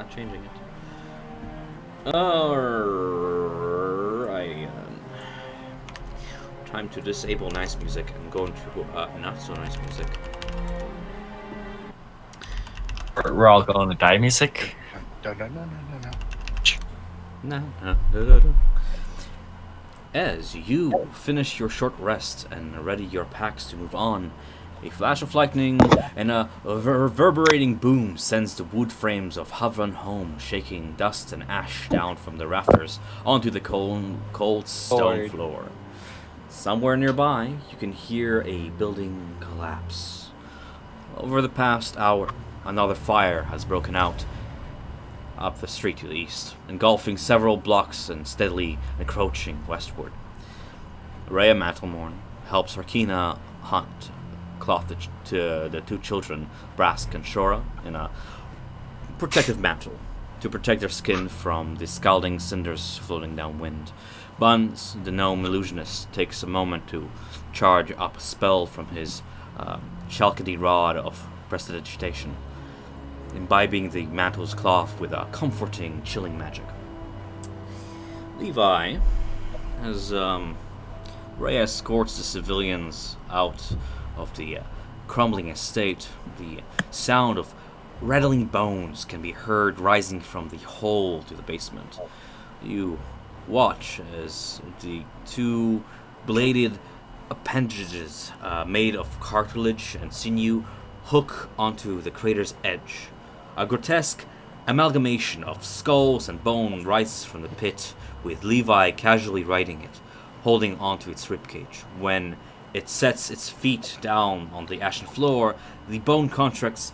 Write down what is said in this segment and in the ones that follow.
not changing it. Alright. Time to disable nice music and go into not so nice music. We're all going to die music? No. No. As you finish your short rest and ready your packs to move on, a flash of lightning and a reverberating boom sends the wood frames of Havran home shaking dust and ash down from the rafters onto the cold stone floor. Somewhere nearby, you can hear a building collapse. Over the past hour, another fire has broken out up the street to the east, engulfing several blocks and steadily encroaching westward. Rhea Mantlemorn helps Harkina hunt cloth to the two children, Brask and Shora, in a protective mantle to protect their skin from the scalding cinders floating downwind. Buns, the gnome illusionist, takes a moment to charge up a spell from his Shalkady rod of prestidigitation, imbibing the mantle's cloth with a comforting, chilling magic. Levi, as Rhea escorts the civilians out of the crumbling estate, the sound of rattling bones can be heard rising from the hole to the basement. You watch as the two bladed appendages made of cartilage and sinew hook onto the crater's edge. A grotesque amalgamation of skulls and bone rises from the pit, with Levi casually riding it, holding onto its ribcage. When it sets its feet down on the ashen floor, the bone contracts,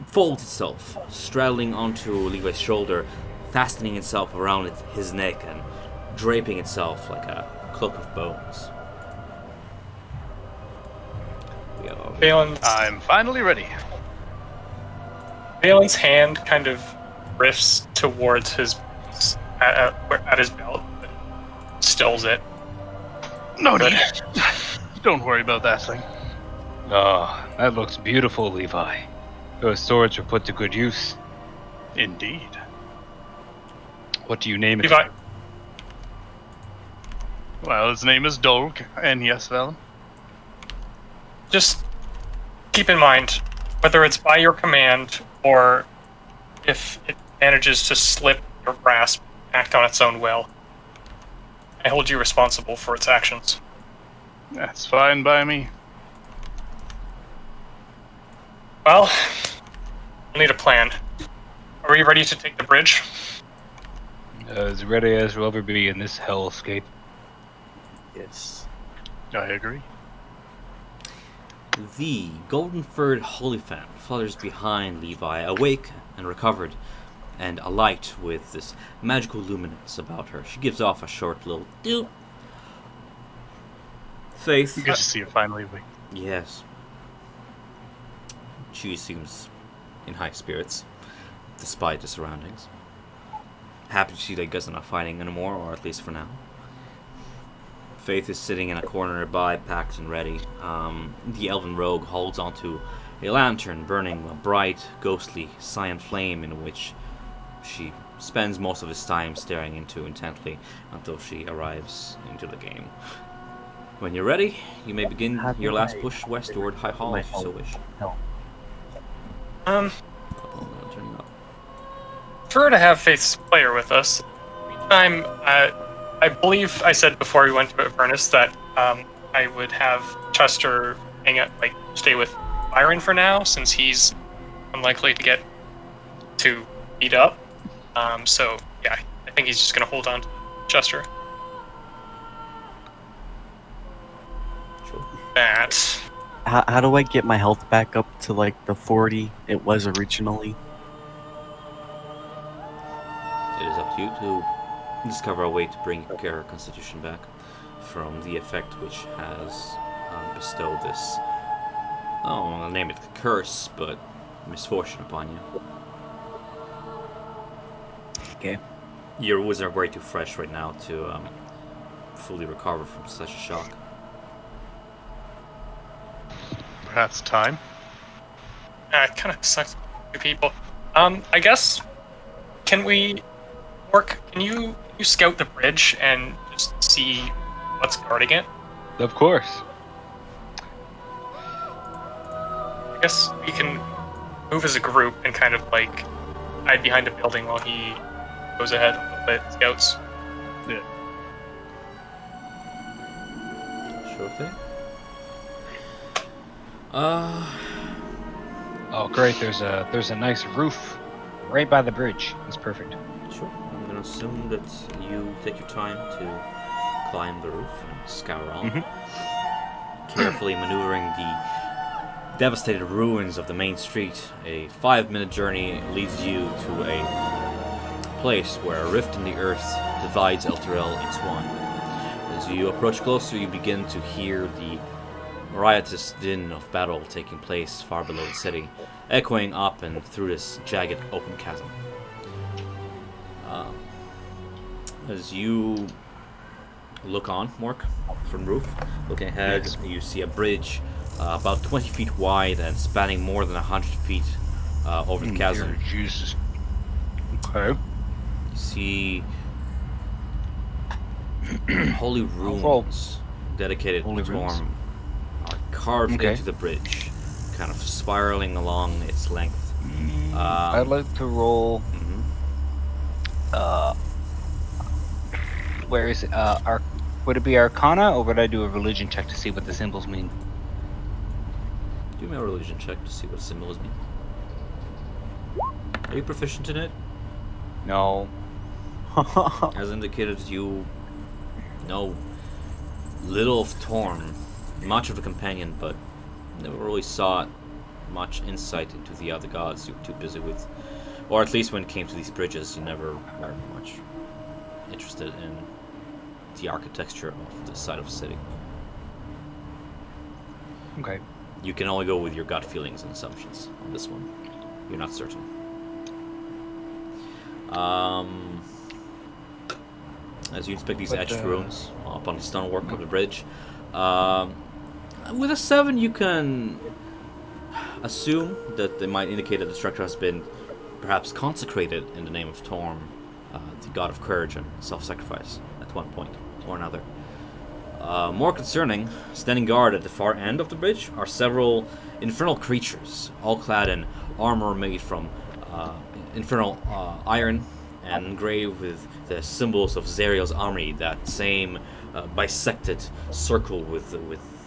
folds itself, straddling onto Levi's shoulder, fastening itself around his neck and draping itself like a cloak of bones. I'm finally ready. Valen's hand kind of drifts towards his at his belt, but stills it. No need. Don't worry about that thing. Oh, that looks beautiful, Levi. Those swords were put to good use. Indeed. What do you name it? Levi, Well, his name is Dolg, and yes, Velen. just keep in mind, whether it's by your command or if it manages to slip your grasp, act on its own will, I hold you responsible for its actions. That's fine by me. Well, we'll need a plan. Are we ready to take the bridge? As ready as we'll ever be in this hellscape. Yes. I agree. The golden-furred Holyfant flutters behind Levi, awake and recovered, and alight with this magical luminance about her. She gives off a short little doot. Faith. Good to see you finally awake. Yes. She seems in high spirits, despite the surroundings. Happy to see that you guys are not fighting anymore, or at least for now. Faith is sitting in a corner nearby, packed and ready. The elven rogue holds onto a lantern burning a bright, ghostly cyan flame in which she spends most of his time staring into intently until she arrives into the game. When you're ready, you may begin your last push west toward High Hall if you so wish. Um, Oh, no, turn it up. prefer to have Faith's player with us. Meantime, I believe I said before we went to Avernus that I would have Chester hang out, stay with Byron for now, since he's unlikely to get to beat up. So yeah, I think he's just gonna hold on to Chester. Sure. That. How do I get my health back up to like the 40 it was originally? It is up to you to discover a way to bring your constitution back from the effect which has bestowed this, I don't want to name it a curse, but misfortune upon you. Okay. Your wounds are way too fresh right now to fully recover from such a shock. Perhaps time? It kind of sucks to people. I guess can we work? Can you scout the bridge and just see what's guarding it? Of course. I guess we can move as a group and kind of like hide behind a building while he goes ahead a little bit, scouts. Sure thing. Oh, great! There's a nice roof right by the bridge. That's perfect. Sure. I'm gonna assume that you take your time to climb the roof and scour on, carefully maneuvering the devastated ruins of the main street. A 5-minute journey leads you to a place where a rift in the earth divides Elturel in twine. As you approach closer, you begin to hear the riotous din of battle taking place far below the city, echoing up and through this jagged open chasm. As you look on, Mork, from the roof, looking ahead, you see a bridge about 20 feet wide and spanning more than 100 feet over the chasm. Jesus. Okay. You see holy runes dedicated Holy to runes. Torm are carved into the bridge, kind of spiraling along its length. I'd like to roll. Where is it? Would it be Arcana, or would I do a religion check to see what the symbols mean? Do me a religion check to see what symbols mean. Are you proficient in it? No. As indicated, you know little of Torm, much of a companion, but never really sought much insight into the other gods you were too busy with. Or at least when it came to these bridges, you never were much interested in the architecture of the side of the city. Okay. You can only go with your gut feelings and assumptions on this one. You're not certain. As you inspect these etched runes upon the stonework of the bridge, with a 7 you can assume that they might indicate that the structure has been perhaps consecrated in the name of Torm, the god of courage and self-sacrifice, at one point or another. More concerning, standing guard at the far end of the bridge are several infernal creatures, all clad in armor made from infernal iron and engraved with the symbols of Zariel's army, that same bisected circle with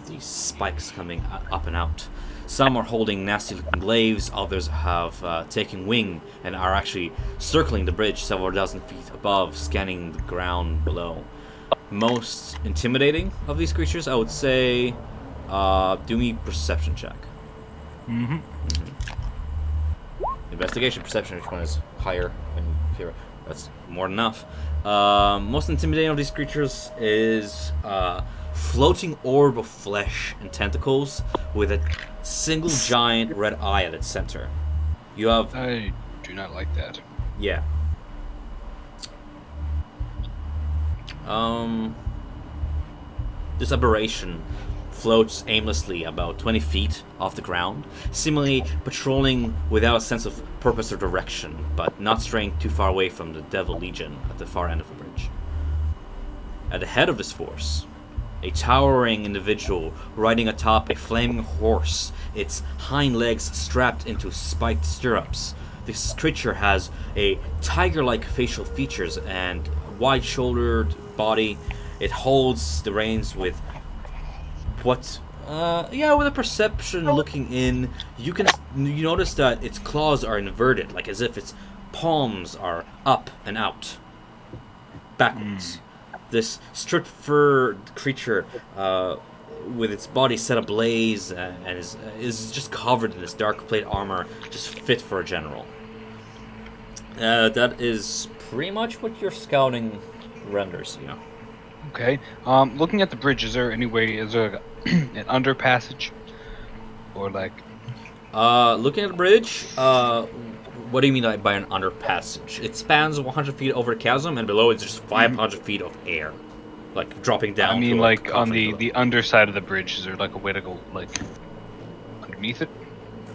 these spikes coming up and out. Some are holding nasty-looking glaives, others have taken wing and are actually circling the bridge several dozen feet above, scanning the ground below. Most intimidating of these creatures, I would say, do me perception check. Investigation, perception, which one is higher? That's more than enough. Most intimidating of these creatures is floating orb of flesh and tentacles with a single giant red eye at its center. You have... I do not like that. Yeah. This aberration floats aimlessly about 20 feet off the ground, seemingly patrolling without a sense of purpose or direction, but not straying too far away from the Devil Legion at the far end of the bridge. At the head of this force, a towering individual riding atop a flaming horse, its hind legs strapped into spiked stirrups. This creature has a tiger-like facial features and wide-shouldered body. It holds the reins with with a perception looking in. You notice that its claws are inverted, like as if its palms are up and out, backwards. This stripped fur creature, with its body set ablaze and is just covered in this dark plate armor, just fit for a general. That is pretty much what your scouting renders, you know. Okay. Looking at the bridge, is there an an underpassage? Or like... Looking at the bridge, what do you mean by an underpassage? It spans 100 feet over a chasm, and below it's just 500 feet of air. Like, dropping down. I mean, to like, on coffin the underside of the bridge, is there like a way to go, like, underneath it?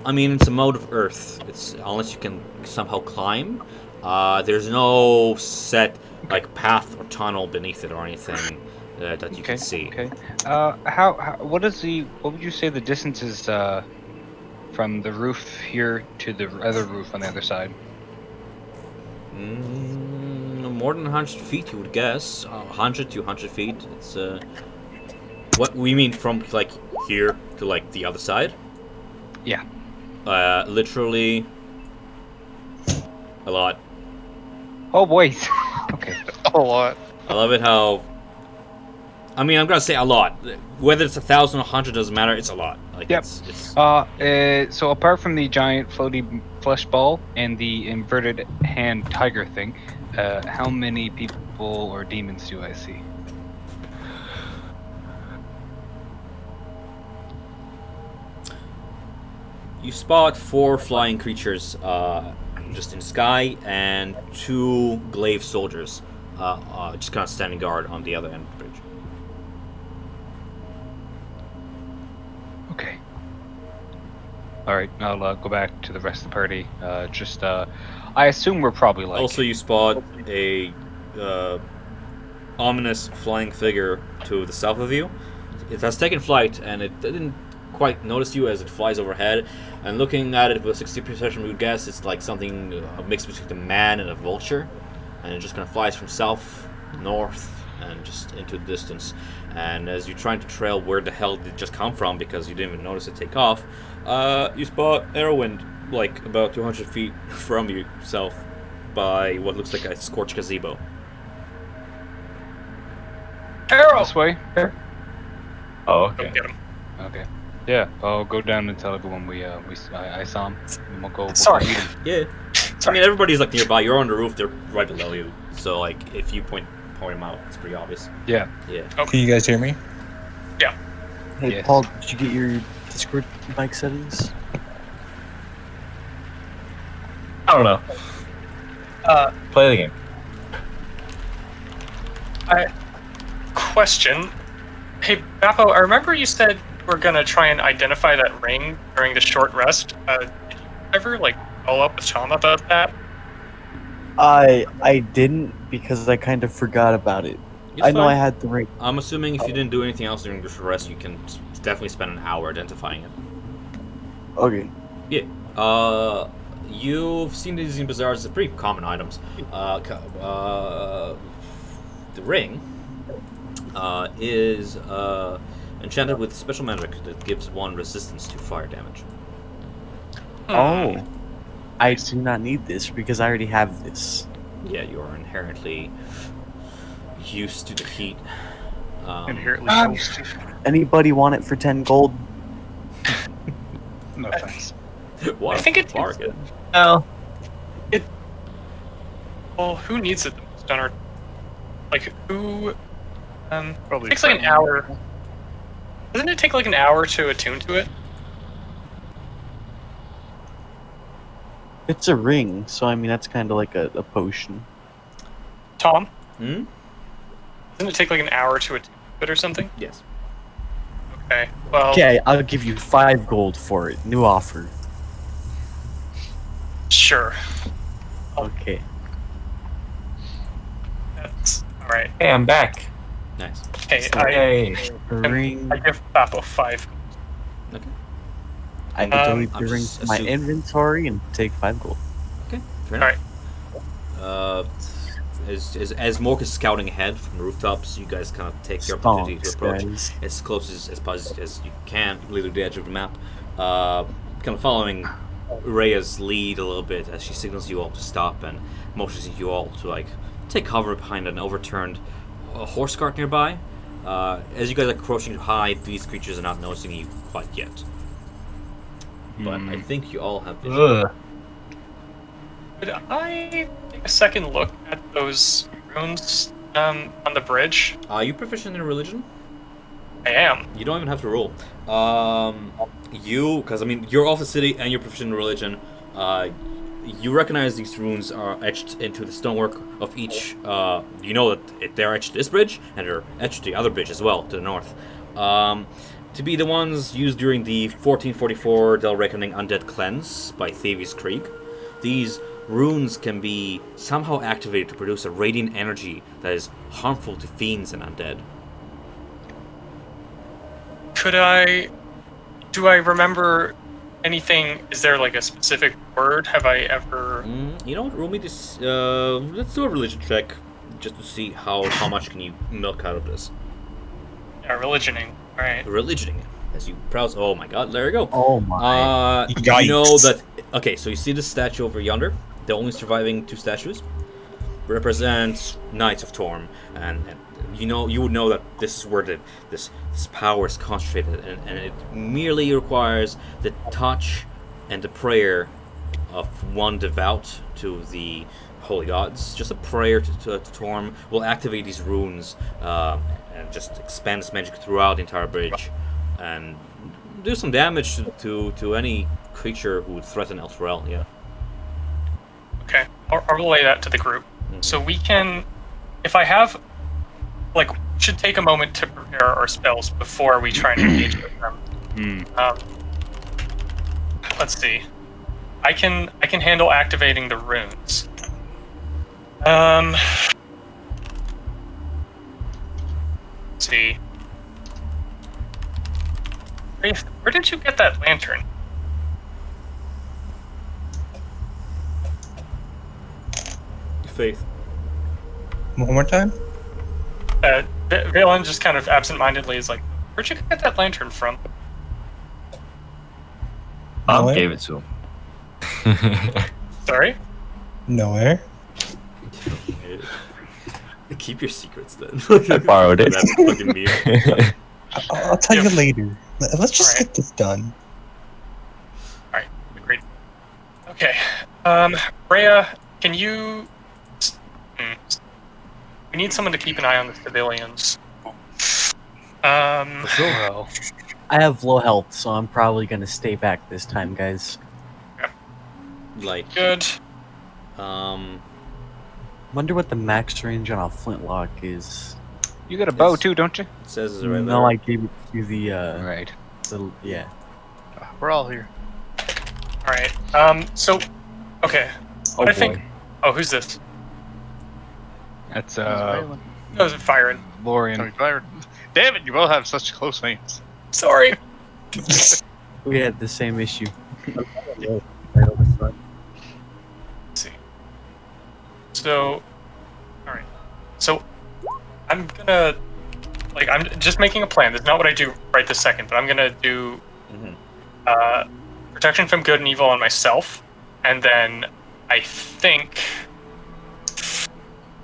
I mean, it's a mode of Earth. It's unless you can somehow climb. There's no set like path or tunnel beneath it or anything that you can see. Okay. What would you say the distance is from the roof here to the other roof on the other side? More than 100 feet, you would guess. 100 to 100 feet. It's what we mean from like here to like the other side. Yeah. Literally a lot. Oh boy. Okay. A lot. I love it how. I mean, I'm gonna say a lot. Whether it's 1,000 or 100 doesn't matter. It's a lot. Like, Yep. It's So apart from the giant floaty flesh ball and the inverted hand tiger thing, how many people or demons do I see? You spot 4 flying creatures just in the sky and 2 glaive soldiers just kind of standing guard on the other end of the bridge. Okay. All right, I'll go back to the rest of the party. I assume we're probably like. Also, you spot a ominous flying figure to the south of you. It has taken flight, and it didn't quite notice you as it flies overhead. And looking at it with a 60% we would guess it's like something a mix between a man and a vulture, and it just kind of flies from south, north, and just into the distance. And as you're trying to trail where the hell did it just come from, because you didn't even notice it take off, you spot Arrowwind like about 200 feet from you, south, by what looks like a scorched gazebo. Arrow! This way. Oh, Go okay. get him. Okay. Yeah, I'll go down and tell everyone I saw him. And we'll go. Sorry. We'll go meet him. Yeah. I mean, everybody's like nearby. You're on the roof. They're right below you. So like, if you point them out, it's pretty obvious. Yeah. Yeah. Can you guys hear me? Hey, Yes. Paul, did you get your Discord mic settings? I don't know. Play the game. Question. Hey, Bappo, I remember you said we're gonna try and identify that ring during the short rest. Did you ever like follow up with Tom about that? I didn't because I kind of forgot about it. It's I know I fine. had the ring. I'm assuming if you didn't do anything else during the rest, you can definitely spend an hour identifying it. Okay. Yeah. You've seen these in bazaars. They're pretty common items. The ring is enchanted with special magic that gives 1 resistance to fire damage. Oh. I do not need this because I already have this. Yeah, you are inherently used to the heat. Inherently toasty. Anybody want it for 10 gold? No thanks. What I think a it's- bargain. No. Well, who needs it the most on our... Like, who... Probably It takes like an hour. Doesn't it take like an hour to attune to it? It's a ring, so I mean that's kind of like a potion. Tom? Hmm? Doesn't it take like an hour to attune to it or something? Yes. Okay, well... Okay, I'll give you 5 gold for it. New offer. Sure. Okay. That's... Alright. Hey, I'm back. Nice. Hey, Hey. Ring. I give Bappo 5. Okay. I can delete I'm the ring just from my assuming. inventory and take 5 gold. Okay. Fair enough. As Mork is scouting ahead from the rooftops, you guys kind of take your opportunity to Stonks, approach guys. as close as you can, leading the edge of the map. Kind of following Rhea's lead a little bit as she signals you all to stop and motions you all to like take cover behind an overturned horse cart nearby. As you guys are approaching to hide, these creatures are not noticing you quite yet. But I think you all have vision. Ugh. Could I take a second look at those runes on the bridge? Are you proficient in religion? I am. You don't even have to roll. Because I mean, you're off the city and you're proficient in religion. You recognize these runes are etched into the stonework of each. You know that they're etched to this bridge and they're etched to the other bridge as well to the north. to be the ones used during the 1444 Del Reckoning Undead Cleanse by Thavius Krieg. These runes can be somehow activated to produce a radiant energy that is harmful to fiends and undead. Do I remember anything? Is there like a specific word? Have I ever? You know what? Roll me this. Let's do a religion check, just to see how much can you milk out of this. Yeah, religioning. All right. Religioning, as you browse. Oh my God! There you go. Oh my. You know that. Okay, so you see the statue over yonder. The only surviving 2 statues represents Knights of Torm, and you would know that this is where this power is concentrated, and it merely requires the touch and the prayer of one devout to the holy gods. Just a prayer to Torm will activate these runes and just expand its magic throughout the entire bridge, and do some damage to any creature who would threaten Elturel. Yeah. Okay, I'll relay that to the group. So we can, if I have, like, we should take a moment to prepare our spells before we try and engage with them. Let's see. I can handle activating the runes. Let's see. Wraith, where did you get that lantern? Faith. One more time? Valen just kind of absentmindedly is like, where'd you get that lantern from? Nowhere? Gave it to him. Sorry? Nowhere. Keep your secrets then. I borrowed it. That fucking meme. I'll tell you Yep. later. Let's just Alright. get this done. Alright, agreed. Okay. Rhea, can you... We need someone to keep an eye on the civilians. Well, I have low health, so I'm probably gonna stay back this time, guys. Like, Good. Wonder what the max range on a flintlock is. you got a bow It's- too, don't you? it says it right No, there. I gave it to the Right. yeah. We're all here. Alright. So... Okay. Oh I think... boy. Oh, who's this? That's No, it's firing. Lorian. Damn it! You both have such close names. Sorry. We had the same issue. Let's see. So... Alright. So... I'm gonna... Like, I'm just making a plan. That's not what I do right this second, but I'm gonna do... protection from good and evil on myself, and then I think...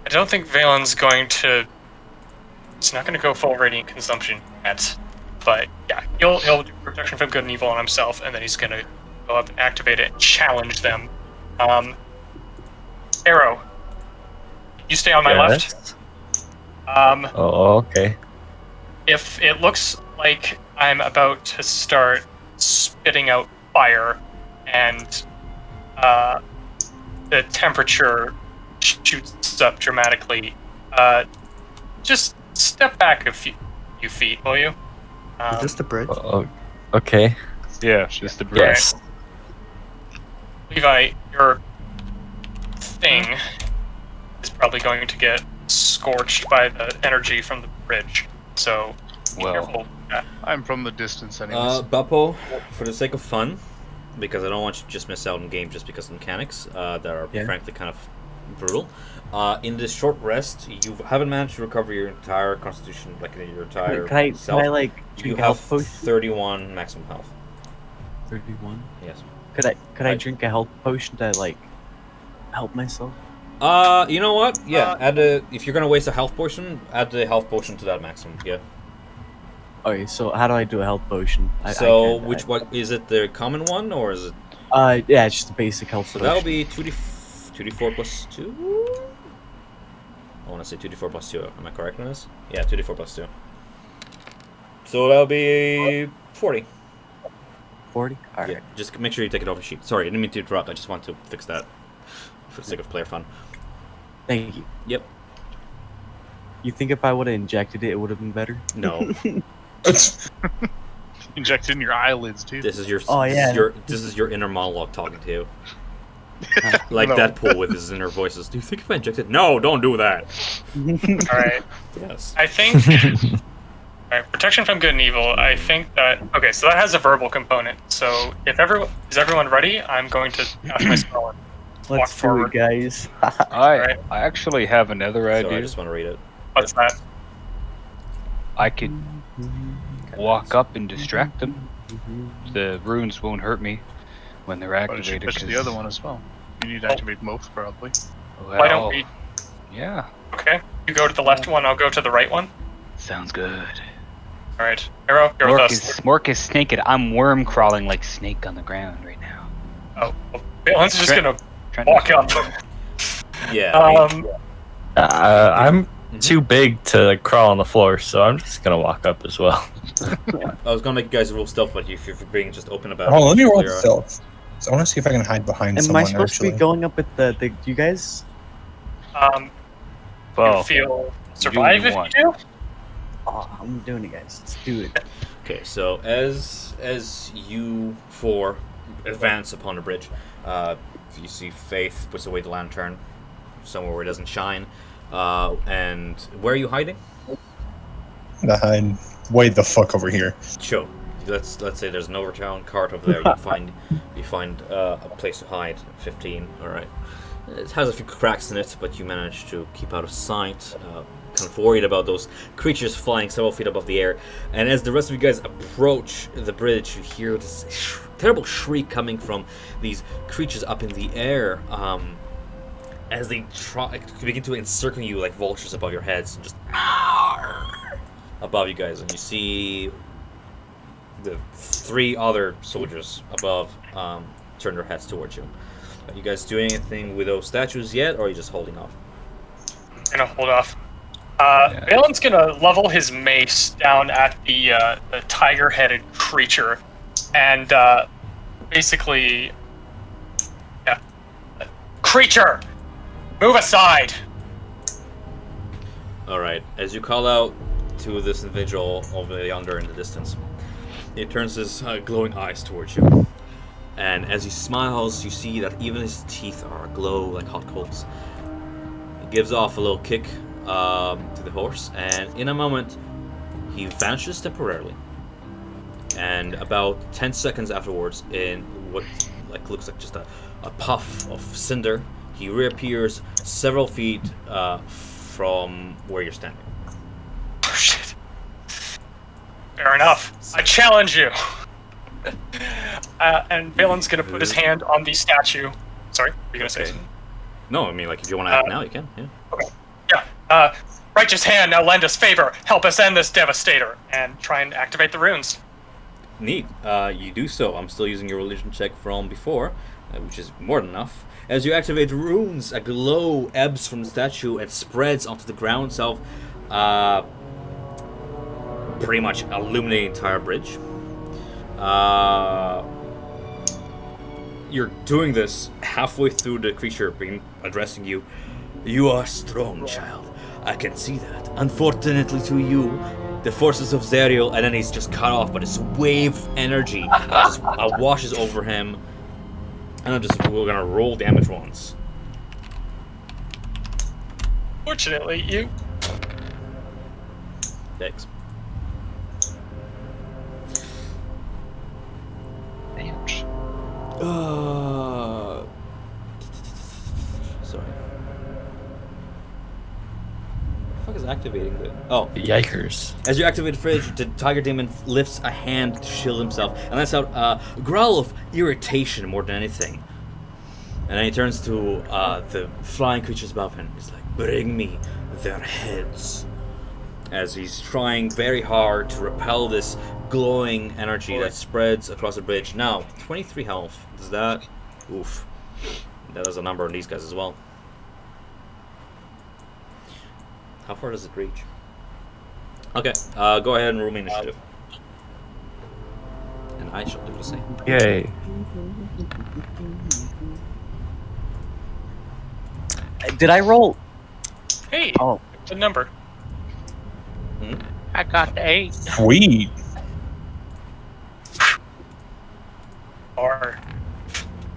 I don't think Valen's going to... It's not going to go full radiant consumption yet, but yeah, he'll do protection from good and evil on himself, and then he's going to go up and activate it and challenge them. Arrow, you stay on my left. Oh, okay. If it looks like I'm about to start spitting out fire and the temperature shoots up dramatically, just step back a few feet, will you? Is this the bridge? Oh, okay. Yeah, just the bridge. Yes. Levi, your thing is probably going to get scorched by the energy from the bridge, so be careful. I'm from the distance anyways. Bappo, for the sake of fun, because I don't want you to just miss out on game just because of mechanics that are frankly kind of brutal. In this short rest, you haven't managed to recover your entire constitution, like your entire self. Can I like You drink a have health potion? 31 maximum health. 31. Yes. Could I Right. drink a health potion to like help myself? You know what? Yeah, add if you're gonna waste a health potion, add the health potion to that maximum. Yeah. Okay, so how do I do a health potion? What is it? The common one or is it? Yeah, it's just a basic health So potion. that'll be 2d4 plus 2. I want to say 2d4 plus 2. Am I correct on this? Yeah, 2d4 plus 2. So that'll be 40. 40. All right. Yeah, just make sure you take it off your sheet. Sorry, I didn't mean to interrupt. I just want to fix that for the sake of player fun. Thank you. Yep. You think if I would have injected it, it would have been better? No. Injected in your eyelids too. This is your Oh, yeah. this is your inner monologue talking to you. Like No. Deadpool with his inner voices. Do you think if I injected? No, don't do that. All right. Yes. I think. All right, protection from good and evil. I think that. Okay, so that has a verbal component. So if everyone ready, I'm going to cast my spell. And walk Let's do forward. it, guys. I actually have another Sorry, idea. I just want to read it. What's that? I could walk up and distract them. The runes won't hurt me when they're Why don't you activated. touch the other one as well? You need to activate both, probably. Well, Why don't we? Yeah, Okay, you go to the left one. I'll go to the right one. sounds good. All right, Arrow, you're with us. Mork is naked. I'm worm crawling like snake on the ground right now. Oh, well, Balin's just Trent- gonna Trying walk to- up. Yeah. I mean, I'm too big to like, crawl on the floor, so I'm just gonna walk up as well. I was gonna make you guys roll stealth, but if you're being just open about Hold on, let me roll you're- stealth. So I want to see if I can hide behind Am someone. I supposed actually. to be going up with the you guys? You Well, feel survive you if want. you do. Oh, I'm doing it, guys. Let's do it. Okay, so as you four advance upon the bridge, you see Faith puts away the lantern somewhere where it doesn't shine. And where are you hiding? I'm gonna hide way the fuck over here. Sure. Let's say there's an overtown cart over there. You find a place to hide. 15. All right. It has a few cracks in it, but you manage to keep out of sight. Kind of worried about those creatures flying several feet above the air. And as the rest of you guys approach the bridge, you hear this terrible shriek coming from these creatures up in the air. As they try to begin to encircle you like vultures above your heads, and just above you guys, and you see the 3 other soldiers above turn their heads towards you. Are you guys doing anything with those statues yet, or are you just holding off? I'm gonna hold off. Balin's gonna level his mace down at the tiger-headed creature, and basically, yeah, creature, move aside. All right. As you call out to this individual over yonder in the distance, he turns his glowing eyes towards you, and as he smiles, you see that even his teeth are aglow like hot coals. He gives off a little kick to the horse, and in a moment, he vanishes temporarily. And about 10 seconds afterwards, in what looks like just a puff of cinder, he reappears several feet from where you're standing. Oh shit. Fair enough. I challenge you. And Balin's gonna put his hand on the statue. Sorry, what are you gonna say? Okay. No, I mean, like, if you want to act now, you can. Yeah. Yeah. Righteous hand, now lend us favor. Help us end this devastator. And try and activate the runes. Neat. You do so. I'm still using your religion check from before, which is more than enough. As you activate runes, a glow ebbs from the statue and spreads onto the ground itself, pretty much illuminating the entire bridge. You're doing this halfway through the creature addressing you. You are strong, child. I can see that. Unfortunately to you, the forces of Zerial, and then he's just cut off, but this wave of energy just washes over him. And we're gonna roll damage once. Fortunately, you. Thanks. Sorry. What the fuck is activating the... Oh. yikers. As you activate the fridge, the tiger demon lifts a hand to shield himself and lets out a growl of irritation more than anything. And then he turns to the flying creatures above him. He's like, bring me their heads. As he's trying very hard to repel this glowing energy that spreads across the bridge. Now, 23 health. Does that... Oof. That is a number on these guys as well. How far does it reach? Okay, go ahead and roll me initiative. And I shall do the same. Yay. Did I roll? Hey, Oh, the number. I got the 8. Sweet. are.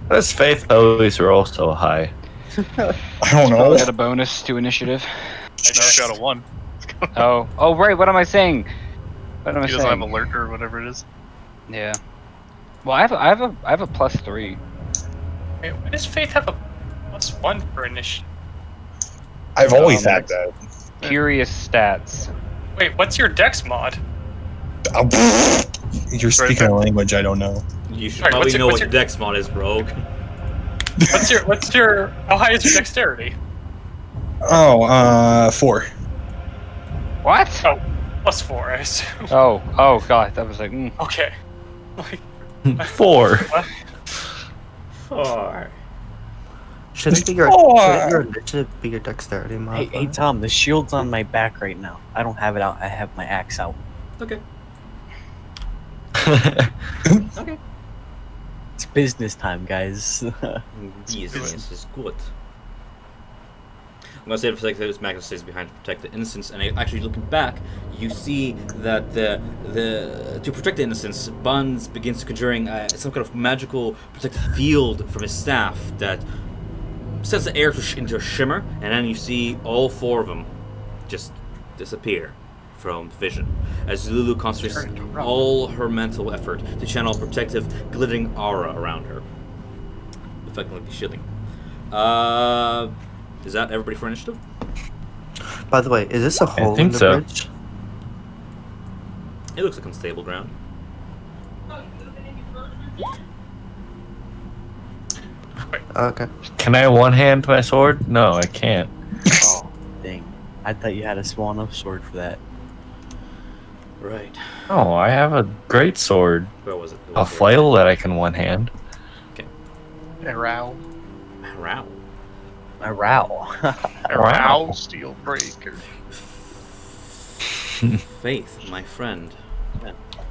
This Faith always roll so high. I don't know. Probably got a bonus to initiative. I got a 1. Oh, right. What am I saying? What am I He doesn't have saying? alert or whatever it is. Yeah. Well, I have a +3. Wait, why does Faith have a +1 for initiative? I've always had that. Curious stats. Wait, what's your Dex mod? You're speaking a language I don't know. You should Sorry, probably know what's what your dex mod is, Rogue. How high is your dexterity? Oh, 4. What? Oh, +4, I assume. Oh god, that was like. Okay. Like, 4. 4. Shouldn't be your initiative be your dexterity Hey, modifier? hey, Tom, the shield's on my back right now. I don't have it out. I have my axe out. Okay. It's business time, guys. Business is good. I'm gonna say for a second that Magnus stays behind to protect the innocents, and actually looking back, you see that the to protect the innocents, Buns begins conjuring some kind of magical protective field from his staff that sends the air into a shimmer, and then you see all 4 of them just disappear from vision as Lulu concentrates all her mental effort to channel a protective, glittering aura around her, effectively shielding. Is that everybody for initiative? By the way, is this a hole in think the so. bridge? It looks like unstable ground. Okay. Can I one-hand my sword? No, I can't. Oh, dang. I thought you had a small enough sword for that. Right. Oh, I have a great sword. Where was it? It A was flail that I can one-hand. Arow. Row. A row. Arow steel breaker. Faith, my friend.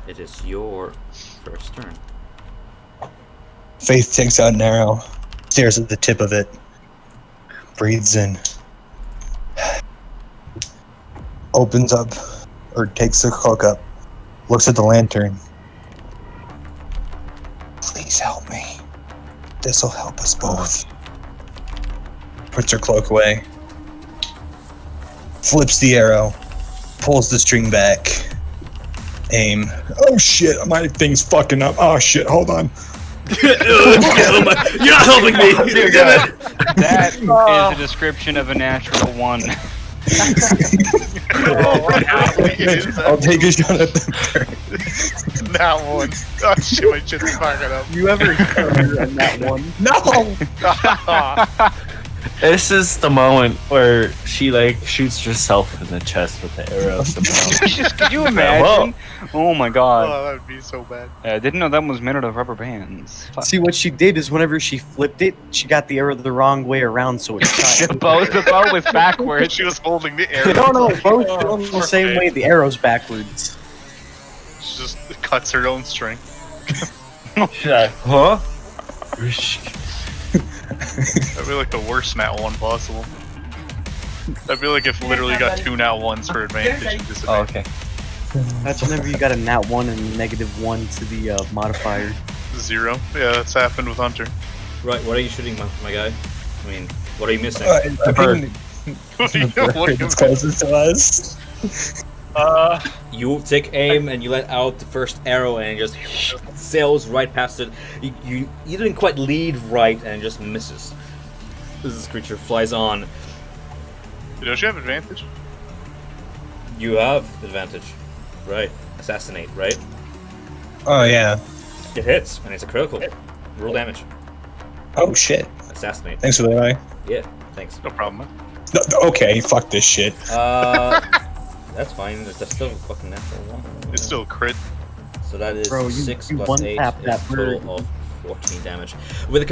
It is your first turn. Faith takes out an arrow, stares at the tip of it, breathes in, opens up, or takes the cloak up, looks at the lantern. Please help me. This'll help us both. Puts her cloak away, flips the arrow, pulls the string back, aim. Oh shit, my thing's fucking up. Oh shit, hold on. Oh my, you're not helping me! Dear God. That is a description of a natural 1. I'll take a shot at them. That one. Oh shit, my shit's fucking up. You ever heard of that one? No! This is the moment where she like shoots herself in the chest with the arrow. Could you imagine? Oh my god. Oh, that would be so bad. I didn't know that was made out of rubber bands. Fuck. See, what she did is whenever she flipped it, she got the arrow the wrong way around, so it's The bow was backwards. She was holding the arrow. No, both going the poor same Faith. way. The arrow's backwards. She just cuts her own string. Huh? That'd be like the worst nat 1 possible. That'd be like if literally you got 2 nat 1s for advantage and Oh, disadvantage. okay. That's whenever you got a nat 1 and -1 to the modifier. 0. Yeah, that's happened with Hunter. Right, what are you shooting, my guy? I mean, what are you missing? The bird. What do you It's closest to us. You take aim and you let out the first arrow and it just sails right past it. You didn't quite lead right and it just misses. This creature flies on. Don't you have advantage? You have advantage. Right. Assassinate, right? Oh, yeah. It hits, and it's a critical. Roll damage. Oh, shit. Assassinate. Thanks for the eye. Yeah, thanks. No problem, man. No, okay, fuck this shit. That's fine. That's still a fucking natural 1. It's still a crit. So that is Bro, you- 6 you plus 8 one-tap is that a total bird. of 14 damage. With a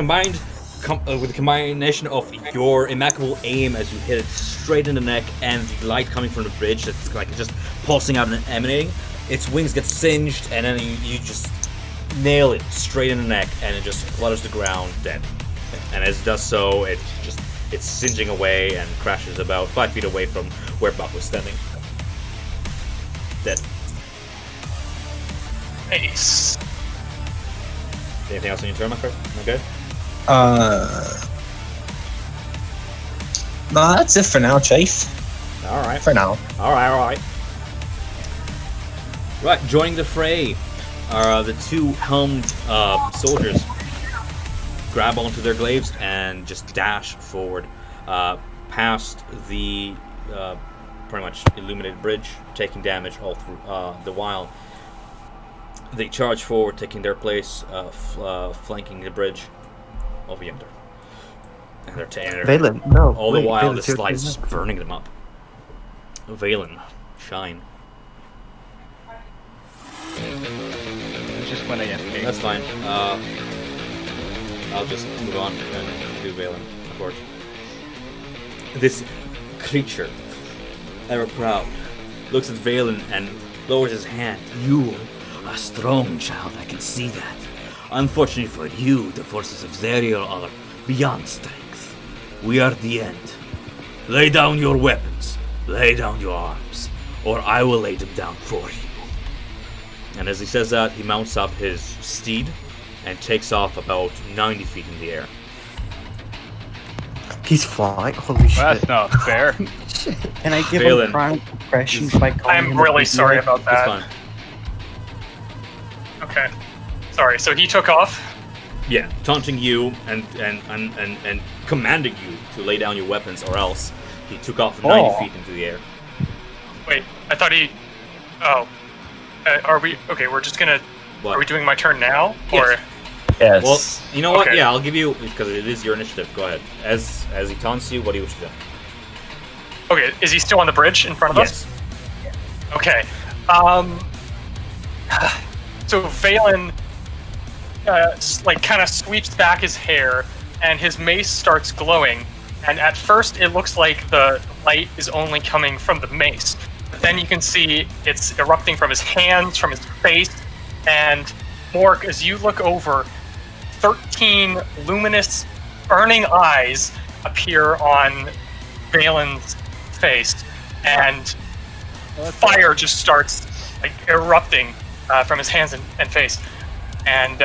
combination of your immaculate aim as you hit it straight in the neck and the light coming from the bridge that's like just pulsing out and emanating, its wings get singed and then you just nail it straight in the neck and it just flutters the ground dead. And as it does so, it's singeing away and crashes about 5 feet away from where Buck was standing. Dead. Nice. Anything else on your turn, my friend? Okay. No, that's it for now, Chief. All right. For now. All right. Right, joining the fray are the two helmed soldiers. Grab onto their glaives and just dash forward past the pretty much illuminated bridge, taking damage all through the while. They charge forward, taking their place, flanking the bridge over yonder. And they're Valen, no. all wait, the while Valen, this you're- light is just burning them up. Valen, shine. It's just when I escape. That's fine. I'll just move on and do Valen, of course. This creature, ever proud, looks at Valen and lowers his hand. You, a strong child, I can see that. Unfortunately for you, the forces of Zerial are beyond strength. We are the end. Lay down your weapons, lay down your arms, or I will lay them down for you. And as he says that, he mounts up his steed and takes off about 90 feet in the air. He's flying. Holy shit. That's not fair. Can I give Valen. him chronic depression by calling I'm him a really big sorry nerd? about It's that. fine. Okay. Sorry, so he took off? Yeah, taunting you and commanding you to lay down your weapons or else. He took off 90 feet into the air. Wait, I thought he... Oh. Are we... Okay, we're just gonna... What? Are we doing my turn now? Yes. Or... Yes. Well, you know what? Okay. Yeah, I'll give you, because it is your initiative. Go ahead. As he taunts you, what do you wish to do? Okay, is he still on the bridge in front of us? Yes. Okay. So Valen, like, kind of sweeps back his hair, and his mace starts glowing. And at first, it looks like the light is only coming from the mace. But then you can see it's erupting from his hands, from his face, and Morg, as you look over, 13 luminous, burning eyes appear on Valen's face, and fire just starts like erupting from his hands and face, and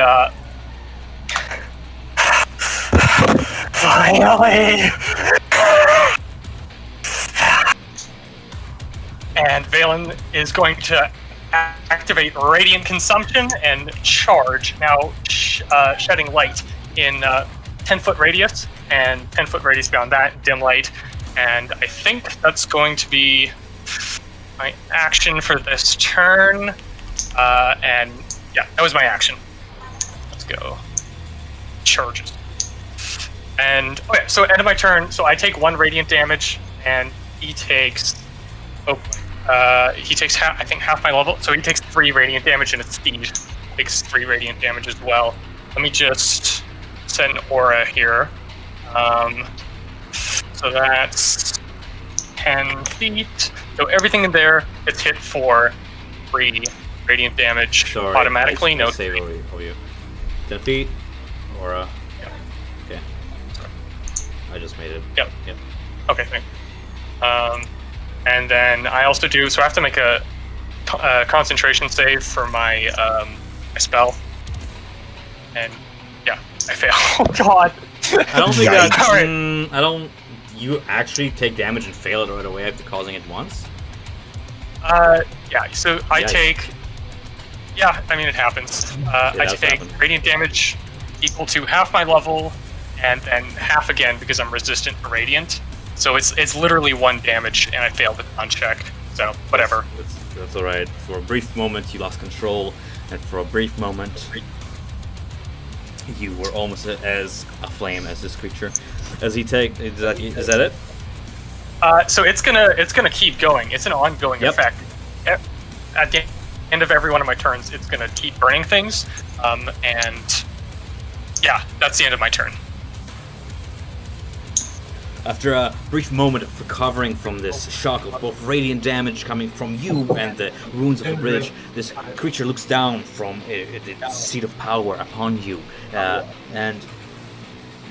finally, and Valen is going to activate Radiant Consumption and charge, now shedding light in 10-foot radius, and 10-foot radius beyond that, dim light, and I think that's going to be my action for this turn, and yeah, that was my action. Let's go. Charges. And, okay, so end of my turn, so I take 1 radiant damage, and he takes, he takes I think half my level, so he takes 3 radiant damage, and his steed takes 3 radiant damage as well. Let me just set an aura here. So that's 10 feet. So everything in there gets hit for 3 radiant damage Sorry, automatically. I No, save over you. 10 feet, or okay. I just made it. Yep. Yep. Okay, thanks. And then I also do, so I have to make a concentration save for my my spell. And yeah, I fail. Oh god. I don't think that. All right. I don't. You actually take damage and fail it right away after causing it once. Yeah, so I Yikes. take. Yeah, I mean it happens. I does take happen. radiant damage equal to half my level, and then half again because I'm resistant to radiant. So it's literally 1 damage, and I failed the con check. So whatever. That's all right. For a brief moment, you lost control, and for a brief moment, you were almost as aflame as this creature. As he take, is that it? So it's gonna keep going. It's an ongoing Yep. effect. At the end of every one of my turns, it's gonna keep burning things. And yeah, that's the end of my turn. After a brief moment of recovering from this shock of both radiant damage coming from you and the ruins of the bridge, this creature looks down from its seat of power upon you, and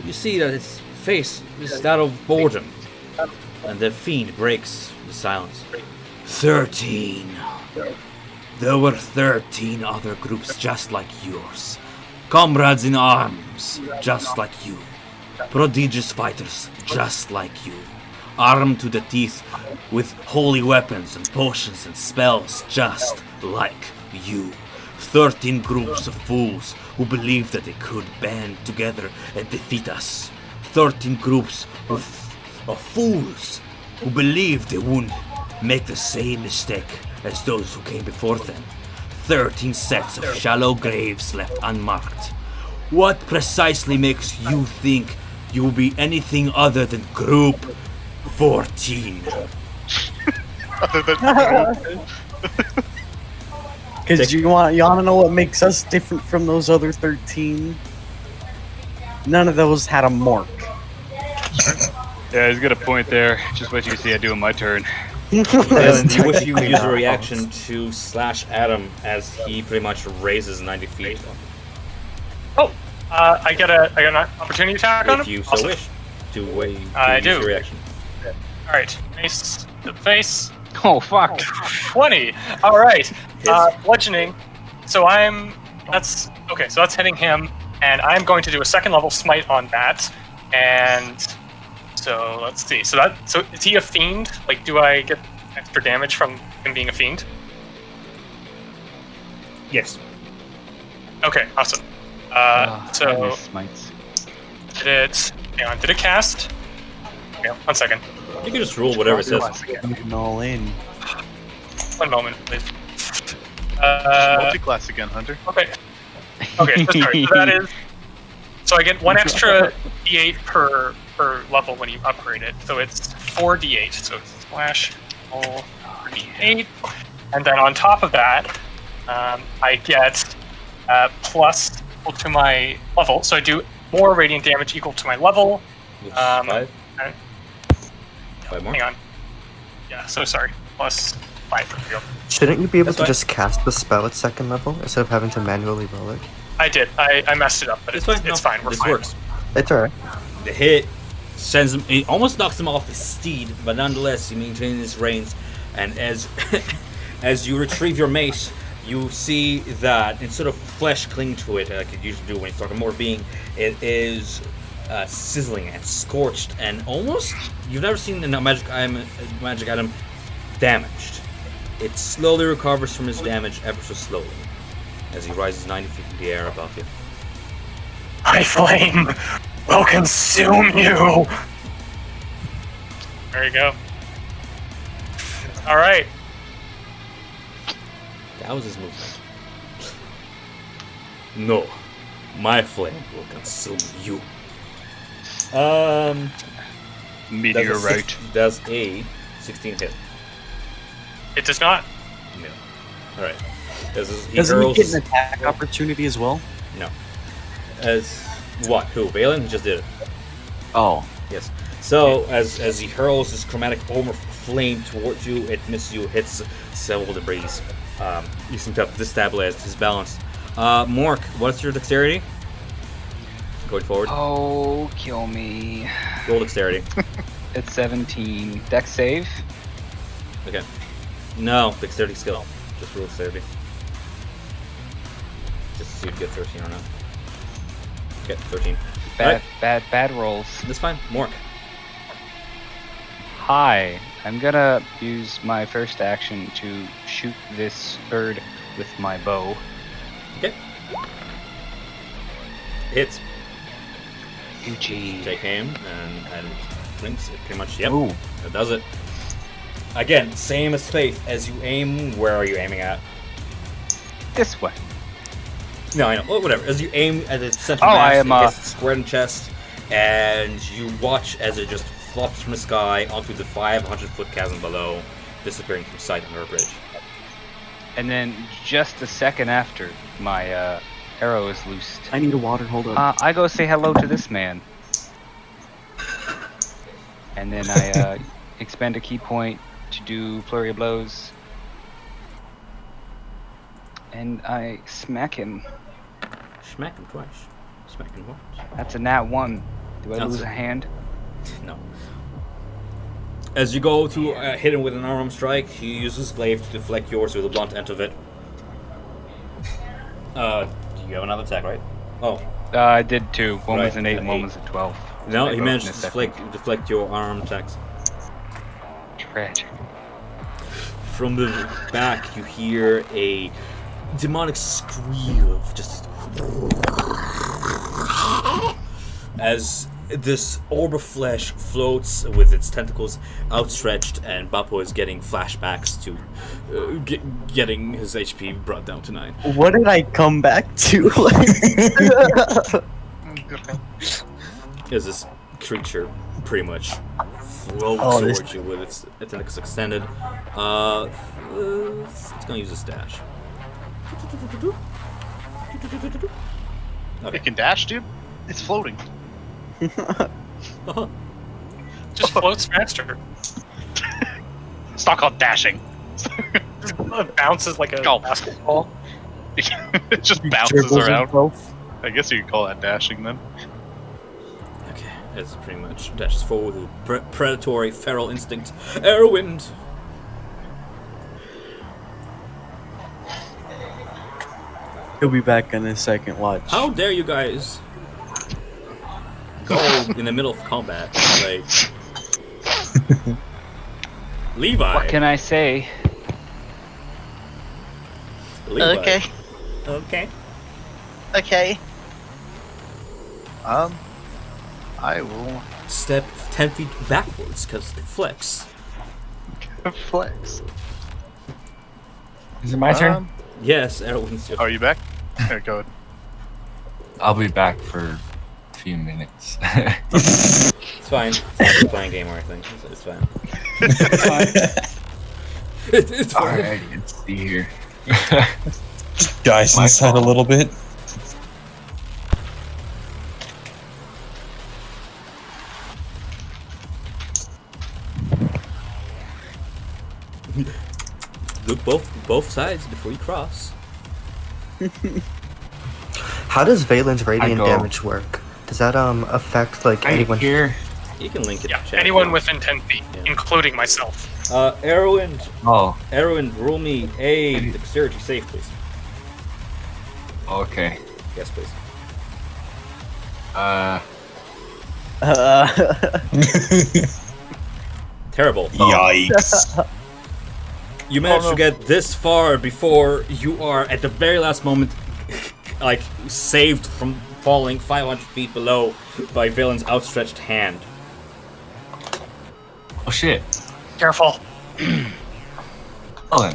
you see that its face is that of boredom, and the fiend breaks the silence. 13. There were 13 other groups just like yours. comrades in arms, just like you, prodigious fighters, just like you, armed to the teeth with holy weapons and potions and spells, just like you. 13 groups of fools who believed that they could band together and defeat us. 13 groups of fools who believed they wouldn't make the same mistake as those who came before them. 13 sets of shallow graves left unmarked. What precisely makes you think you will be anything other than Group 14? Other than Because you wanna know what makes us different from those other 13? None of those had a mark. Yeah, he's got a point there. Just wait till you see I do in my turn. And you wish you could use a reaction to slash Adam as he pretty much raises 90 feet. Oh, I get an opportunity attack on him. If you so Awesome. wish to use I do. your reaction. All right, face to face. Oh fuck! 20. All right. Bludgeoning. So that's hitting him, and I'm going to do a second level smite on that. And so let's see. So is he a fiend? Like, do I get extra damage from him being a fiend? Yes. Okay, awesome. I So miss smites. did it cast? Okay, 1 second. You can just roll whatever it says. Moving all in. 1 moment, please. multi-class again, Hunter. Okay. Okay, so sorry. So that is. So I get 1 extra d8 per level when you upgrade it. So it's 4d8. So it's slash roll d8, and then on top of that, I get plus equal to my level. So I do more radiant damage equal to my level. Which is 5 more? Hang on. Yeah. So sorry. Plus 5 for real. Shouldn't you be able That's to fine. just cast the spell at second level instead of having to manually roll it? I did. I messed it up, but it's fine. No, It's fine. We're this fine. works. It's alright. The hit sends him. It almost knocks him off his steed, but nonetheless, he maintains his reins. And as as you retrieve your mace, you see that instead of flesh clinging to it, like it usually do when you start a more being, it is sizzling and scorched, and almost you've never seen a magic item damaged. It slowly recovers from his damage ever so slowly as he rises 90 feet in the air above you. My flame will consume you. There you go. All right. That was his movement. No, my flame will consume you. Meteorite. Does a 16 hit? It does not. No. All right. He Doesn't he hurls. get an attack opportunity as well? No. As what? Who? Valen? He just did it. Oh. Yes. So as he hurls his chromatic orb of flame towards you, it misses you, hits several debris. You seem to have destabilized his balance. Mork, what's your dexterity? Going forward. Oh, kill me. Roll dexterity. It's 17. Dex save. Okay. No, dexterity skill. Just roll dexterity. Just to see if you get 13 or not. Okay, 13. Bad, Alright. bad rolls. That's fine. Mork. Hi. I'm gonna use my first action to shoot this bird with my bow. Okay. Hits. Gucci. Take aim and rings it pretty much. Yep. Ooh. That does it. Again, same as Faith. As you aim, where are you aiming at? This way. No, I know. Well, whatever. As you aim at the center Oh, I mass, am, it gets squared in chest, and you watch as it just flops from the sky onto the 500-foot chasm below, disappearing from sight under a bridge. And then just a second after, my arrow is loosed. I need a water, hold on. I go say hello to this man. And then I expend a key point to do flurry of blows. And I smack him. Smack him twice. Smack him once. That's a nat 1. Do I That's lose a- a hand? No. As you go to hit him with an arm strike, he uses his glaive to deflect yours with the blunt end of it. Do you have another attack, right? Oh, I did 2. One Right, was an 8 and one eight. was a 12. no, They he both managed to missed, I think. deflect your arm attacks. Tragic. From the back, you hear a demonic scream of just as this orb of flesh floats with its tentacles outstretched, and Bappo is getting flashbacks to getting his HP brought down to 9. What did I come back to? As this creature pretty much floats Oh, this- towards you with its tentacles extended. It's gonna use its dash. It can dash, dude. It's floating. Just floats faster. It's not called dashing. It bounces like a Oh. basketball. It just bounces Dribbles around. himself. I guess you could call that dashing then. Okay, it's pretty much dashes forward with predatory feral instinct. Airwind. He'll be back in a second. Watch. How dare you guys go in the middle of combat? Like Levi. What can I say? Levi. Okay. Okay. Okay. I will Step 10 feet backwards because it flicks. flex. Is it my turn? Yes, Airwind's Are you back? Here, go ahead. I'll be back for a few minutes. It's fine. It's not playing game or anything. It's fine. It's fine. Alright, let's see here. Guys My inside a fault. little bit. Look both sides before you cross. How does Valen's radiant go damage work? Does that affect like Right anyone? here. You can link it Yeah, to chat. anyone within 10 feet, Yeah. including myself. Erwind, Oh, roll me a dexterity save, please. okay. Yes, please. Terrible. Yikes. You managed to get this far before you are at the very last moment, like saved from falling 500 feet below by Valen's outstretched hand. Oh shit. Careful. Hold on.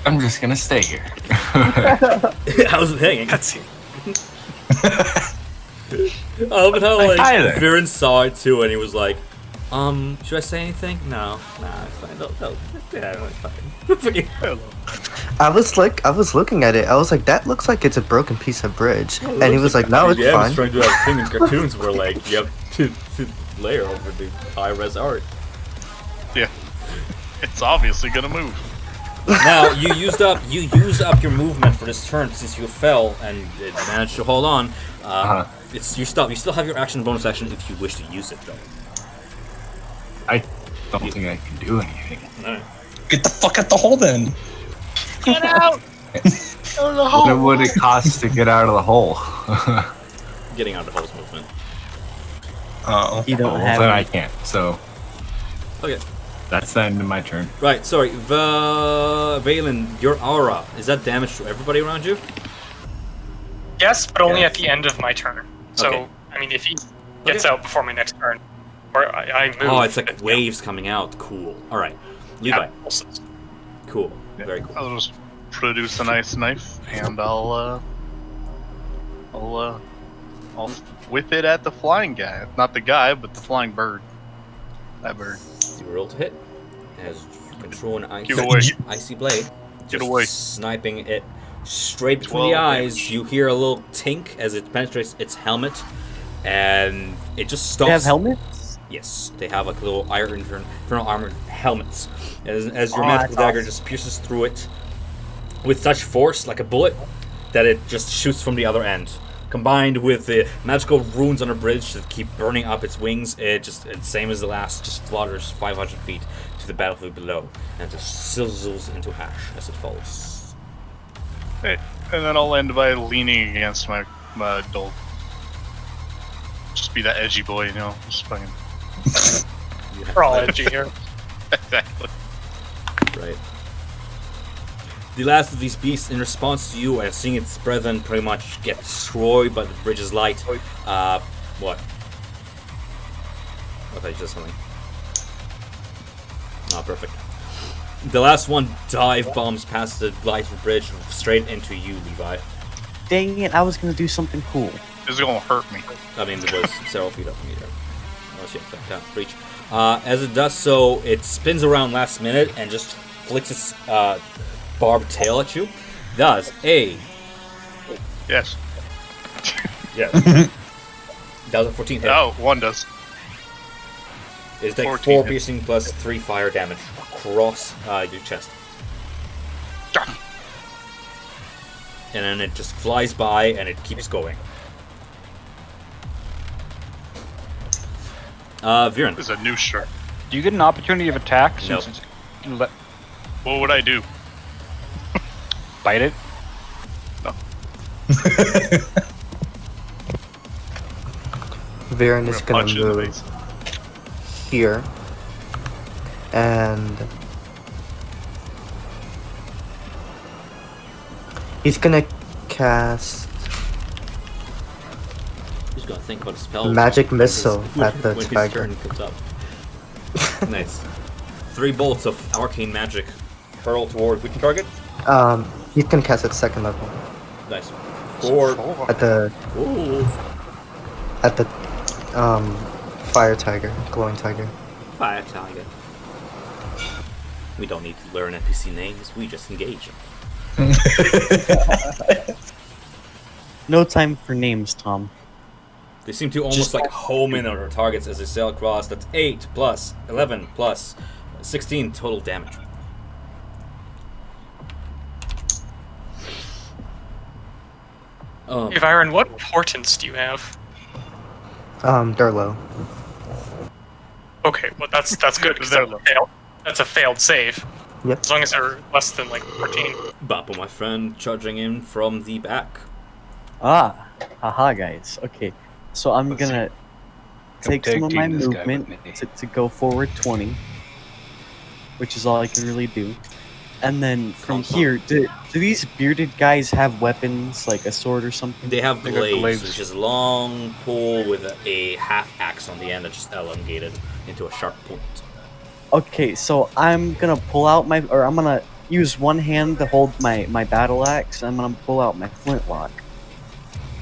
I'm just gonna stay here. How's it hanging? Cutscene. Oh, but how like Hi there. Viren saw it too, and he was like, should I say anything? No, nah, it's fine. No, yeah, it's fine. I was looking at it. I was like, that looks like it's a broken piece of bridge, and he was like, no, it's Yeah, I was fine. trying to do that thing in cartoons where like you have to layer over the high res art. Yeah. It's obviously gonna move. Now you used up your movement for this turn since you fell and it managed to hold on. It's you still have your action bonus action if you wish to use it though. I don't think I can do anything. Alright. Get the fuck out the hole then. Get out! Go to the hole! What would it cost to get out of the hole? Getting out of the hole's movement. Oh. You don't Well, have. then any- I can't. So Okay. that's the end of my turn. Right, sorry. Valen, your aura, is that damage to everybody around you? Yes, but only Yeah. at the end of my turn. So, Okay. I mean, if he gets Okay. out before my next turn, or I move. Oh, it's like it- waves coming out. Cool. Alright. Levi. yeah, pulses. Cool. Very cool. I'll just produce a nice knife and I'll whip it at the flying guy. Not the guy, but the flying bird. That bird. You roll to hit. As you control an Give away. icy blade. Get Just away. Sniping it straight between 12 the eyes. damage. You hear a little tink as it penetrates its helmet. And it just They stops. have helmets. Yes, they have like little internal armored helmets. As your Oh, magical that's dagger awesome. just pierces through it with such force, like a bullet, that it just shoots from the other end. Combined with the magical runes on a bridge that keep burning up its wings, it's same as the last, just flutters 500 feet to the battlefield below, and just sizzles into ash as it falls. Hey, And then I'll end by leaning against my dog. Just be that edgy boy, you know? Just fucking. We're all edgy here. Exactly. Right. The last of these beasts, in response to you and seeing its brethren pretty much get destroyed by the bridge's light. What? I thought you said something. Oh, perfect. The last one dive bombs past the light of the bridge straight into you, Levi. Dang it, I was gonna do something cool. This is gonna hurt me. I mean, it was several feet up in the air. Unless you have that can't reach. As it does so, it spins around last minute and just flicks its barbed tail at you. Does a Yes. yes. That was a 14 hit. Oh, one does. It's like 14 4 hits. piercing plus 3 fire damage across your chest. And then it just flies by and it keeps going. Viren. This is a new shirt. Do you get an opportunity of attack? Nope. Since it's What would I do? bite it? Viren is I'm gonna punch it in the move face. here. And he's gonna cast He's gonna think about a spell. Magic Missile at the when his tiger. turn comes up. Nice. 3 bolts of arcane magic hurl toward which target? He's gonna cast at second level Nice. 4. at the Ooh. fire tiger, glowing tiger. Fire target. We don't need to learn NPC names. We just engage them. No time for names, Tom. They seem to almost Just- like home in on our targets as they sail across. That's 8 plus 11 plus 16 total damage. Hey, Byron, what portents do you have? Durlo. Okay, well that's good because that's a failed save. Yep. As long as they're less than like 14. Bappo, my friend, charging in from the back. Haha, guys. Okay, so I'm Let's gonna Come take some of my tag team this guy movement with me. to go forward 20, which is all I can really do. And then from here, do these bearded guys have weapons, like a sword or something? They have They got blades, glaives. which is a long pole with a half axe on the end that just elongated into a sharp point. Okay, so I'm gonna pull out I'm gonna use one hand to hold my battle axe. I'm gonna pull out my flintlock,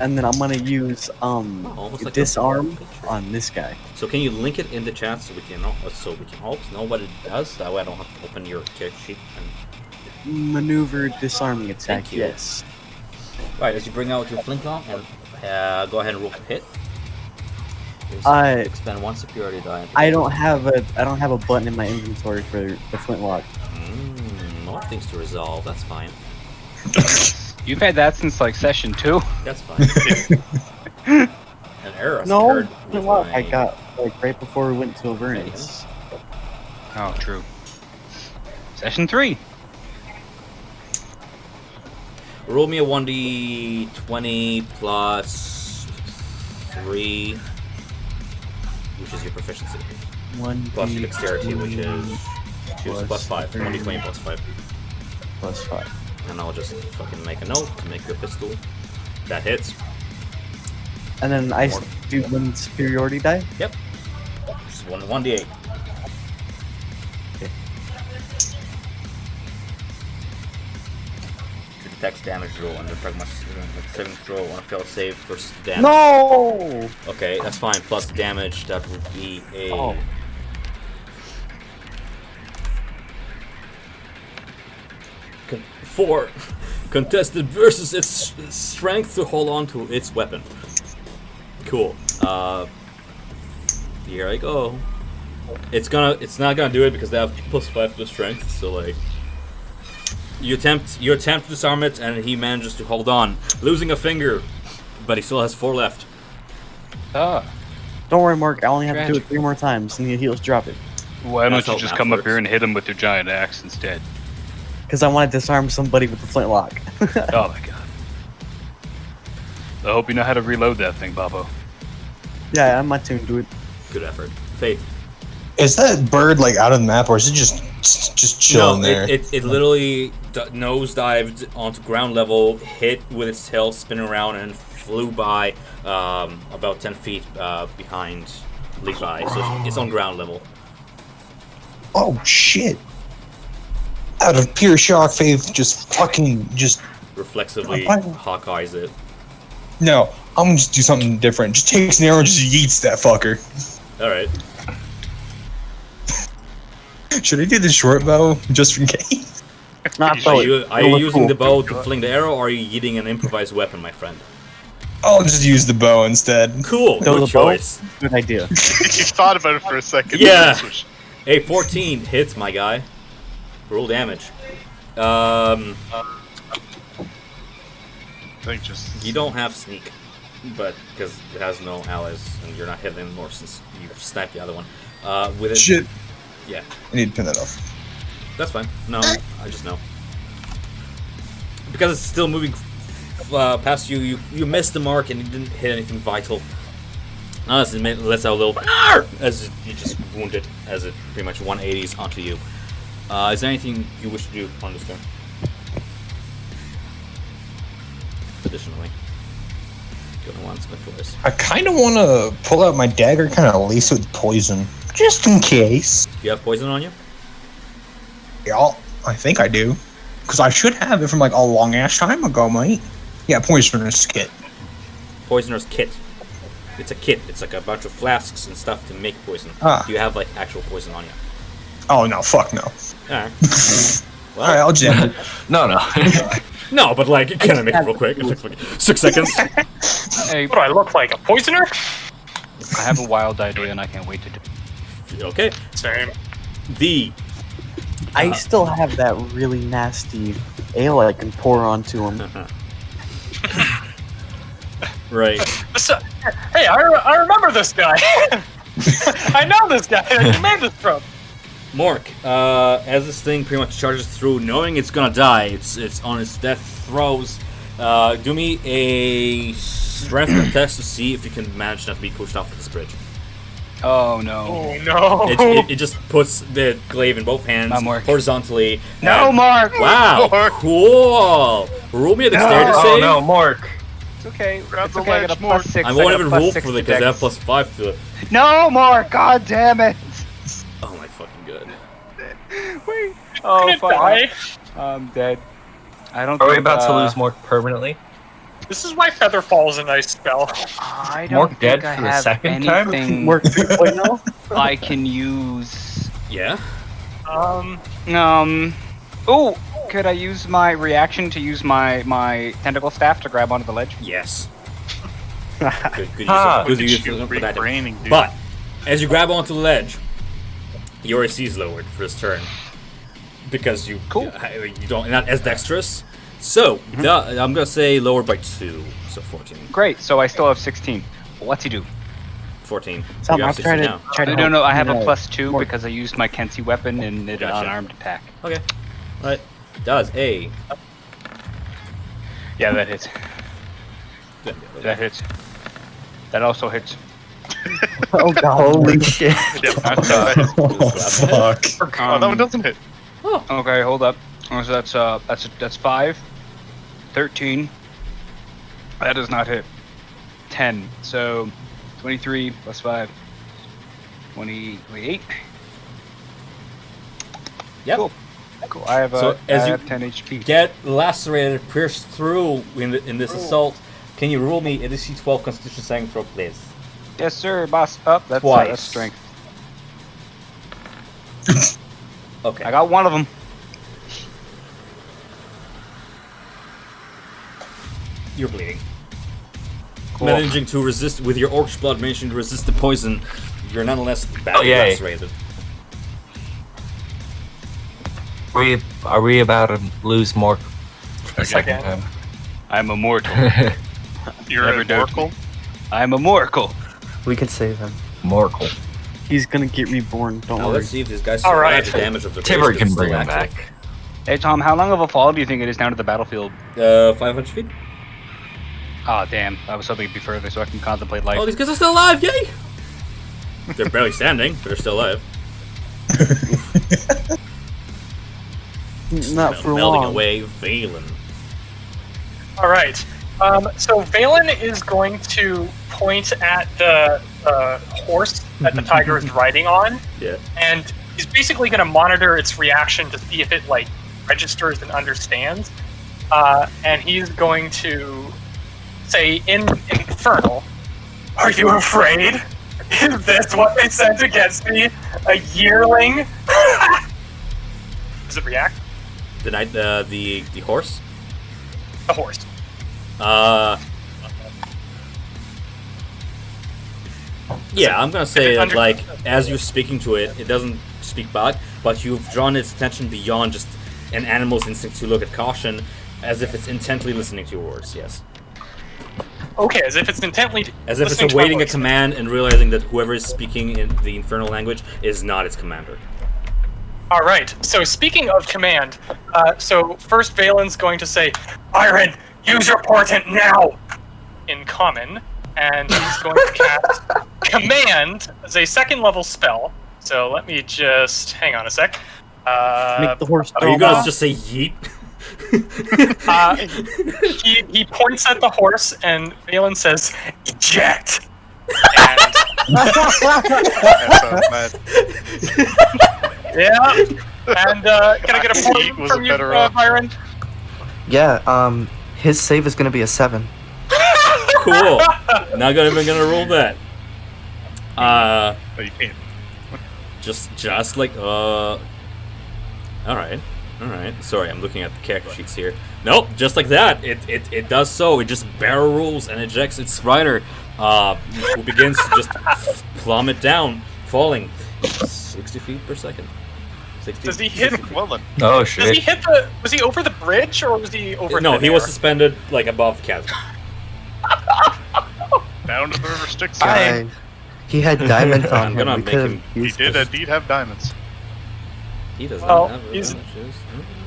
and then I'm gonna use Almost like a disarm picture. on this guy. So can you link it in the chat so we can all know what it does? That way I don't have to open your character sheet. Maneuver disarming attack. Thank you. Yes. Right, as you bring out your flintlock and go ahead and roll to hit. Expend 1 superiority die. I don't have a button in my inventory for the flintlock. More things to resolve. That's fine. You've had that since like session 2. That's fine. An error. No, occurred with flintlock my- I got like right before we went to Avernus. Oh, true. Session 3. Roll me a 1d20 plus 3, which is your proficiency. Plus your dexterity, which is plus 5. 1d20 plus 5. Plus 5. And I'll just fucking make a note to make your pistol. That hits. And then I More. do one superiority die. Yep. Just 1d8. Okay. To detect damage roll under pragmatic saving throw on a failed save versus the damage. No. Okay, that's fine. Plus the damage, that would be a. Oh. Four. Contested versus its strength to hold on to its weapon. Cool. Here I go. It's not gonna do it because they have plus 5 to strength. So like, you attempt to disarm it, and he manages to hold on, losing a finger, but he still has 4 left. Ah. Don't worry, Mark. I only have to do it Tragic. 3 more times, and he'll drop it. Why That's don't how you just math come up works. here and hit him with your giant axe instead? Because I want to disarm somebody with the flintlock. Oh my god. I hope you know how to reload that thing, Babo. Yeah, I'm attuned to it. Good effort. Faith. Is that bird like out of the map, or is it just chilling there? It literally nosedived onto ground level, hit with its tail, spin around, and flew by about 10 feet behind Levi. So it's on ground level. Oh shit! Out of pure shock, Faith just Reflexively Hawkeyes it. No, I'm gonna just do something different. Just takes an arrow and just yeets that fucker. Alright. Should I do the short bow just in case? Not Are you using the bow to Cool. fling the arrow, or are you yeeting an improvised weapon, my friend? I'll just use the bow instead. Cool. Throw Good the bow? choice. Good idea. You thought about it for a second. Yeah. Switch. A 14 hits, my guy. Roll damage. I think just. You don't have sneak, but because it has no allies, and you're not hitting anymore since you sniped the other one. With it, Shit. yeah, I need to turn that off. that's fine. No, I just know because it's still moving past you. You missed the mark and you didn't hit anything vital. Unless it lets out a little as you just wounded as it pretty much 180s onto you. Is there anything you wish to do on this turn? Additionally, going once, go twice. I kind of want to pull out my dagger, kind of lace it with poison, just in case. Do you have poison on you? Yeah, I think I do, because I should have it from like a long ass time ago, mate. Yeah, poisoner's kit. Poisoner's kit. It's a kit. It's like a bunch of flasks and stuff to make poison. Ah. Do you have like actual poison on you? Oh no, fuck no. Alright. All right, I'll just end it. No. No, but like, can I make it real quick? It takes like 6 seconds. Hey, What do I look like? A poisoner? I have a wild idea and I can't wait to do it. Okay. Same. The I still have that really nasty ale I can pour onto him. right. So, hey, I remember this guy. I know this guy that you made this from. Mork, as this thing pretty much charges through, knowing it's gonna die, it's on its death throes. Do me a strength test to see if you can manage not to be pushed off this bridge. Oh no. Oh no. It just puts the glaive in both hands Not Mork. horizontally. No, and- Mark! Wow, Mork. cool. Roll me a dexterity Oh save. no, Mork. It's okay. Grab It's the okay. I got a ledge, Mark. +6. I won't got a even roll +6 for it to because I have dex. +5 to it. No, Mark! God damn it! Oh my fucking god. Wait. Oh, Gonna fuck. die. I'm dead. I don't. Are we think, about to lose Mork permanently? This is why Featherfall is a nice spell. I don't Mork think dead I for the have second time? anything Work 3.0? I can use. Yeah. Oh, could I use my reaction to use my tentacle staff to grab onto the ledge? Yes. Good use Ah. of, good Look at use you, of that. rebranding, dude. But as you grab onto the ledge, your AC is lowered for this turn because you don't not as dexterous. So I'm gonna say lowered by 2, so 14. Great. So I still have 16. What's he do? 14. Tom, You I'll have 16 now. try to No, I have a help. +2 Mork. because I used my Kensi weapon and did an Gotcha. unarmed attack. Okay. Right. Does a. Yeah, that hits. That hits. That also hits. Oh god. Holy shit. Yeah, That's, Fuck. oh, that one doesn't hit. Okay, hold up. Oh, so that's 5, 13. That does not hit. 10. So 23 plus 5. 28. Yep. Cool. I have So as you 10 HP. Get lacerated, pierced through in this assault. Can you roll me a DC 12 Constitution saving throw, please? Yes, sir, boss. Up. That's Twice. strength. Okay. I got one of them. You're bleeding. Cool. Managing to resist with your orc blood, managing to resist the poison. You're nonetheless badly yay. lacerated. Are we about to lose Mork for the second Again. time? I'm immortal. You're Never a doubt Oracle? I'm a Morkel. We can save him. Morkel. He's gonna get reborn, don't Now worry. let's see if these guys All survive right. the damage of the Tibber race can that's bring still him active. back. Hey, Tom, how long of a fall do you think it is down to the battlefield? 500 feet. Oh damn! I was hoping it'd be further so I can contemplate life. Oh, these guys are still alive! Yay! They're barely standing, but they're still alive. Not for Melding long. away, Valen. All right. So Valen is going to point at the horse that the tiger is riding on, Yeah. and he's basically going to monitor its reaction to see if it like registers and understands. And he's going to say in Infernal, "Are you afraid? Is this what they sent against me? A yearling?" Does it react? The horse? The horse. Yeah, I'm gonna say that, Under- like, as you're speaking to it, it doesn't speak back, but you've drawn its attention beyond just an animal's instinct to look at caution, as if it's intently listening to your words, yes. Okay, as if it's intently. As if listening it's to my awaiting a voice. command and realizing that whoever is speaking in the infernal language is not its commander. All right. So speaking of command, so first Valen's going to say, "Byron, use your portent now," in common, and he's going to cast command as a second level spell. So let me just hang on a sec. Make the horse. Are you go. gonna just say yeet? He points at the horse, and Valen says, "Eject." And yeah, and can I get a Yeet point was from a you, better roll. Byron? Yeah, his save is gonna be a 7. Cool. Not even gonna roll that. Oh, you can't. Just like Alright. Sorry, I'm looking at the character sheets here. Nope, just like that. It does so. It just barrel rolls and ejects its rider, who begins to just plummet down, falling 60 feet per second. 60 Does he hit? Well then. Oh Does he shit. hit the? Was he over the bridge or was he over? No, thin he was air? suspended like above the chasm. Down to the river Styx. He had diamonds on I'm him. gonna We make could've him- He used did this. indeed have diamonds. He does Well, not have he's- advantages.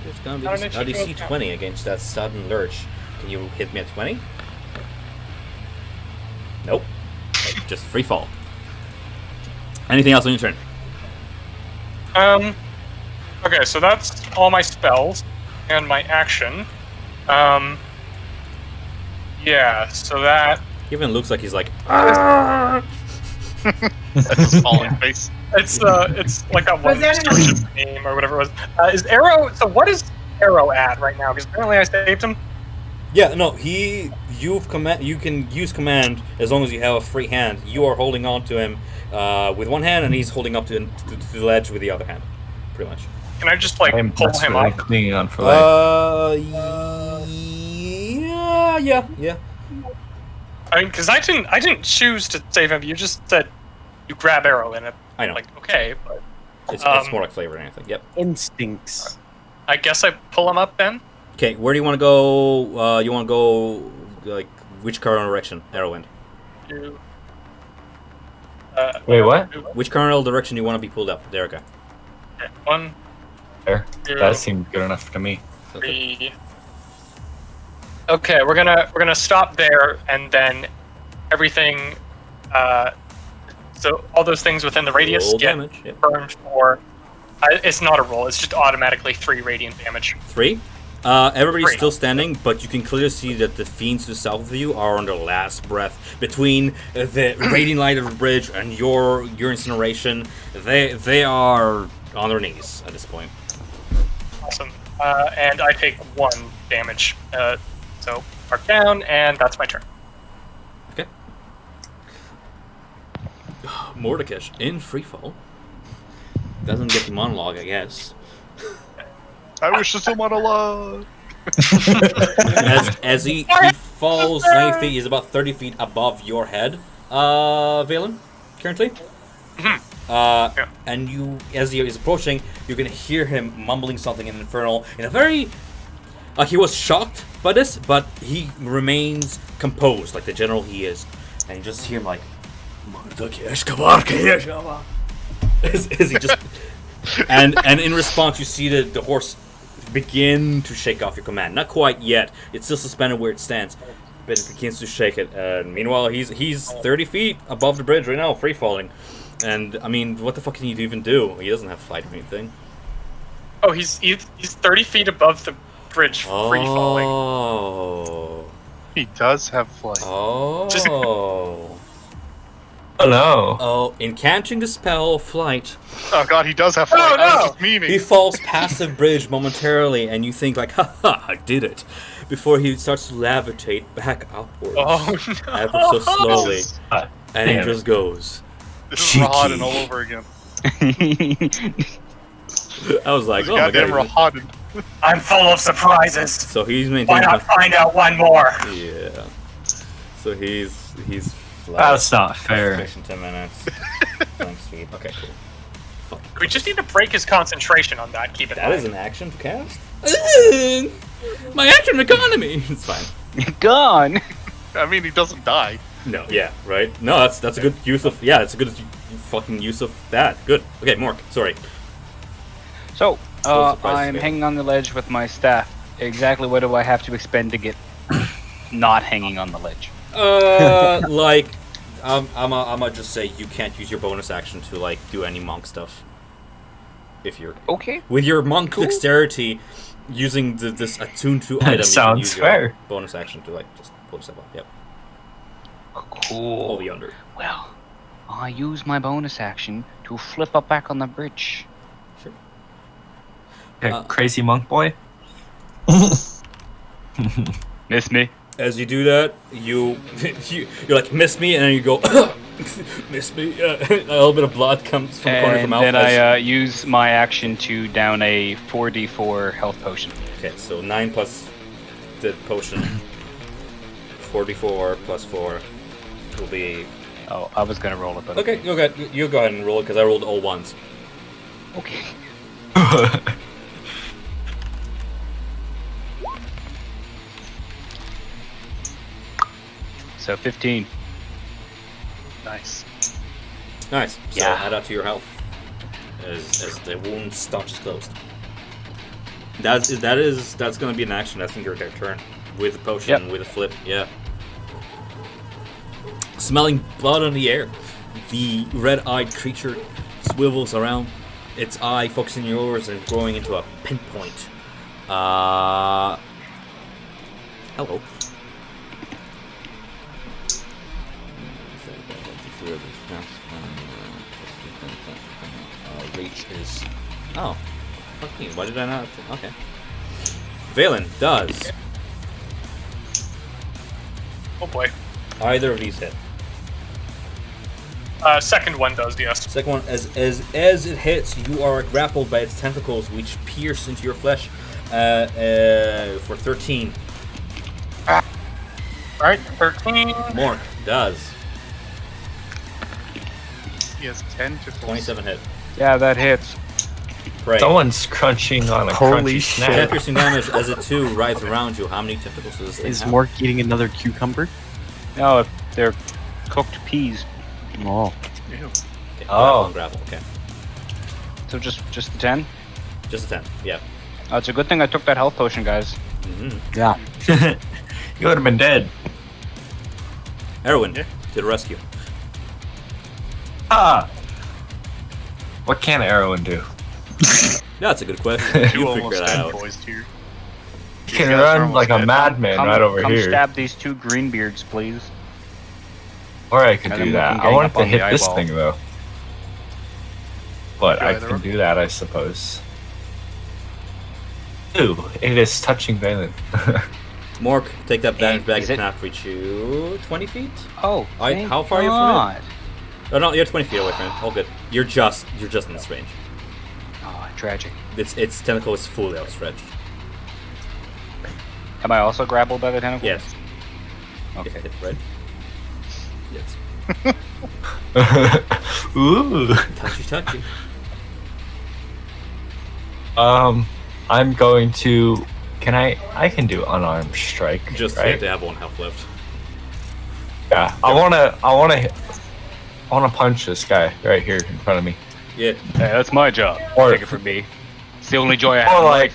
It's gonna be Not an a DC issue. 20 against that sudden lurch. Can you hit me at 20? Nope. Just free fall. Anything else on your turn? Okay, so that's all my spells and my action. Yeah, so that Even looks like he's like, That's his falling face. it's like that one Starship name or whatever it was. Is Arrow? So what is Arrow at right now? Because apparently I saved him. yeah, no, you can use command as long as you have a free hand. You are holding on to him with one hand, and he's holding up to the ledge with the other hand, pretty much. Can I just like I'm pull him desperately up? clinging on for life. Yeah. I mean, because I didn't choose to save him. You just said you grab Arrow in it. I know. Like okay, but It's more like flavor than anything. Yep. Instincts. I guess I pull him up then. Okay, where do you want to go? You want to go like which cardinal direction? Arrowwind. To, Wait, what? Which cardinal direction do you want to be pulled up? There we go. Okay, 1, There. 2, That seemed good enough to me. 3. Okay, we're gonna stop there, and then everything. So all those things within the radius Roll get damage. Yep. burned for. It's not a roll. It's just automatically 3 radiant damage. 3. Everybody's 3. still standing, but you can clearly see that the fiends to the south of you are on their last breath. Between the radiant light of the bridge and your incineration, they are on their knees at this point. Awesome. And I take 1 damage. So mark down, and that's my turn. Okay. Mordekash in freefall. Doesn't get the monologue, I guess. I wish this was monologue. As he falls 90 feet, he's about 30 feet above your head, Valen, currently. And you, as he is approaching, you can hear him mumbling something in Infernal in a very... he was shocked by this, but he remains composed, like the general he is. And you just hear him like... As he just... and in response, you see the horse begin to shake off your command. Not quite yet. It's still suspended where it stands. it begins to shake it. And meanwhile, he's 30 feet above the bridge right now, free falling. And I mean, what the fuck can you even do? He doesn't have flight or anything. Oh, he's 30 feet above the bridge, free falling. Oh. He does have flight. Oh. Oh no. Oh, in canceling the spell flight, Oh god, he does have flight. Oh, I was no! just memeing. he falls past the bridge momentarily, and you think like, haha, I did it. Before he starts to levitate back upwards. Oh no! Ever so slowly. This is, And he Damn just goes. this is Rahaden all over again. I was like, This oh my goddamn god. Rahaden. I'm full of surprises. So he's Why maintaining. not find out one more? Yeah. So he's flat. That's not fair. Fiction 10 minutes. Thanks, sweet. Okay, cool. Fucking We just need to break his concentration on that. Keep it. That is an action to cast? My action economy! It's fine. Gone. I mean, he doesn't die. No, yeah, right? No, that's a good use of... Yeah, that's a good fucking use of that. Good. Okay, Mork, sorry. So, Still surprised I'm me. hanging on the ledge with my staff. Exactly what do I have to expend to get not hanging on the ledge? Like... I'm gonna just say you can't use your bonus action to, like, do any monk stuff. If you're... Okay. With your monk Cool. dexterity, using this attuned to item, you can Sounds use your fair. bonus action to, like, just pull yourself up. Yep. Cool. Over yonder. Well, I use my bonus action to flip up back on the bridge. Sure. Okay, crazy monk boy. Miss me. As you do that, you're like, miss me, and then you go, miss me. A little bit of blood comes from the corner of your And mouth. then as- I use my action to down a 4d4 health potion. Okay, so 9 plus the potion. 44 plus 4 will be... Oh, I was gonna roll it, but Okay, you go ahead and roll it, because I rolled all ones. okay. So 15. Nice. Nice. So Yeah. add that to your health. As the wound staunch is closed. That's gonna be an action. That's in your turn. With a potion, Yep. with a flip, yeah. Smelling blood on the air, the red-eyed creature swivels around, its eye focusing yours and growing into a pinpoint. Hello. Reach is... Oh. Fuck me, why did I not... Okay. Valen does. Oh boy. Either of these hit. Second one does, yes. Second one, as it hits, you are grappled by its tentacles, which pierce into your flesh for 13. Alright, 13. Mork does. He has 10 to 27 hit. Yeah, that hits. Prey. Someone's crunching on a Holy crunchy shit. 10 snack. piercing damage as it too rides around you. How many tentacles does this thing Is have? Mork eating another cucumber? No, they're cooked peas. Oh. Ew. Okay, Oh. grapple, okay. So just the 10? Just a 10, yeah. Oh, it's a good thing I took that health potion, guys. Mm-hmm. Yeah. You would have been dead. Erwin, Yeah. to the rescue. Ah! What can Erwin do? That's a good question. Two You almost figure that dead out. boys here. He These can guys are run almost like a dead. madman right over come here. stab these two greenbeards, please. Or I could And do then we that. can I gang wanted up to on the hit this eyeball. thing though. But Yeah, I either can or. do that, I suppose. Ooh, it is touching Valen. Mork, take that bandage bag. Is It it- cannot reach you 20 feet? Oh, How far are you from it? Oh no, you're 20 feet away from it. All good. You're just in this range. Oh, tragic. Its tentacle is fully outstretched. Am I also grappled by the tentacle? Yes. Okay. Hit, right? Yes. Ooh. Touchy. I'm going to. Can I can do unarmed strike. Just right? they have one health left. Yeah. I wanna punch this guy right here in front of me. Yeah. Hey, that's my job. Or- Take it from me. It's the only joy I have Or in like,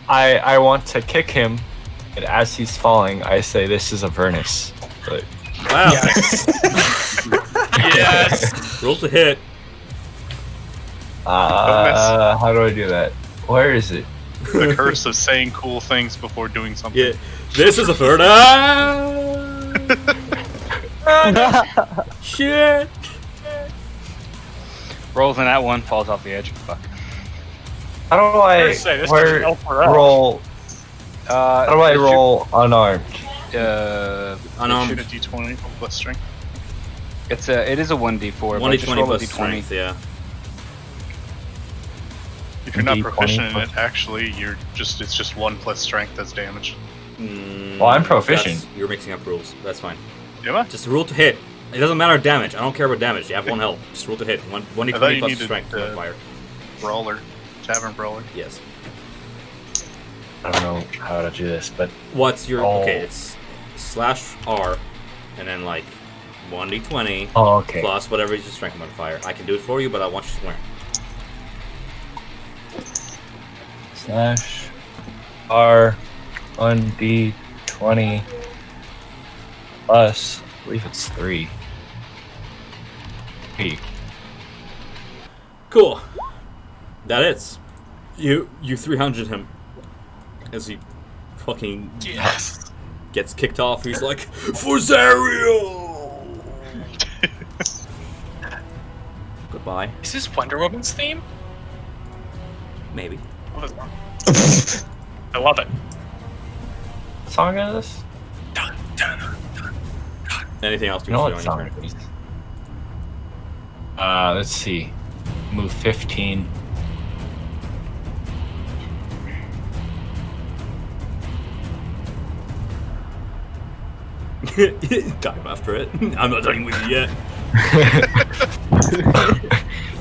life. I want to kick him And as he's falling, I say, "This is Avernus." But Wow. Yes. Roll to hit. how do I do that? Where is it? The curse of saying cool things before doing something. Yeah. This is a third. Shit. Rolls in that one, falls off the edge. Fuck. How do I Say, this doesn't help her out. roll? How do I roll unarmed? Unarmed. Shoot a d20 plus strength. It is a 1d4. but just 1d20 roll a plus d20. strength, yeah. If you're not D20 proficient in plus- it, actually, it's just 1 plus strength as damage. Well, I'm proficient. You're mixing up rules. That's fine. Am I? Just roll to hit. It doesn't matter damage. I don't care about damage. You have 1 health. Just roll to hit. 1d20 I thought you plus needed, strength for fire. Brawler. Tavern brawler. Yes. I don't know how to do this, but What's your... Oh. Okay, it's /R, and then, like, 1d20 okay. plus whatever is your strength modifier. I can do it for you, but I want you to swear. /R 1d20 plus, I believe it's 3. Hey, Cool. That is. You 300 him. As he fucking gets kicked off, he's like, Forzario! Goodbye. Is this Wonder Woman's theme? Maybe. What is that? I love it. what song is this? Anything else You you know want what to say on song your it turn? is? Let's see. Move 15. Dive after it. I'm not done with you yet.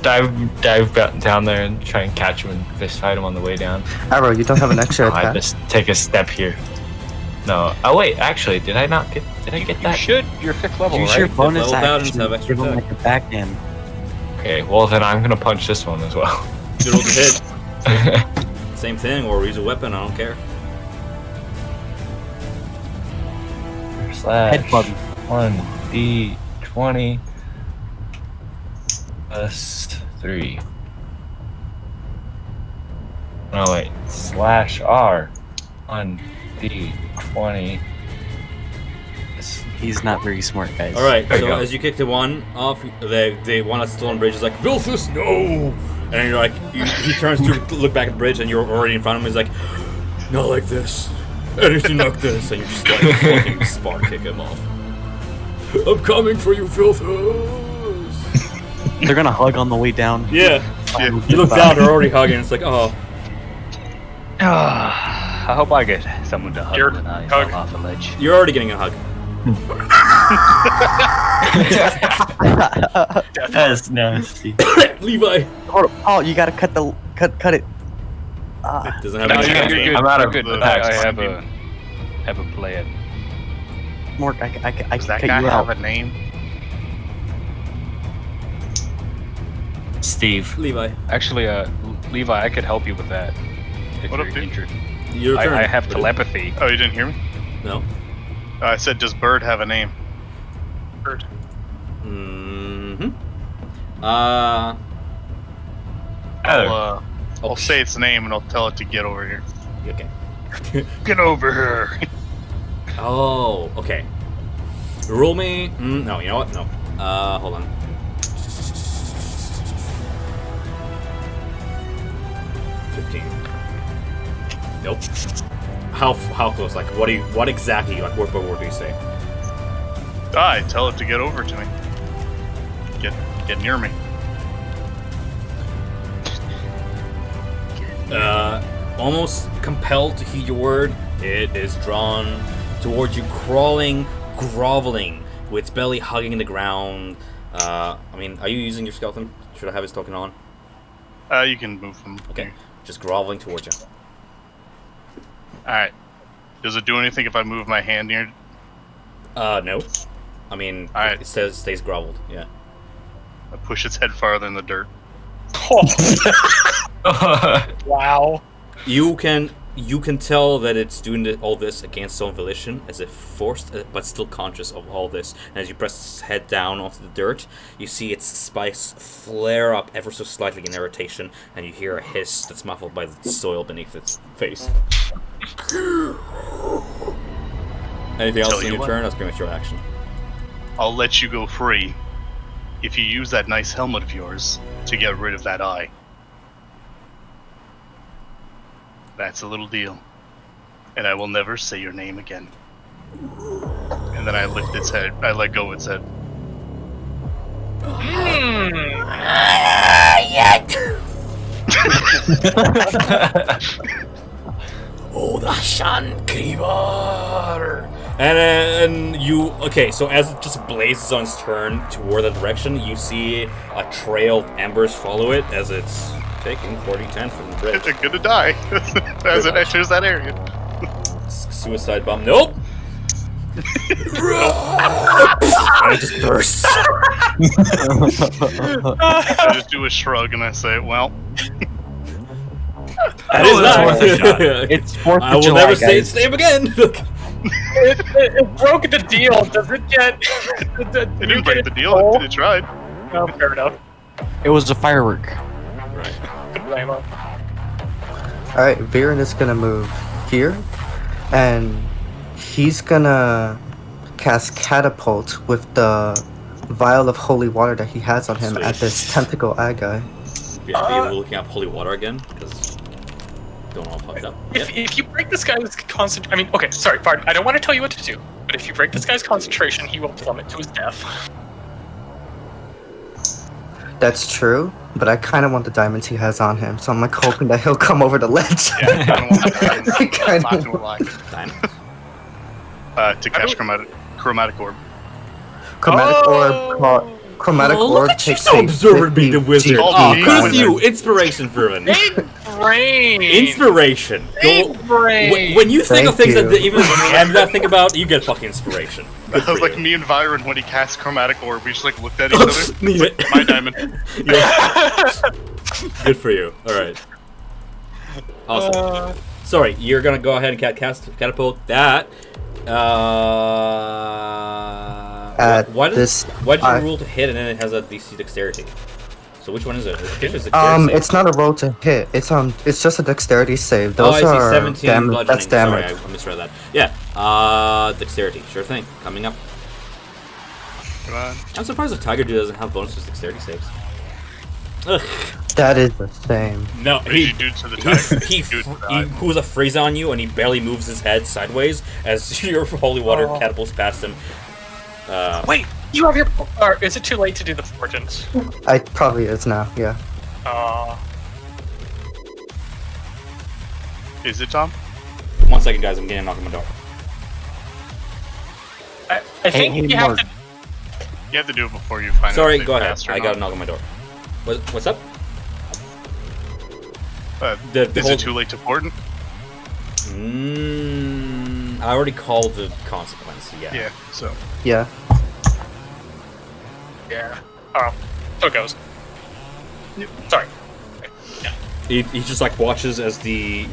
dive down there and try and catch him and fist fight him on the way down. Arrow, you don't have an extra I attack. just take a step here. No. Oh wait, actually, did I get You that? should. You're 5th level, Use right? your bonus level paladins action. have extra Give him attack. like a backhand. Okay, well then I'm gonna punch this one as well. You roll to hit. Same thing, or use a weapon, I don't care. Headbutt. 1d20 plus 3. Oh wait, /R 1d20. He's not very smart, guys. Alright, There you so go. as you kick the one off, the one at Stone Bridge is like, Vilthus, no! And you're like, he turns to look back at the bridge, and you're already in front of him. He's like, not like this. Anything like this. And you just like fucking spark kick him off. I'm coming for you, Vilthus! They're gonna hug on the way down. Yeah. Yeah. You look down, they're already hugging. It's like, oh. I hope I get someone to hug Your when I hug. fall off a ledge. You're already getting a hug. That's nasty. Levi! Hold on, Paul, you gotta cut it. Doesn't have No, any you're attacks. good. I'm out You're of good. attacks. I have a plan. Mork, I Does that cut guy you have out. a name? Steve. Levi. Actually, Levi, I could help you with that. If What you're up, dude? injured. Your turn. I have But telepathy. Oh, you didn't hear me? No. I said, does Bird have a name? Bird. Mm-hmm. I'll say its name and I'll tell it to get over here. Okay. Get over here! Oh, okay. Roll me. No, you know what? No. Hold on. Nope. How close? Like, what exactly? Like, word by word do you say? I tell it to get over to me. Get near me. Almost compelled to heed your word, it is drawn towards you, crawling, groveling, with its belly hugging the ground. I mean, are you using your skeleton? Should I have his token on? You can move from Okay, here. just groveling towards you. Alright. Does it do anything if I move my hand near? No. I mean, Alright. it says stays groveled. Yeah. I push its head farther in the dirt. Wow. You can You can tell that it's doing all this against its own volition, as if forced, but still conscious of all this. And as you press its head down onto the dirt, you see its spikes flare up ever so slightly in irritation, and you hear a hiss that's muffled by the soil beneath its face. Anything else in your turn? That's pretty much your action. I'll let you go free if you use that nice helmet of yours to get rid of that eye. That's a little deal. And I will never say your name again. And then I lift its head. I let go its head. Oh, the Shan Krivar! And you... Okay, so as it just blazes on its turn toward that direction, you see a trail of embers follow it as it's taking 40-10 from the bridge. They're gonna die as it enters that area. Suicide bomb. Nope! And it just bursts. I just do a shrug and I say, well... That is not. It's 4th of I will July, never say its guys. name again. It broke the deal. Does it get? It didn't break the deal. It tried. Oh, fair enough. It was a firework. Good blame him. Alright, Viren is gonna move here, and he's gonna cast Catapult with the vial of holy water that he has on him Sweet. at this tentacle eye guy. Yeah, are you looking up holy water again? Because don't all fucked up. If you break this guy's concentration, I mean, okay, sorry, Bard, I don't want to tell you what to do, but if you break this guy's concentration, he will plummet to his death. That's true, but I kind of want the diamonds he has on him, so I'm like hoping that he'll come over the ledge. Yeah, I don't want I to kinda- not to lie. To catch chromatic orb. Chromatic orb Look at you takes so a observant being the 50 wizard. GP Oh, GP good for wizard. you. Inspiration, Vermin. Big brain! Inspiration. Go. Big brain! When you think of Thank things that you. even I'm not think about, you get fucking inspiration. Good That for was like you. me and Byron when he cast chromatic orb. We just like looked at each other. Need it. My diamond. Yeah. Good for you. All right. Awesome. Sorry, you're gonna go ahead and cast catapult that. Why did you rule to hit and then it has a DC dexterity? So which one is it? It's dexterity save. It's not a roll to hit. It's just a dexterity save. Oh, Those I see. are 17 bludgeoning. that's damage. Sorry, I misread that. Yeah. Dexterity. Sure thing. Coming up. Come on. I'm surprised the Tiger Dude doesn't have bonuses dexterity saves. Ugh. That is the same. No, What did you do to the tiger? he Dude, pulls a freeze on you and he barely moves his head sideways as your holy water catapults past him. Wait, you have your. Or is it too late to do the fortunes? I probably is now. Yeah. Is it Tom? 1 second, guys. I'm getting a knock on my door. I think Hey, you have Mark. to. You have to do it before you find out. Sorry, if go they ahead. passed or I not. got a knock on my door. What's up? Is whole- it too late to port? I already called the consequence. Yeah. Yeah. So. Yeah. Yeah. Oh, so it goes. Sorry. He just like watches as you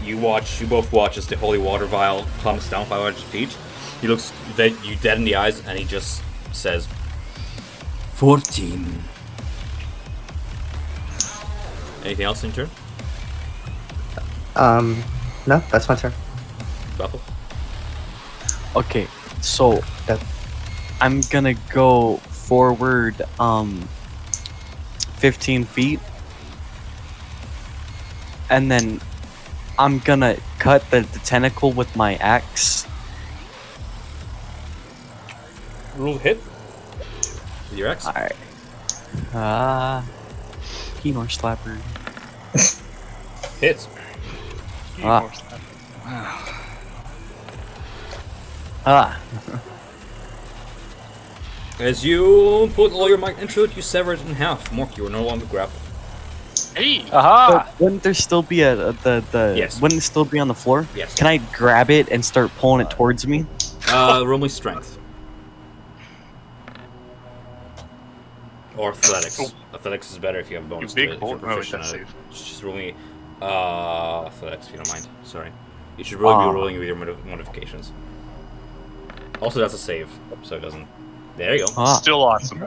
both watch as the holy water vial plummets down 500 feet. He looks you dead in the eyes and he just says, 14. Anything else in your turn? No, that's my turn. Buffalo? Okay, so I'm gonna go forward 15 feet. And then I'm gonna cut the tentacle with my axe. Rule hit. With your axe? Alright. Keynote slapper. Hits. As you put all your might into it, you sever it in half. Mork, you are no longer grappled. Hey. But wouldn't there still be Yes. wouldn't it still be on the floor? Yes. Can I grab it and start pulling it towards me? Roll me strength. Or athletics. Oh. Athletics is better if you have a bonus You big to it. If boy. you're Oh, proficient that's at it. safe. Just roll me athletics if you don't mind. Sorry. You should really be rolling with your modifications. Also, that's a save, so it doesn't. There you go. Still awesome.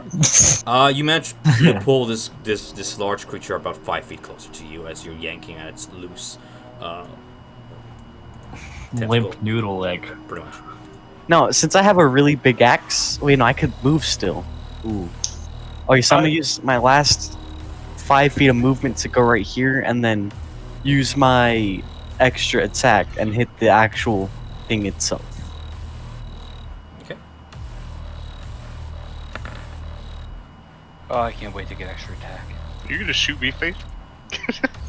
You managed to pull this large creature about 5 feet closer to you as you're yanking at its loose. Limp noodle leg. Pretty much. No, since I have a really big axe, wait, no, I could move still. Ooh. Okay, so I'm gonna use my last 5 feet of movement to go right here, and then use my extra attack and hit the actual thing itself. Okay. Oh, I can't wait to get extra attack. You're gonna shoot me, Faith?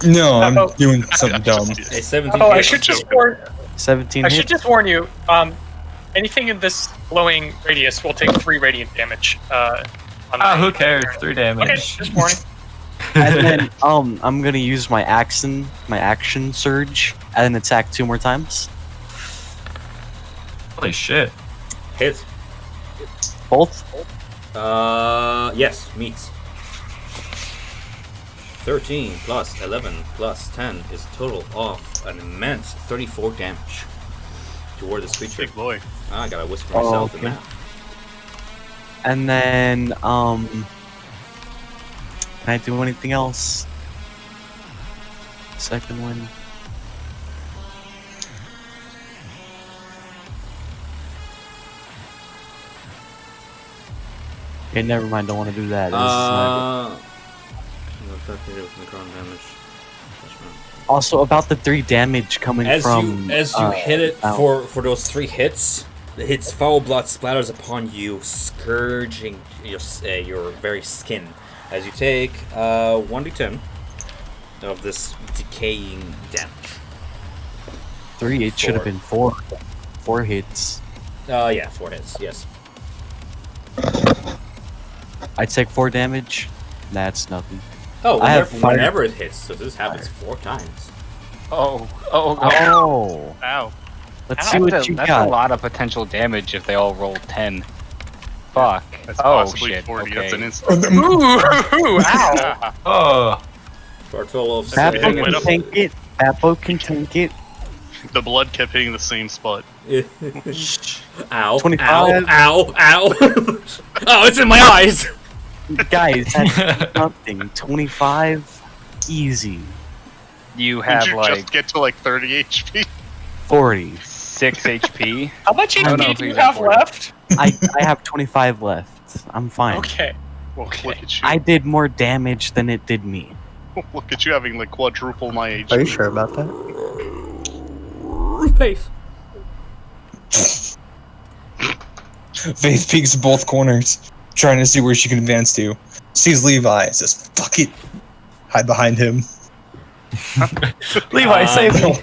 No, I'm doing something dumb. A 17. Oh, I should just warn. 17 I hit. should just warn you. Anything in this glowing radius will take 3 radiant damage. Who cares? 3 damage. Okay, just warning. And then I'm gonna use my action surge and attack 2 more times. Holy shit. Hits. Both. Yes, meets. 13 plus 11 plus 10 is total of an immense 34 damage toward this creature. Big boy. I gotta whisper myself in okay. that. And then can I do anything else? Second one. Okay, never mind. Don't want to do that. This is not good. Also, about the 3 damage coming As from you hit it out. for those 3 hits, its foul blood splatters upon you, scourging your very skin. As you take 1d10 of this decaying damage. 3. It should have been 4. 4 hits. Yeah, 4 hits. Yes. I take 4 damage. That's nothing. Oh, I have whenever it hits, so this happens 4 times. Oh. Oh. Ow. Let's see what That's you a got. lot of potential damage if they all roll 10. Fuck. That's Oh, possibly shit. 40. Okay. That's an instant. Ooh, ow. Oh. For a total of Bappo Bappo wait can up. tank it. Bappo can tank it. The blood kept hitting the same spot. Ow, 25. ow, ow. Oh, it's in my eyes. Guys, that's nothing. 25. Easy. You Did have you like just get to like 30 HP? 40. 6 HP. How much Oh, no, HP do you please, have 40. left? I have 25 left. I'm fine. Okay. Well, Okay. look at you. I did more damage than it did me. Look at you having like quadruple my HP. Are you sure about that? Pace. Faith peeks both corners, trying to see where she can advance to. Sees Levi, says, fuck it. Hide behind him. Levi, save me.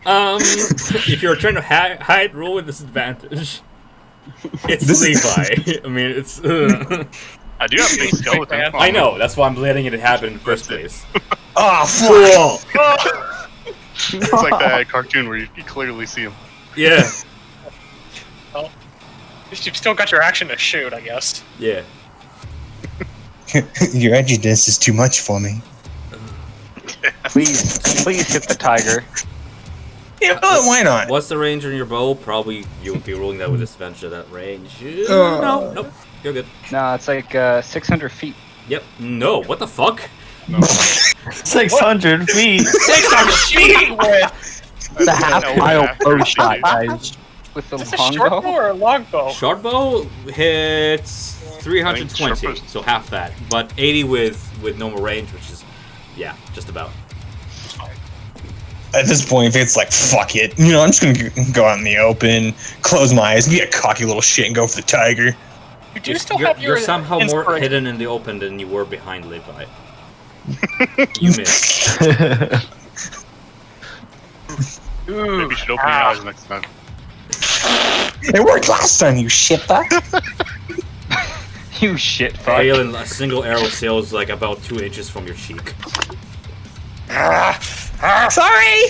If you're trying to hide, roll with disadvantage. It's Levi. I mean, it's. I do have a big skeleton. I know. That's why I'm letting it happen in the first place. Ah, Cool. It's like that cartoon where you clearly see him. Yeah. Well, at least you've still got your action to shoot, I guess. Yeah. Your edginess is too much for me. Please hit the tiger. Yeah, why not? What's the range on your bow? Probably you would be rolling that with disadvantage at that range. No, nope. You're good. No, it's like 600 feet. Yep. No. What the fuck? 600 feet. 600 feet with! It's a half mile bow shot, guys. With the Is this a short bow or a long bow? Short bow hits 320, short so half that. But 80 with normal range, which is, yeah, just about. At this point, Faith's like, fuck it. You know, I'm just gonna go out in the open, close my eyes, be a cocky little shit, and go for the tiger. You do still have your You're somehow more inspiration. hidden in the open than you were behind Levi. You missed. Ooh, Maybe you should open your eyes next time. It worked last time, you shitfuck. You shit fuck. Fail, and a single arrow sails like about 2 inches from your cheek. Sorry!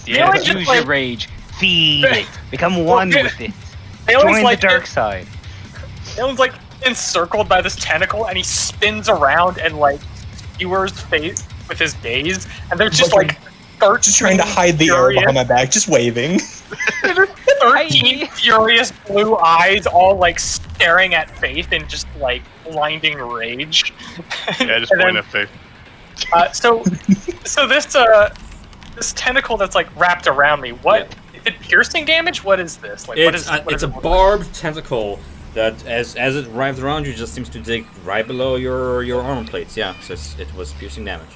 Yes, just use like- your rage. Feed. Hey. Become one with it. Aelin's Join like, the dark side. Aelin's like encircled by this tentacle, and he spins around and like skewers face with his gaze, and there's just like Just trying to hide the arrow behind my back, just waving. 13 furious blue eyes, all like staring at Faith in just like blinding rage. Yeah, just point at Faith. So this tentacle that's like wrapped around me. What is it? Piercing damage? What is this? Like, It's a barbed tentacle that, as it wraps around you, just seems to dig right below your armor plates. Yeah, so it was piercing damage.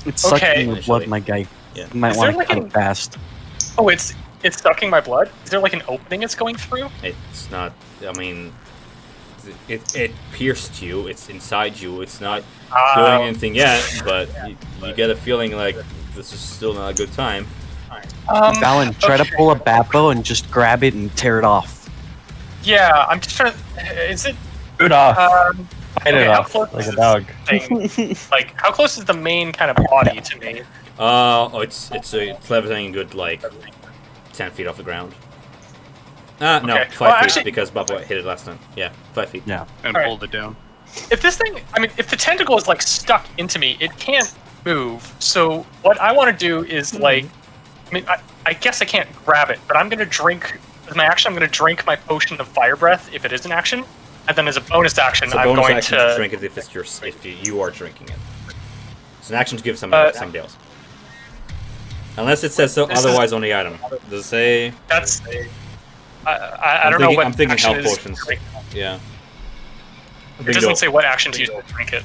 It's sucking your blood, my guy. Yeah. You might want to cut it fast. Oh, it's sucking my blood? Is there like an opening it's going through? It's not. I mean, it pierced you. It's inside you. It's not doing anything yet, but you get a feeling like this is still not a good time. Valen, try to pull a Bappo and just grab it and tear it off. Yeah, I'm just trying to. Is it? Good off. Bite it off like a dog. Like, how close is the main kind of body to me? It's levitating good like 10 feet off the ground. No, Okay. 5 Well, feet actually- because Bubba hit it last time. Yeah, 5 feet. Yeah. And Alright. pulled it down. If this thing, I mean, if the tentacle is like stuck into me, it can't move. So what I want to do is like, I mean, I guess I can't grab it, but I'm gonna drink. As my action, I'm gonna drink my potion of fire breath if it is an action, and then as a bonus action, It's a I'm bonus going action to drink it if you are drinking it. It's an action to give somebody else. Unless it says so This is- otherwise on the item. Does it say? That's. I don't know what I'm thinking action health it is. potions. Yeah. It doesn't say what action to use to drink it.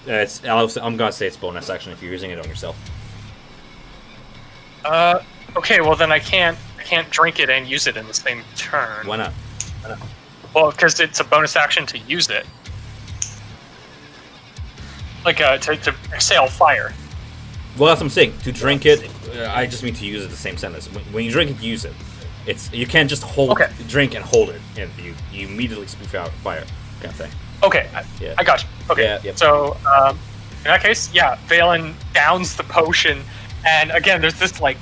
I'm gonna say it's bonus action if you're using it on yourself. Okay, well then I can't drink it and use it in the same turn. Why not? Well, because it's a bonus action to use it. Like to exhale fire. Well, that's what I'm saying. To drink it, I just mean to use it the same sentence. When you drink it, use it. You can't just drink and hold it, and you immediately spew out fire, kind of thing. Okay, Yeah. I got you. Okay, Yeah, yep. so in that case, yeah, Valen downs the potion, and again, there's this like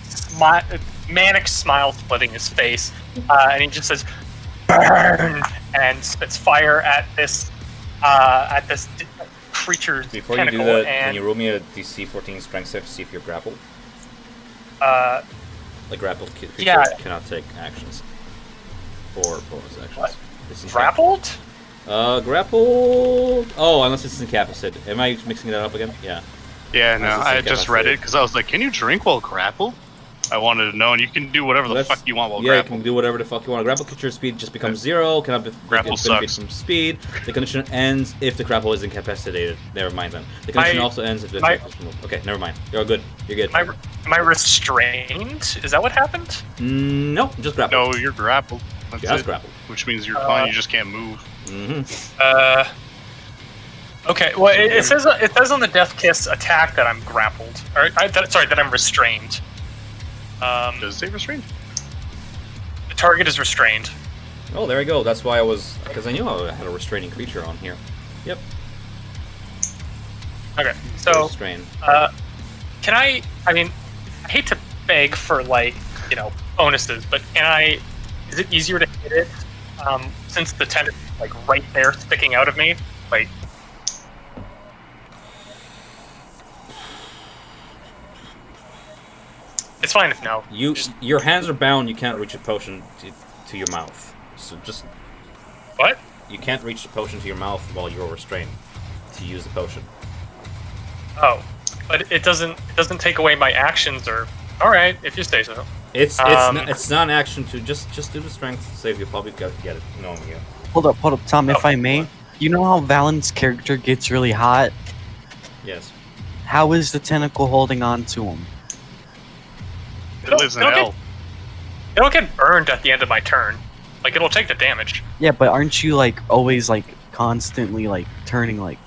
manic smile splitting his face, and he just says, "Burn!" and spits fire at this creature's Before you tentacle. do that, can and you roll me a DC 14 strength save to see if you're grappled? Like grappled creatures Yeah. cannot take actions or bonus actions. What? It's grappled? Grappled. Oh, unless it's incapacitated. Am I mixing that up again? Yeah. Yeah, no, Unless it's I just read it incapacitated. because I was like, can you drink while grappled? I wanted to know, and you can do whatever the fuck you want while Yeah, you grappled. can do whatever the fuck you want. Grapple creature speed just becomes 0. Cannot Grapple benefit sucks. from speed. The condition ends if the grapple is incapacitated. Never mind then. The condition also ends if the grapple is removed. Okay, never mind. You're good. You're good. Am I restrained? Is that what happened? No, just grapple. No, you're grappled. That's Just it. grapple. Which means you're fine. You just can't move. Mm-hmm. Okay. Well, it says on the Death Kiss attack that I'm grappled. Or that I'm restrained. Does it say restrained? The target is restrained. Oh, there we go. That's why because I knew I had a restraining creature on here. Yep. Okay. So, Restrain. can I mean, I hate to beg for like, bonuses, but is it easier to hit it since the tentacle is like right there sticking out of me? Like, it's fine if no. Your hands are bound. You can't reach a potion to your mouth. So just What? you can't reach the potion to your mouth while you're restrained to use the potion. Oh, but it doesn't take away my actions or. All right, if you say so. It's not an action to just do the strength save. You'll probably get it knowing you. Hold up, Tom, if I may. You know how Valen's character gets really hot? Yes. How is the tentacle holding on to him? It lives in hell. It'll get burned at the end of my turn. Like, it'll take the damage. Yeah, but aren't you like always like constantly like turning like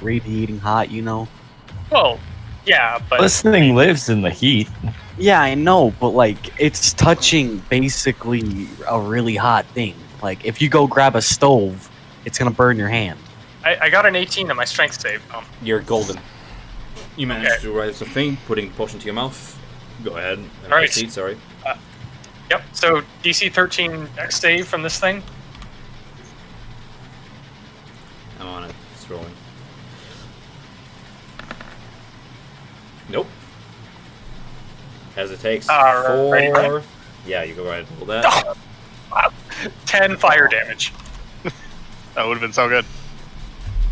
radiating hot, Well, yeah, but This thing lives in the heat. Yeah, I know, but like it's touching basically a really hot thing. Like if you go grab a stove, it's gonna burn your hand. I got an 18 on my strength save. You're golden. You managed Okay. to rise a thing, putting potion to your mouth. Go ahead. All right. Proceed, sorry. Yep. So DC 13 Dex save from this thing. I'm on it. It's rolling. Nope. as it takes ready, 4. Brian? Yeah, you go right and roll that. 10 fire damage. That would have been so good.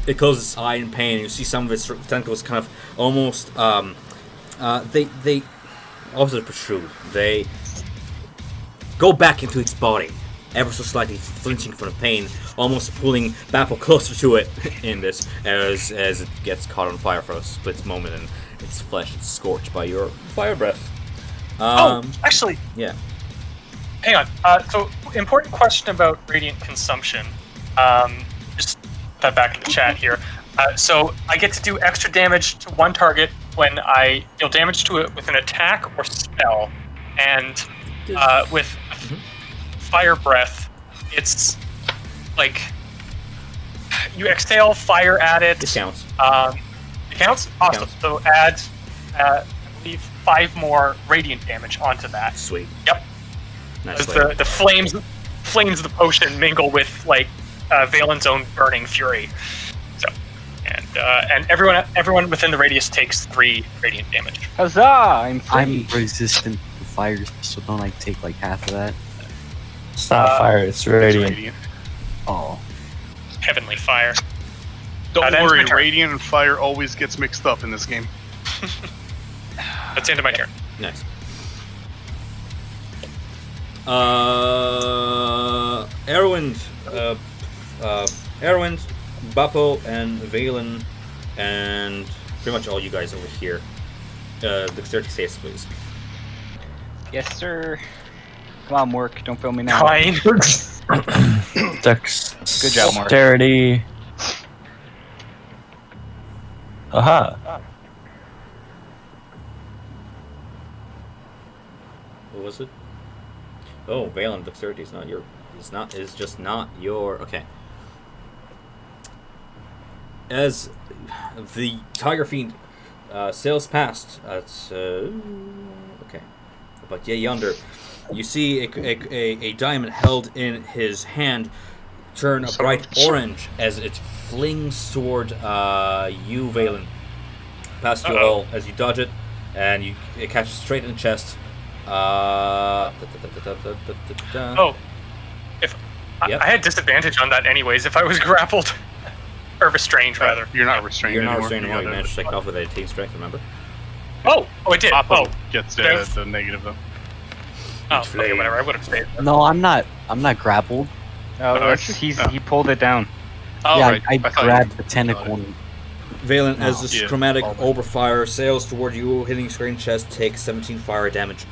It closes its eye in pain. You see some of its tentacles kind of almost they also protrude. They go back into its body, ever so slightly flinching from the pain, almost pulling Bapple closer to it in this as it gets caught on fire for a split moment and its flesh is scorched by your fire breath. Actually, Yeah. hang on. So, important question about radiant consumption. Just put that back in the chat here. So, I get to do extra damage to one target when I deal damage to it with an attack or spell. And with fire breath, it's like you exhale fire at it. It counts. It counts? Awesome. Counts. So, add, I believe, 5 more radiant damage onto that. Sweet. Yep. Nice. As the flames of the potion mingle with like Valen's own burning fury. So, and everyone within the radius takes 3 radiant damage. Huzzah! I'm free. I'm resistant to fire, so don't I take like half of that? It's not fire, it's radiant. Radiant. Oh. Heavenly fire. Don't That ends worry, my turn. radiant and fire always gets mixed up in this game. That's the end of my turn. Nice. Erwind, Bappo, and Valen, and pretty much all you guys over here. Dexterity saves, please. Yes, sir. Come on, Mork. Don't fail me now. 9. Good job, Mark. Dexterity. Aha. What was it? Oh, Valen, dexterity is not your. Is just not your. Okay. As the Tiger Fiend sails past, okay, but yonder, you see a diamond held in his hand turn a bright orange as it flings toward you, Valen. Past you all as you dodge it, and it catches straight in the chest. I had disadvantage on that anyways. If I was grappled or restrained, rather. You're not restrained You're not anymore. restrained anymore. You managed to take it off with 18 strength. Remember? Oh, I did. Papa Oh, gets There's- the negative though. okay, whatever. I would have stayed. No, I'm not grappled. Oh, aren't you? he pulled it down. Oh, yeah, right. I thought grabbed you- the tentacle. Valen, as this Yeah. chromatic overfire sails toward you, hitting screen chest, takes 17 fire damage.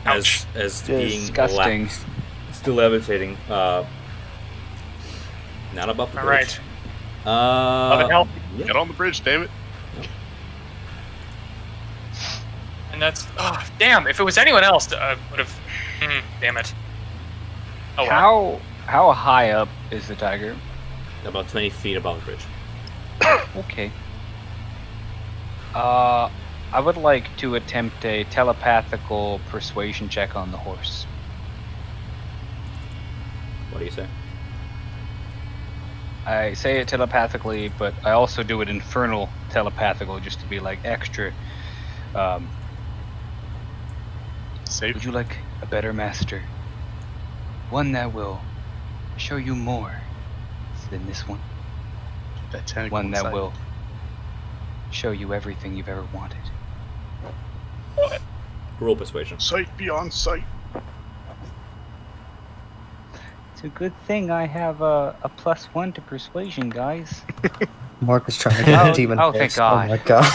As being Disgusting. lapsed. Still levitating. Not above the All bridge. right. Love and help. Yeah. Get on the bridge, damn it. And that's damn. If it was anyone else, I would have. Damn it. Oh well. How high up is the tiger? About 20 feet above the bridge. Okay. I would like to attempt a telepathical persuasion check on the horse. What do you say? I say it telepathically, but I also do it infernal telepathical just to be like extra. Save. Would you like a better master? One that will show you more than this one. That tentacle One that inside. will show you everything you've ever wanted. Roll persuasion. Sight beyond sight. It's a good thing I have a +1 to persuasion, guys. Mark is trying to get a demon. oh, thank face. God. Oh my god.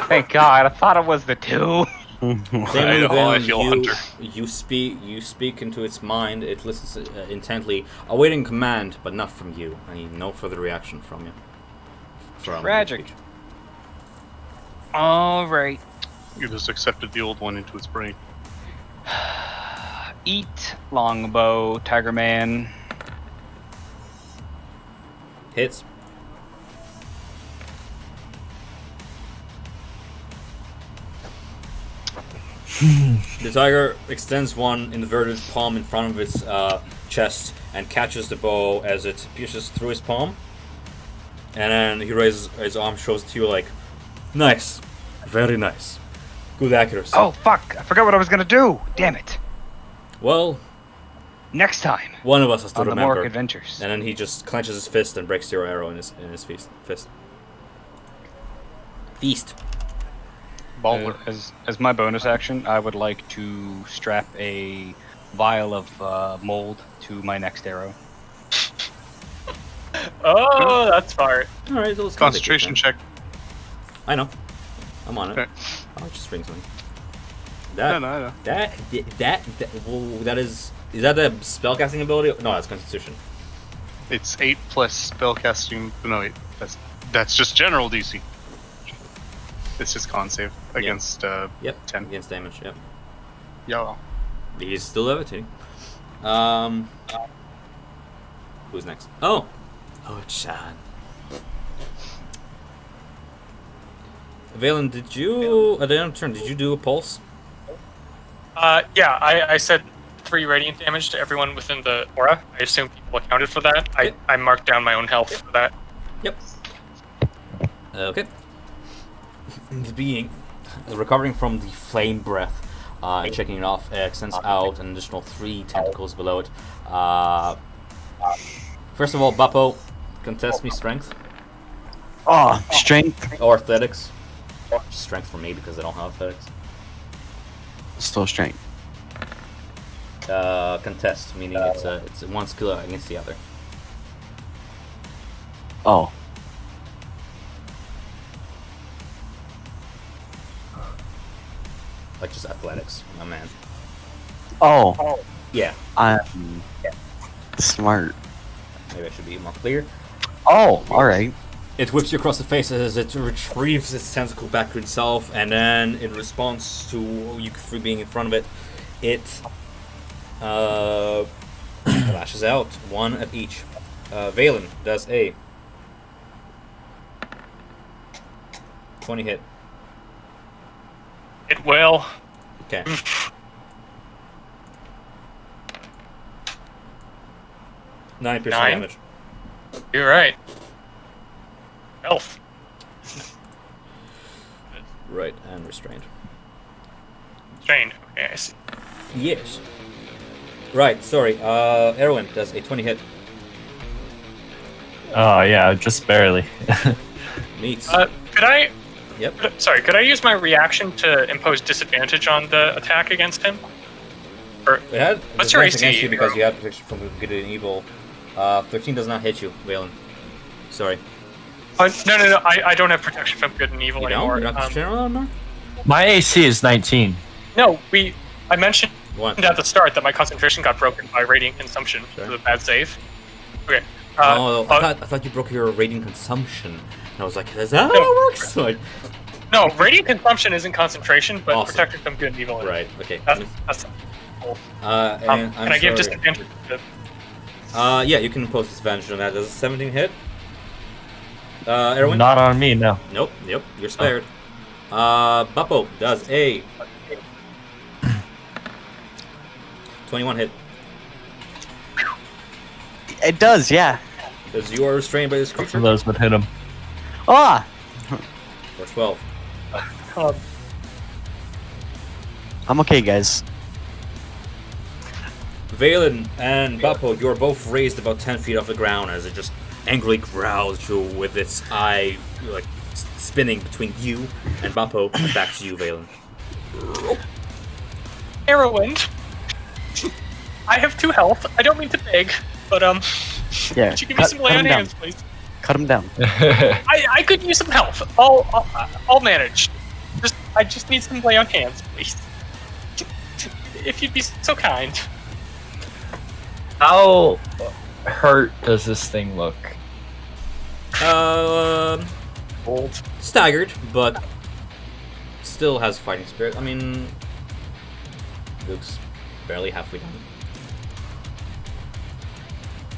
Thank God, I thought it was the 2. Same I with know, I them, feel hunter. you speak into its mind. It listens intently, awaiting command, but not from you. I need no further reaction from you. From Tragic. your speech. All right. You just accepted the old one into its brain. Eat longbow, Tiger Man. Hits. The tiger extends one inverted palm in front of its chest and catches the bow as it pierces through his palm. And then he raises his arm, shows it to you like, nice, very nice. Good accuracy. Oh fuck! I forgot what I was gonna do. Damn it! Well, Next time one of us has to on the remember. Mork Adventures. And then he just clenches his fist and breaks your arrow in his fist. Feast. Baller. As my bonus action, I would like to strap a vial of mold to my next arrow. Oh, that's smart. All right, so let's Concentration check. I know. I'm on it. Okay. I'll just ring something. No, no, no. That is that a spellcasting ability? No, that's Constitution. It's 8 plus spellcasting. No, wait. That's just general DC. It's just con save against Yep. 10. Against damage. Yep. Yeah. He's still levitating. Who's next? Oh, it's Shan. Valen, did you? At the end of turn, did you do a pulse? Yeah, I said 3 radiant damage to everyone within the aura. I assume people accounted for that. I marked down my own health for that. Yep. Okay. Being recovering from the flame breath and checking it off, extends out an additional 3 tentacles below it. First of all, Bappo, contest me strength Oh, strength. or athletics. Strength for me because I don't have athletics. Still strength. Contest, meaning it's one skill against the other. Oh. Like just athletics, my man. Oh. Yeah, I'm smart. maybe I should be more clear. Oh, alright. It whips you across the face as it retrieves its tentacle back to itself, and then in response to you 3 being in front of it, it lashes out, 1 at each. Valen does a 20 hit. It will. Okay. 9 piercing 9? damage. You're right. Elf. Right, and restrained. Strained. Okay, I see. Yes. Right, sorry. Erwin does a 20 hit. Oh yeah, just barely. Meets. Could I? Yep. Sorry, could I use my reaction to impose disadvantage on the attack against him? Or It had what's your disadvantage AC? against you because you have protection from good and evil. 13 does not hit you, Valen. Sorry. No. I don't have protection from good and evil You anymore. don't? You're not general anymore? My AC is 19. No, I mentioned What? at the start that my concentration got broken by radiant consumption Sure. for the bad save. Okay. I thought you broke your radiant consumption. And I was like, is that how it works? Like, No, radiant consumption isn't concentration, but Awesome. protection from good and evil is. right, okay. That's cool. And I'm Can I give sorry. disadvantage to Yeah, you can impose disadvantage on that. Does a 17 hit? Erwin? Not on me, no. Nope, you're spared. Bappo does a 21 hit. It does, yeah. Because you are restrained by this Both creature. of those would hit him. Ah! For 12. I'm okay, guys. Valen and Bappo, you are both raised about 10 feet off the ground as it just angrily growls at you with its eye like spinning between you and Bappo and back to you, Valen. Heroin. I have 2 health. I don't mean to beg, but Yeah. could you give me some lay on hands, please? Cut him down. I could use some health. I'll manage. I just need some lay on hands, please. If you'd be so kind. How hurt does this thing look? Old. Staggered, but still has fighting spirit. I mean, looks barely halfway done.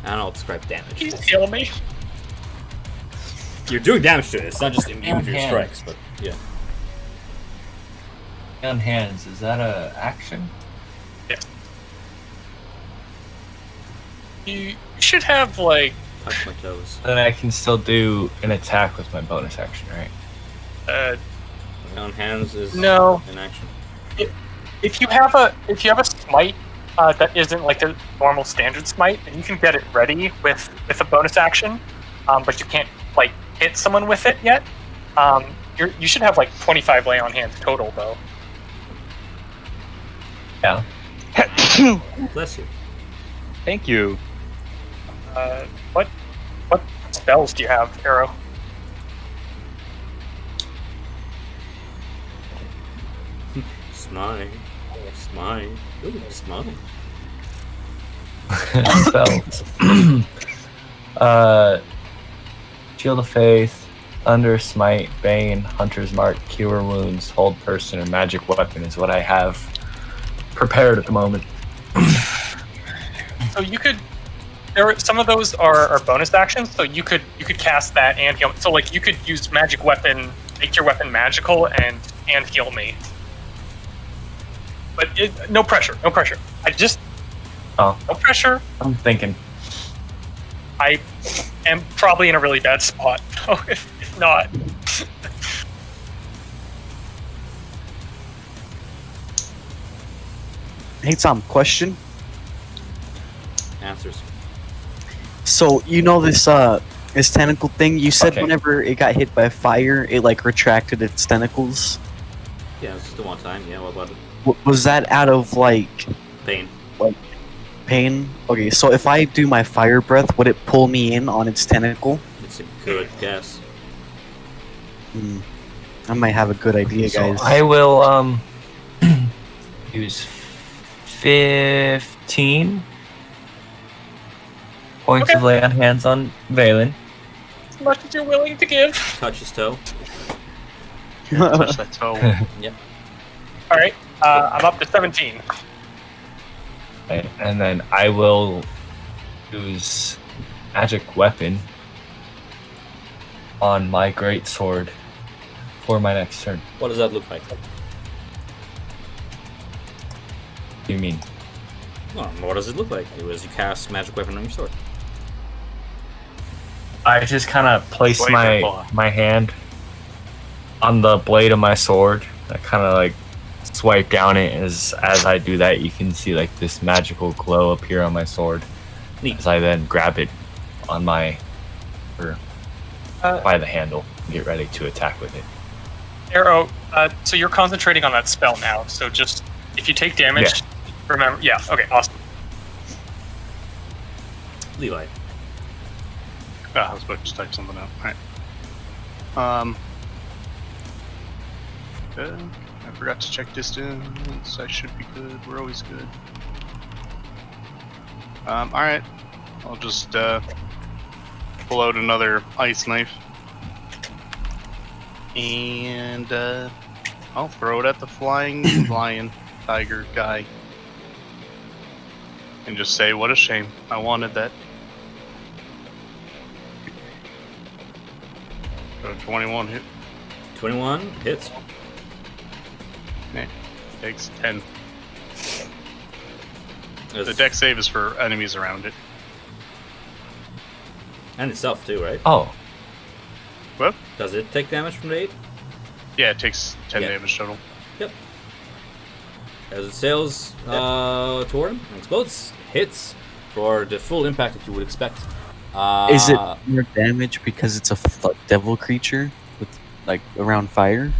I don't know, describe damage. He's killing me. You're doing damage to it. It's not just immune to your Hands. strikes, but yeah. On hands, is that a action? You should have like Touch my toes. Then I can still do an attack with my bonus action, right? Lay on hands is No. in action. If you have a smite that isn't like a normal standard smite, then you can get it ready with a bonus action, but you can't like hit someone with it yet. You should have like 25 lay on hands total though. Yeah. Bless you. Thank you. What spells do you have, Arrow? Smite. Smite. Ooh, smite. Spells. Shield of Faith, Thunder, Smite, Bane, Hunter's Mark, Cure Wounds, Hold Person, and Magic Weapon is what I have prepared at the moment. So you could. Some of those are bonus actions, so you could cast that and heal. So like you could use magic weapon, make your weapon magical, and heal me. But no pressure. No pressure. I'm thinking. I am probably in a really bad spot. So if not. Hey Tom, question. Answers. So you know this tentacle thing? You said Okay. whenever it got hit by fire, it like retracted its tentacles. Yeah, it's just the one time. Yeah, what about it? Was that out of like Pain. pain? Okay, so if I do my fire breath, would it pull me in on its tentacle? It's a good guess. I might have a good idea, So guys. I will use 15 points of lay on hands on Valen. As much as you're willing to give. Touch his toe. Touch that toe. All right, I'm up to 17. Right, and then I will use magic weapon on my great sword for my next turn. What does that look like? What do you mean? Well, what does it look like? It was you cast magic weapon on your sword. I just kind of place Blade or claw? my hand on the blade of my sword. I kind of like swipe down it. As I do that, you can see like this magical glow appear on my sword. Neat. As I then grab it on my by the handle and get ready to attack with it. Arrow, so you're concentrating on that spell now. So just if you take damage, remember. Yeah. Okay. Awesome. Levi. I was about to type something out. Alright. Good. I forgot to check distance. I should be good. We're always good. Alright. I'll just pull out another ice knife. And I'll throw it at the flying lion tiger guy. And just say, what a shame. I wanted that. 21 hit. 21 hits. Takes 10. Yes. The deck save is for enemies around it. And itself too, right? Oh, What? Does it take damage from the 8? Yeah, it takes 10 Yeah. damage total. Yep. As it sails toward him and explodes, hits for the full impact that you would expect. Is it more damage because it's a devil creature with like around fire,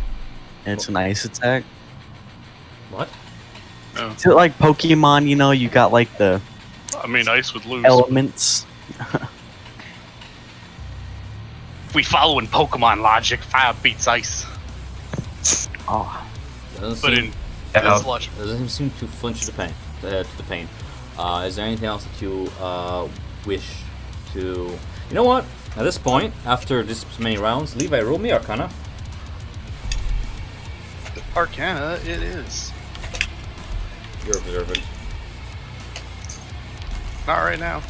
and it's an ice attack? What? Oh. Is it like Pokemon? You know, you got like the I mean, ice would lose. elements. If we follow in Pokemon logic, fire beats ice. Oh, Doesn't But seem, in Yeah. this logic, doesn't seem to flinch to the pain. To the pain. Is there anything else that you wish to? You know what? At this point, after this many rounds, Levi, roll me Arcana. Arcana, it is. You're observant. Not right now.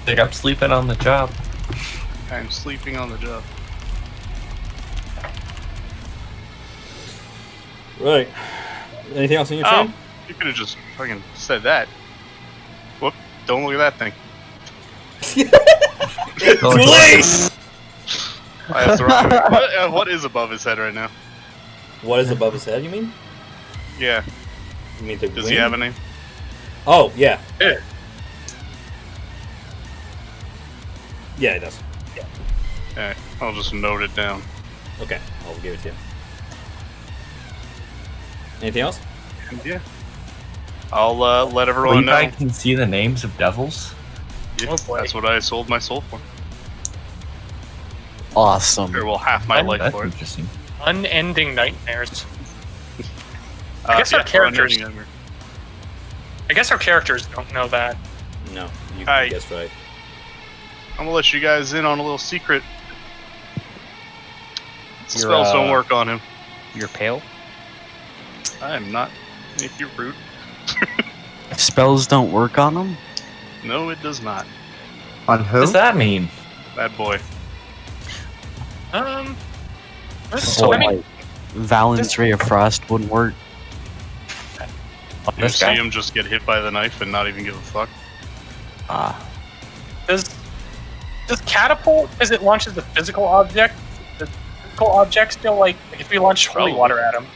think I'm sleeping on the job. I'm sleeping on the job. Right. Anything else in your turn? You could have just fucking said that. Whoop! Don't look at that thing. That's right. What is above his head right now? What is above his head, you mean? Yeah. You mean the Does wing? he have a name? Oh, yeah. Yeah. Yeah, it does. Alright, I'll just note it down. Okay, I'll give it to you. Anything else? And yeah. I'll let everyone Levi know. can see the names of devils. Yeah, that's what I sold my soul for. Awesome. Or well, half my life That's for it. interesting. Unending nightmares. I guess our yeah, characters. unending nightmare. I guess our characters don't know that. No, you Hi. guessed right. I'm gonna let you guys in on a little secret. You're, Spells don't work on him. You're pale. I am not. If you're rude. Spells don't work on them? No, it does not. On What who? does that mean? Bad boy. So, I mean, like, Valen's Ray of Frost wouldn't work. You This see guy? him just get hit by the knife and not even give a fuck. does catapult, as it launches a physical object, does the physical object still, like, if we launch holy Probably. water at him?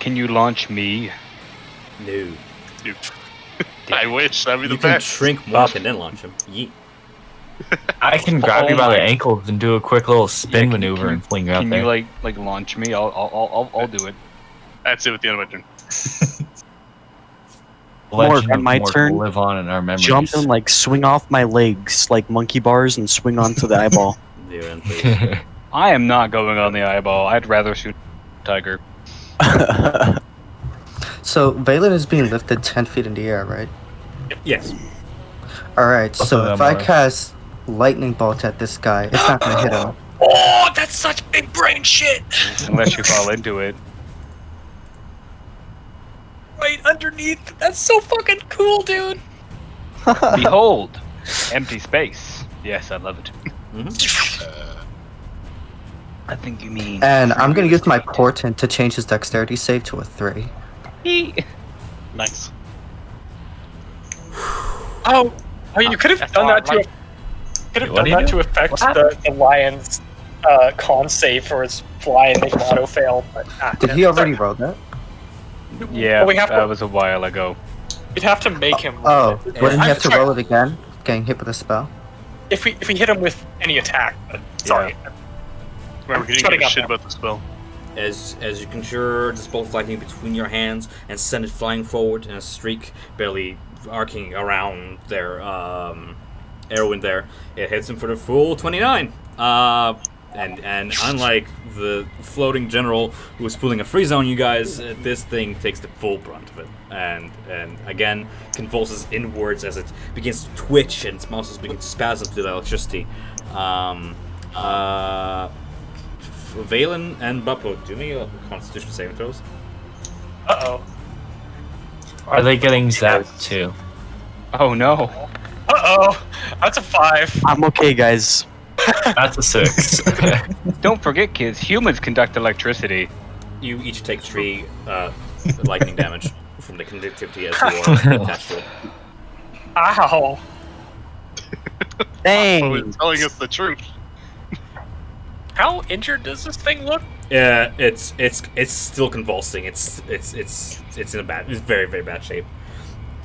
Can you launch me? No. Dude. I wish. That'd be You the can best. shrink walk and then launch him. Yeet. I can grab you by the ankles and do a quick little spin Yeah, can- maneuver can you- and fling you out Can there. you like launch me? I'll do it. That's it with the end of my turn. Legend Morg, of my Morg turn. will live on in our memories. Jump and like swing off my legs like monkey bars and swing onto the eyeball. Zero and three. I am not going on the eyeball. I'd rather shoot a tiger. So Valen is being lifted 10 feet in the air, right? Yes. Alright, Both so of if them I are. cast lightning bolt at this guy, it's not gonna hit him. Oh, that's such big brain shit! Unless you fall into it. Right underneath. That's so fucking cool, dude. Behold, empty space. Yes, I love it. I think you mean. And I'm gonna use my portent to change his dexterity save to a 3. Nice. Oh, you could have done that to. Could have What done do you that do? to affect What the lion's con save for his fly and make him auto fail. But Did he already roll that? Yeah, Well, we have that to- was a while ago. We'd have to make him. Oh, wouldn't he have to sorry. roll it again? Getting hit with a spell? If we hit him with any attack. But sorry. Remember, he didn't Shutting give a up shit now. about the spell. As you conjure this bolt of lightning between your hands and send it flying forward in a streak, barely arcing around their arrow in there, it hits him for the full 29. And unlike the floating general who was pulling a freeze on you guys, this thing takes the full brunt of it, and again convulses inwards as it begins to twitch and its muscles begin to spasm to the electricity. Valen and Buppo, do me a Constitution saving throws. Uh Are they getting zapped too? Oh no. oh. That's a 5. I'm okay, guys. That's a 6. Don't forget, kids, humans conduct electricity. You each take 3 lightning damage from the conductivity as you are attached to it. Ow. Oh, Dang. he's telling us the truth. How injured does this thing look? Yeah, it's still convulsing. It's in a bad, it's very very bad shape.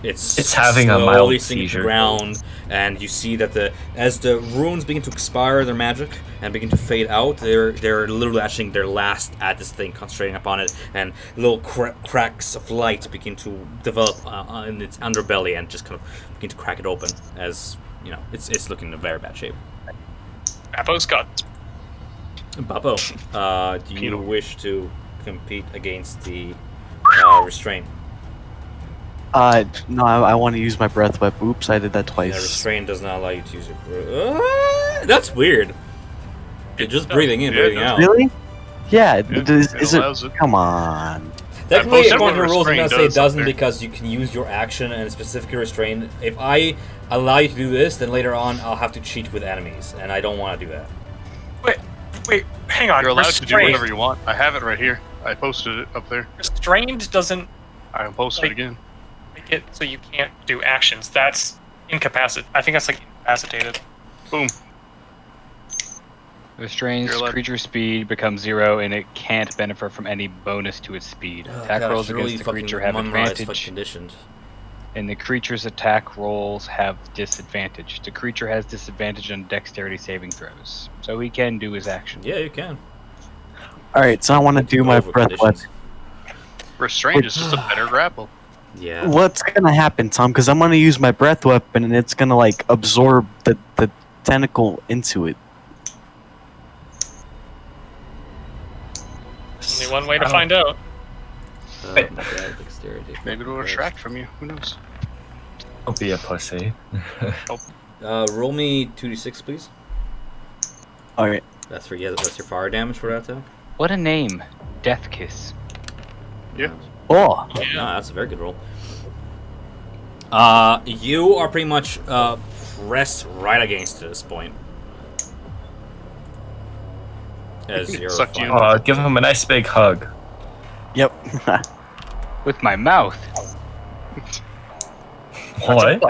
It's having a mild slowly sinking to seizure. the ground, and you see that as the runes begin to expire their magic and begin to fade out, they're literally actually their last at this thing, concentrating upon it, and little cracks of light begin to develop in its underbelly and just kind of begin to crack it open. As you know, it's looking in very bad shape. Appo's got. Bappo, do you wish to compete against the restraint? No, I want to use my breath weapon. Oops, I did that The twice. restraint does not allow you to use your. That's weird. You're just breathing in, Yeah, breathing it out. Really? Yeah, Yeah, is it it? allows it. Come on. Technically, posted according to what the rules, I'm restraint gonna say it does up doesn't there. because you can use your action and specifically restrain. If I allow you to do this, then later on I'll have to cheat with enemies, and I don't want to do that. Wait, hang on. You're allowed to do Restrained- whatever you want. I have it right here. I posted it up there. Restrained doesn't I posted it again. make it so you can't do actions. That's incapacitated. I think that's like incapacitated. Boom. Restrains You're allowed- creature speed becomes 0, and it can't benefit from any bonus to its speed. Attack God, I rolls should against really the fucking creature have memorize fucking advantage, conditions. and the creature's attack rolls have disadvantage. The creature has disadvantage on dexterity saving throws, so he can do his action. Yeah, you can. Alright, so I want to do my Over breath weapon. conditions. Restrained is just a better grapple. Yeah. What's gonna happen, Tom? Because I'm gonna use my breath weapon and it's gonna like absorb the tentacle into it. Only one way to find out. My God, dexterity. Maybe it'll retract from you. Who knows? Don't be a pussy. Roll me 2d6, please. Alright. That's for that's your fire damage for that attack. What a name, Death Kiss. Yeah. Oh! Yeah, no, that's a very good roll. You are pretty much pressed right against it at this point. As you're Sucked you in. Give him a nice big hug. Yep. With my mouth. What?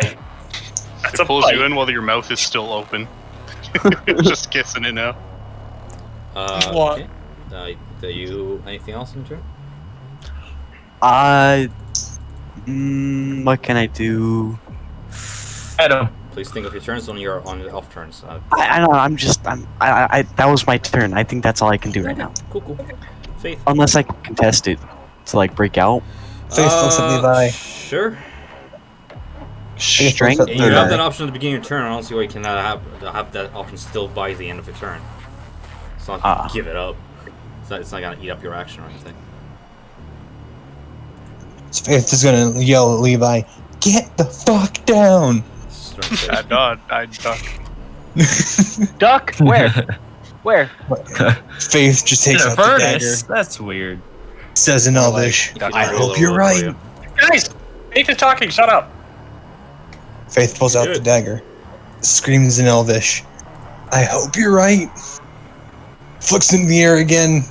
It pulls you in while your mouth is still open. Just kissing it now. What? Okay. Do you anything else in turn? What can I do? Adam. Please think of your turns on your off turns. I don't know, that was my turn. I think that's all I can do right now. Cool. Faith. Unless I can contest it to like break out. Faith looks at Levi. Sure. Strength. And you have that option at the beginning of your turn. I don't see why you cannot have that option still by the end of your turn. It's not like you give it up. It's not gonna eat up your action or anything. Faith is gonna yell at Levi, "Get the fuck down!" I duck. Duck? Where? Where? Faith just takes out the Avernus? dagger, That's weird. says in Elvish, Like, "I roll hope a you're roll for right." you. Guys, Faith is talking. Shut up. Faith pulls out the Good. dagger, screams in Elvish, "I hope you're right." Flicks in the air again,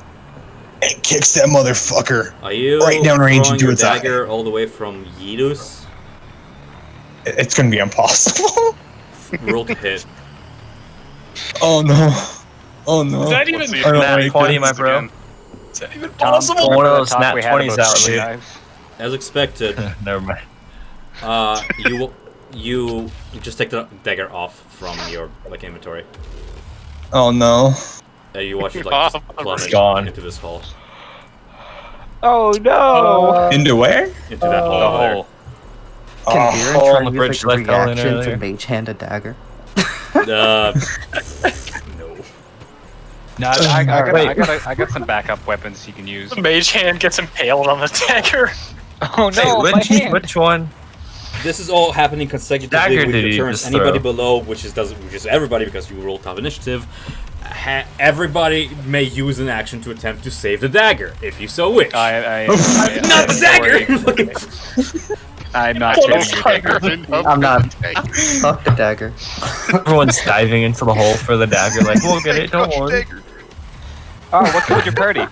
and kicks that motherfucker Are you right down range throwing into your its eye. dagger all the way from Yidus? It's gonna be impossible. Roll to hit. Oh no! Oh no! Is that even, Let's see is if I don't Nat like 20, this my bro. again. that even Tom, possible? One of remember those the talk nat we had 20s about out, throwing shit. knives? As expected, Never mind. you just take the dagger off from your inventory. Oh no! You watch it Off just the plummet gone. into this hole. Oh no! Into where? Into that hole over there. Oh, Can Oh, Viren hole try in to the use bridge like, left fell in reaction to earlier. mage hand a dagger? No. no, I got some backup weapons you can use. The mage hand gets impaled on the dagger. Oh no, Hey, my hand! which one? This is all happening consecutively Dagger with did your he turns. just Anybody throw? below, which is everybody because you roll top initiative, everybody may use an action to attempt to save the dagger, if you so wish. Not the dagger! I'm not Oh, saving your dagger. I'm not. Fuck the dagger. Everyone's diving into the hole for the dagger, like, we'll get it, don't worry. Oh, what killed your party?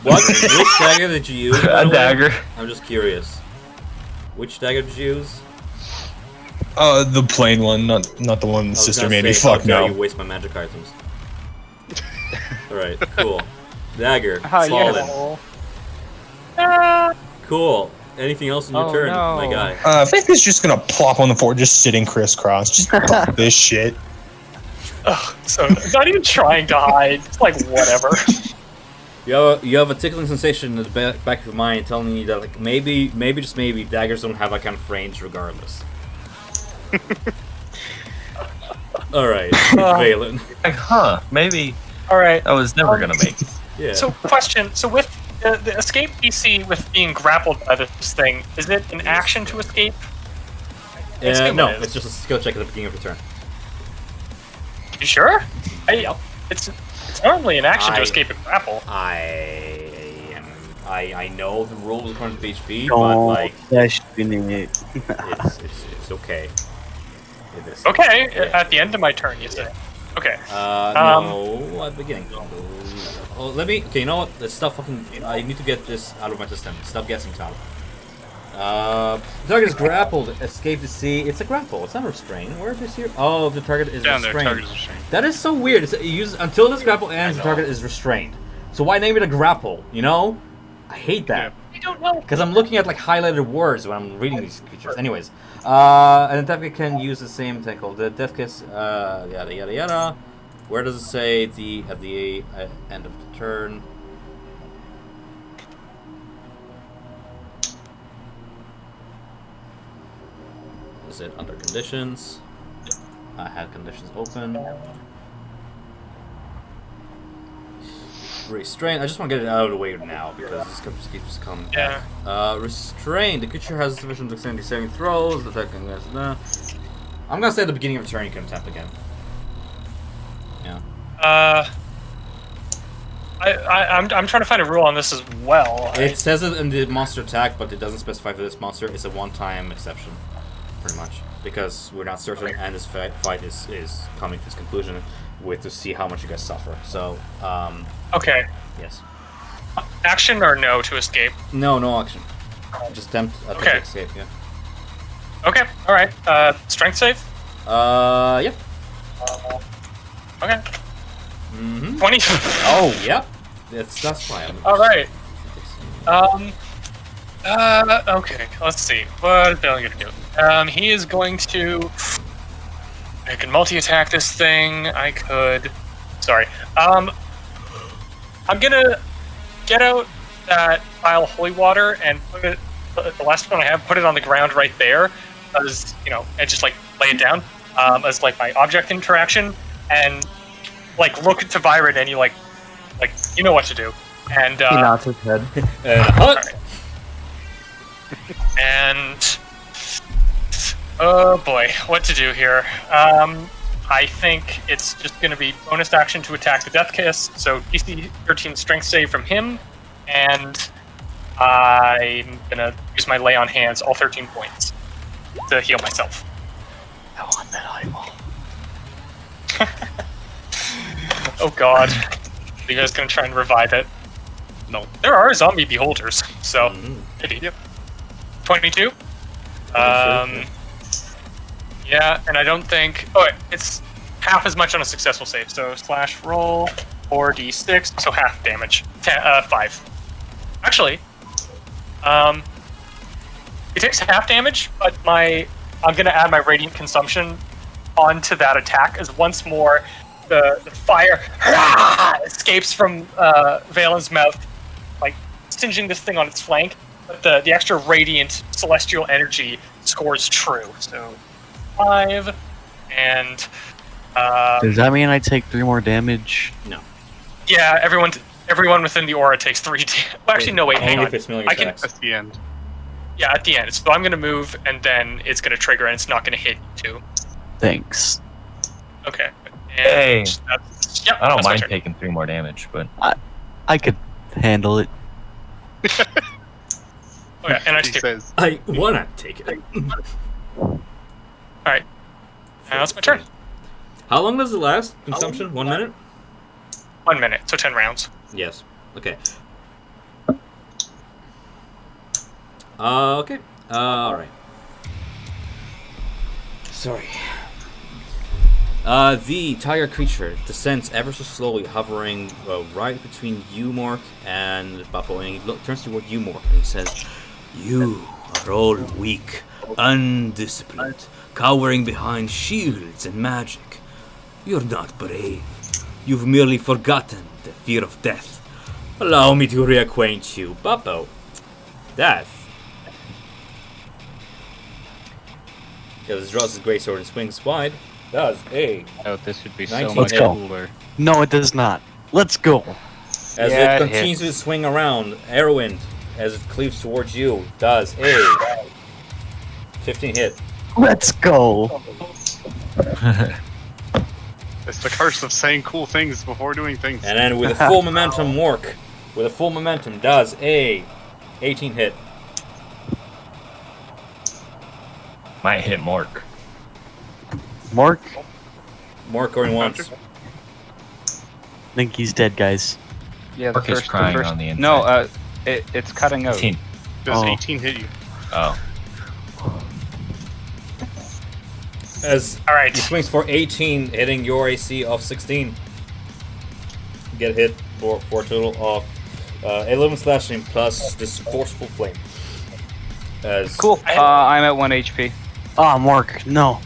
What? Which dagger did you use? by A the way? dagger. I'm just curious. Which dagger did you use? The plain one, not the one I was sister gonna made me. say, how Fuck dare no. you waste my magic items. Alright, cool. Dagger, Oh, fallen. yes. Cool. Anything else in your Oh, turn, no. my guy? Faith is just gonna plop on the floor, just sitting crisscross. Just fuck this shit. So not even trying to hide. It's like whatever. You have a tickling sensation in the back of your mind telling you that like maybe just maybe daggers don't have that kind of range regardless. Alright, Valen. Like, maybe All right. I was never gonna make it. Yeah. So question. So with the escape DC with being grappled by this thing, is it an action to escape? No, it's just a skill check at the beginning of your turn. You sure? It's normally an action to I- escape a grapple. I know the rules according to PHP, but Don't like question it. it's okay. It is. Okay, Yeah. at the end of my turn, you say. Okay. No, at the beginning. Oh, let me. Okay, you know what? Let's stop fucking. I need to get this out of my system. Stop guessing, Tom. The target is grappled. Escape to sea. It's a grapple. It's not restrained. Where is this here? Oh, the target is Down there, restrained. target is restrained. That is so weird. It's, until this grapple ends, the target is restrained. So why name it a grapple? You know? I hate that. I don't know. Because I'm looking at like highlighted words when I'm reading these creatures. Anyways, an attacker can use the same thing called the Death Kiss. Yada yada yada. Where does it say at the end of the turn? Is it under conditions? I had conditions open. Restrain. I just want to get it out of the way now because this keeps coming back. Restrain. The creature has sufficient dexterity saving throws. Attacking against. I'm gonna say at the beginning of the turn you can attempt again. Yeah. I'm trying to find a rule on this as well. It says it in the monster attack, but it doesn't specify for this monster. It's a one-time exception, pretty much, because we're not certain, and this fight is coming to its conclusion with to see how much you guys suffer. So. Okay. Yes. Action or no to escape? No action. Just attempt to escape. Yeah. Okay. All right. Strength save. Yep. Okay. 20. Oh, yep. That's fine. All right. Okay. Let's see. What is Billy gonna do? He is going to. I can multi-attack this thing. I could. Sorry. I'm gonna get out that vial of holy water and put it. The last one I have, put it on the ground right there, as and just like lay it down as like my object interaction, and like look to Byron, and you like you know what to do, and he nods his head. Right. And oh boy, what to do here? I think it's just going to be bonus action to attack the Death Kiss, so DC 13 strength save from him, and I'm going to use my Lay on Hands, all 13 points, to heal myself. I want that eyeball. Oh god. Are you guys going to try and revive it? No. There are zombie beholders, so maybe. Yep. 22? Yeah, and I don't think... Oh, wait, it's half as much on a successful save. So slash roll 4d6, so half damage. 5. Actually, it takes half damage, but I'm going to add my radiant consumption onto that attack, as once more the fire escapes from Valen's mouth, like singeing this thing on its flank. But the extra radiant celestial energy scores true. So 5, and does that mean I take 3 more damage? No. Yeah, everyone within the aura takes 3. Well, actually, no, wait, hang on. I can. That's the end. Yeah, at the end. So I'm gonna move, and then it's gonna trigger, and it's not gonna hit you too. Thanks. Okay. Hey. And yep, I don't that's my mind turn. taking 3 more damage, but I could handle it. Okay, and I He take. says, I wanna take it. Alright. Now it's my turn. How long does it last? Consumption? 1 minute? 1 minute, so 10 rounds. Yes. Okay. Okay. Alright. Sorry. The tiger creature descends ever so slowly, hovering right between you, Mork, and Bappo, and he turns toward you, Mork, and he says, "You are all weak, undisciplined, cowering behind shields and magic. You're not brave. You've merely forgotten the fear of death. Allow me to reacquaint you, Bappo. Death." He draws his greatsword and swings wide. Does a Oh, this would be so 19 much Let's go. cooler. No, it does not. Let's go. as Yeah, it it continues to swing around. Arrowwind, as it cleaves towards you, does a 15 hit. Let's go. it's the curse of saying cool things before doing things. And then with a full momentum, Mork, with a full momentum, does a 18 hit. might hit Mork. Mark, Mork going once. I think he's dead, guys. Yeah, Mark is crying on the inside. No, it's cutting out. 18. Does Oh. 18 hit you? Oh. As All right. he swings for 18, hitting your AC of 16. Get hit for a total of 11 slashing plus this forceful flame. As Cool. I'm at 1 HP. Oh, Mark, no.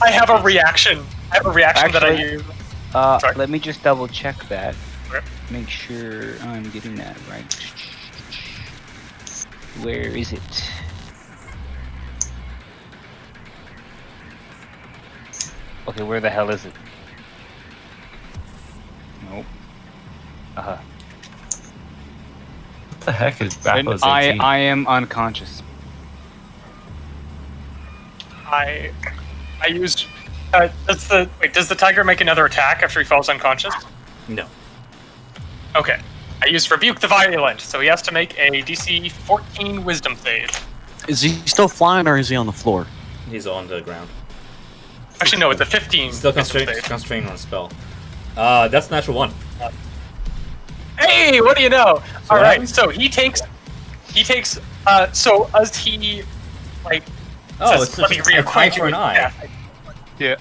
I have a reaction. I have a reaction that I Actually- use. Sorry. Let me just double check that. Okay. Make sure I'm getting that right. Where is it? Okay, where the hell is it? Nope. What the heck is And Bappo's 18? I am unconscious. I used. Does the tiger make another attack after he falls unconscious? no. Okay. I used Rebuke the Violent, so he has to make a DC 14 Wisdom save. Is he still flying or is he on the floor? He's on the ground. Actually, no, it's a 15 Still Wisdom save. constrained on a spell. That's natural 1. Hey, what do you know? So All what right, happens? so he takes. So as he, like. Oh, says, it's let me just a reacquaint eye you for an with eye. death. Yeah.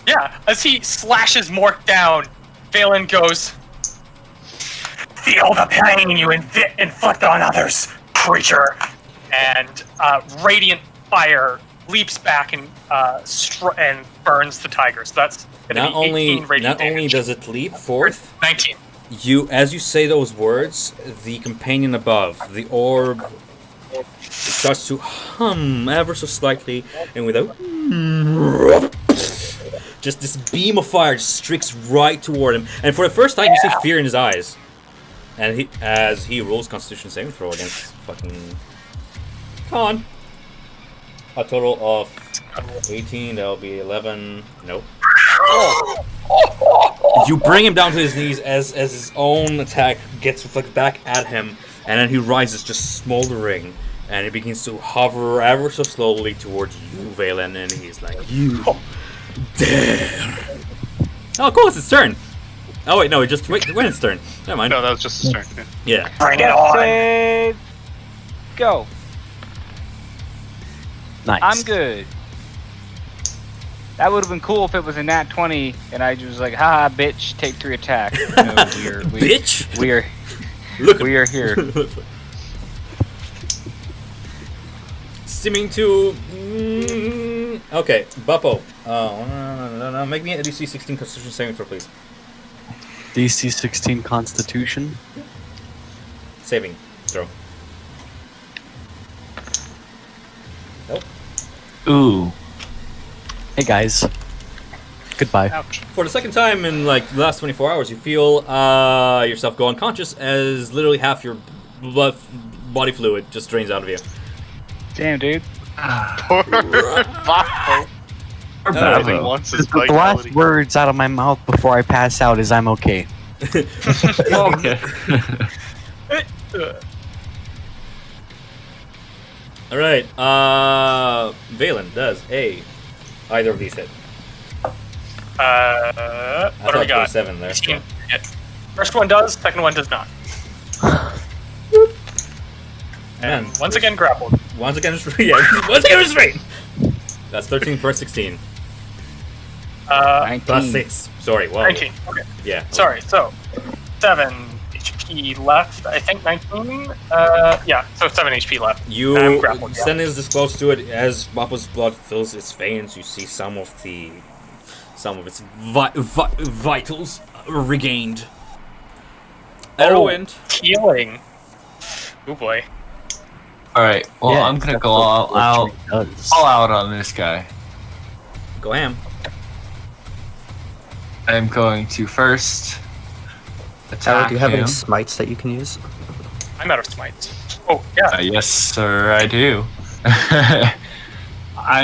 Yeah, as he slashes Mork down, Valen goes, "Feel the pain you inflict on others, creature!" And radiant fire leaps back and and burns the tiger. So that's gonna Not be only 18 radiant not only damage. does it leap forth, 19. as you say those words, the companion above, the orb, starts to hum ever so slightly, and with a just this beam of fire just streaks right toward him, and for the first time you see fear in his eyes, and as he rolls Constitution saving throw against fucking Con. A total of 18. That'll be 11. Nope. You bring him down to his knees as his own attack gets reflected back at him, and then he rises, just smoldering, and he begins to hover ever so slowly towards you, Valen, and he's like, "You dare!" Oh, cool! It's his turn. Oh wait, no, it just wait its turn. Never mind. No, that was just his turn. Yeah. Yeah. Bring it on! Save. Go. Nice. I'm good. That would have been cool if it was a nat 20 and I was like, haha, bitch, take 3 attack. No, Bitch. Look. We are here. Seeming to. Okay, Buppo. No. Make me a DC 16 Constitution saving throw, please. DC 16 Constitution. Saving throw. Nope. Ooh. Hey guys. Goodbye. Ouch. For the second time in like the last 24 hours, you feel yourself go unconscious as literally half your body fluid just drains out of you. Damn, dude. Poor Boppo. Everything Boppo. wants his The last vitality. words out of my mouth before I pass out is "I'm okay." Okay. All right. Valen does either of these hit. What I do we thought got? 7 there. 16 hit. First one does, second one does not. Man, Once again, grappled. once again, restrained. That's 13 per 16. 19. Plus 6. Sorry. Wow. 19. Okay. Yeah. Sorry, so 7 HP left. I think 19. Yeah, so 7 HP left. I'm You grappled, yeah. standing this close to it as Bappo's blood fills its veins. You see some of its vitals regained. Erwin. Healing. Oh boy. Alright, well, Yeah, I'm gonna that's go what all Electric out, does. all out on this guy. Go ham. I'm going to first attack Do you have him. any smites that you can use? I'm out of smites. Oh, yeah. Yes, sir, I do. I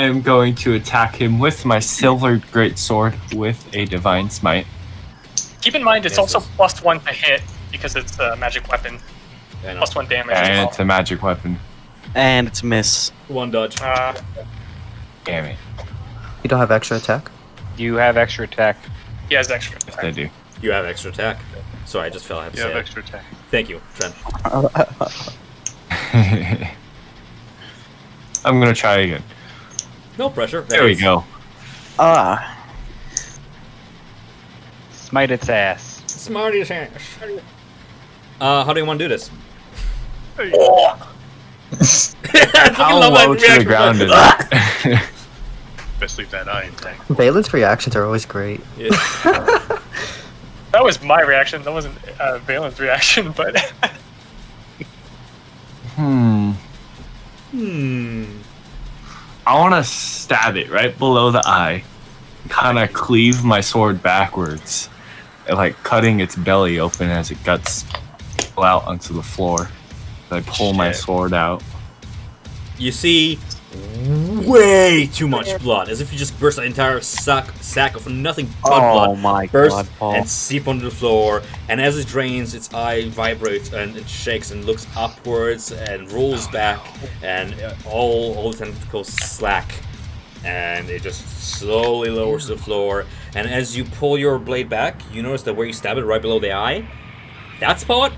am going to attack him with my silver greatsword with a divine smite. Keep in mind, it's Yes, also yes. +1 to hit because it's a magic weapon. I know. +1 damage as And well. it's a magic weapon. And it's a miss. 1 dodge. Damn it. You don't have extra attack? You have extra attack. He has extra. Yes, I do. You have extra attack. Sorry, I just fell. I have to You say have it. extra attack. Thank you, Trent. I'm gonna try again. No pressure. There we go. Smite its ass. Smarty ass. How do you want to do this? How low to the ground is it? Best leave that eye intact. Valen's reactions are always great. Yeah. That was my reaction. That wasn't Valen's reaction, but I want to stab it right below the eye, kind of cleave my sword backwards, and like cutting its belly open as it guts out onto the floor. I pull my sword out. You see way too much blood, as if you just burst an entire sack of nothing but blood. My burst God, Paul. and seep onto the floor, and as it drains, its eye vibrates and it shakes and looks upwards and rolls back, and all the tentacles slack, and it just slowly lowers to the floor. And as you pull your blade back, you notice that where you stab it, right below the eye, that spot